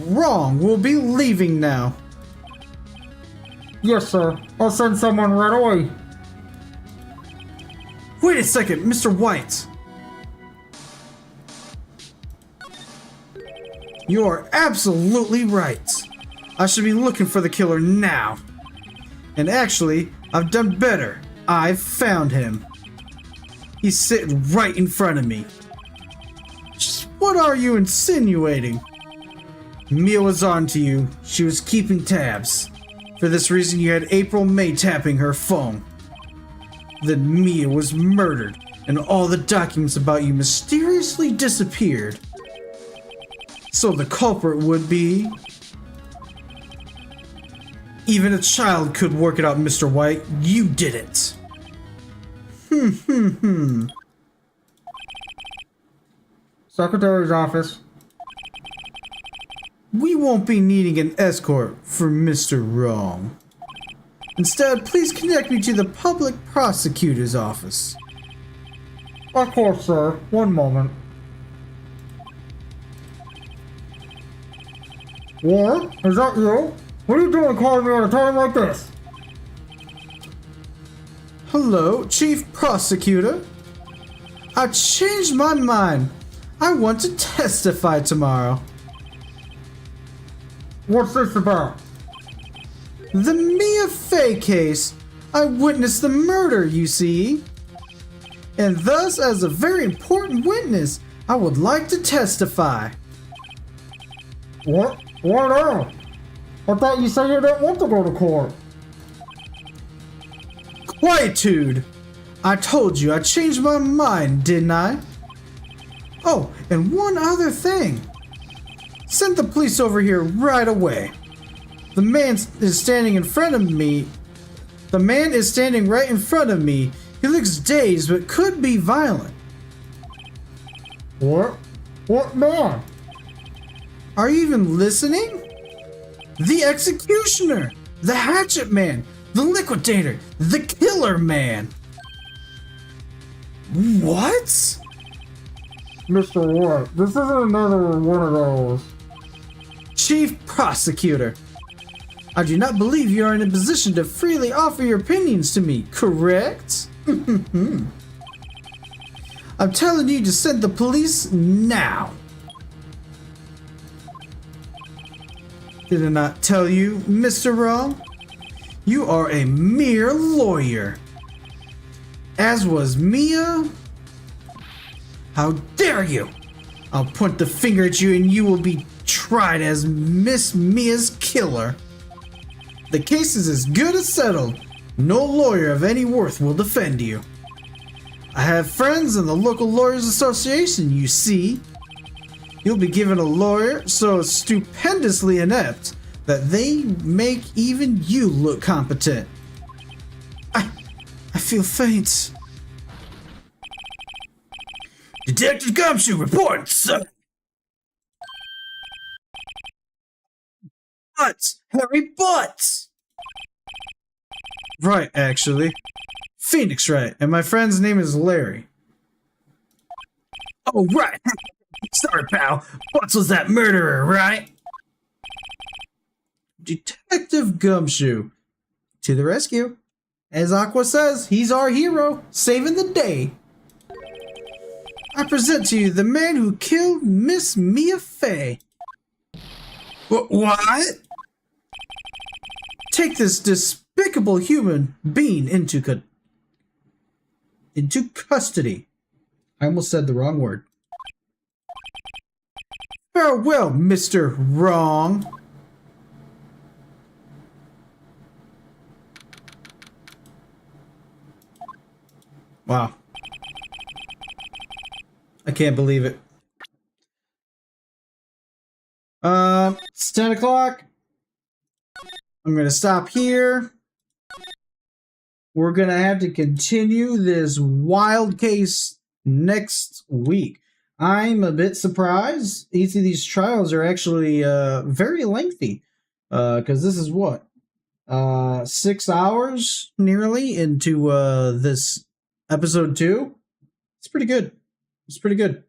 Wrong will be leaving now. Yes, sir. I'll send someone right away. Wait a second, Mr. White. You are absolutely right. I should be looking for the killer now. And actually, I've done better. I've found him. He's sitting right in front of me. Just what are you insinuating? Mia was on to you. She was keeping tabs. For this reason, you had April May tapping her phone. Then Mia was murdered, and all the documents about you mysteriously disappeared. So the culprit would be... Even a child could work it out, Mr. White. You did it. Secretary's office. We won't be needing an escort for Mr. Wrong. Instead, please connect me to the public prosecutor's office. Of course, sir. One moment. War? Is that you? What are you doing calling me at a time like this? Hello, Chief Prosecutor. I changed my mind. I want to testify tomorrow. What's this about? The Mia Fey case. I witnessed the murder, you see. And thus, as a very important witness, I would like to testify. What? Why now? I thought you said you didn't want to go to court. Quietude! I told you I changed my mind, didn't I? Oh, and one other thing. Send the police over here right away. The man is standing in front of me. The man is standing right in front of me. He looks dazed, but could be violent. What? What man? Are you even listening? The executioner! The hatchet man! The liquidator! The killer man! What? Mr. White, this isn't another one of those. Chief Prosecutor, I do not believe you are in a position to freely offer your opinions to me, correct? I'm telling you to send the police now. Did I not tell you, Mr. Wrong? You are a mere lawyer. As was Mia. How dare you! I'll point the finger at you and you will be tried as Miss Mia's killer. The case is as good as settled. No lawyer of any worth will defend you. I have friends in the local lawyers association, you see. You'll be given a lawyer so stupendously inept that they make even you look competent. I feel faint. Detective Gumshoe reports, sir. Butts! Harry Butts! Right, actually. Phoenix Wright, and my friend's name is Larry. Oh, right! Sorry, pal. Butts was that murderer, right? Detective Gumshoe. To the rescue. As Aqua says, he's our hero, saving the day. I present to you the man who killed Miss Mia Fey. What? Take this despicable human being into custody. I almost said the wrong word. Farewell, Mr. Wrong. Wow. I can't believe it. It's 10 o'clock. I'm gonna stop here. We're gonna have to continue this wild case next week. I'm a bit surprised. Each of these trials are actually very lengthy. Because this is what? 6 hours nearly into this episode 2. It's pretty good. It's pretty good.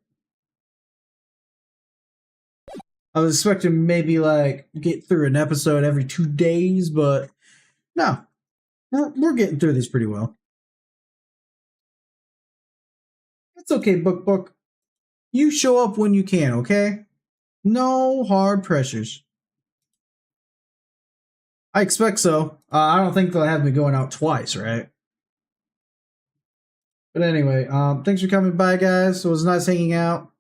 I was expecting maybe like get through an episode every 2 days, but no. We're getting through this pretty well. It's okay, Book. You show up when you can, okay? No hard pressures. I expect so. I don't think they'll have me going out twice, right? But anyway, thanks for coming by, guys. It was nice hanging out.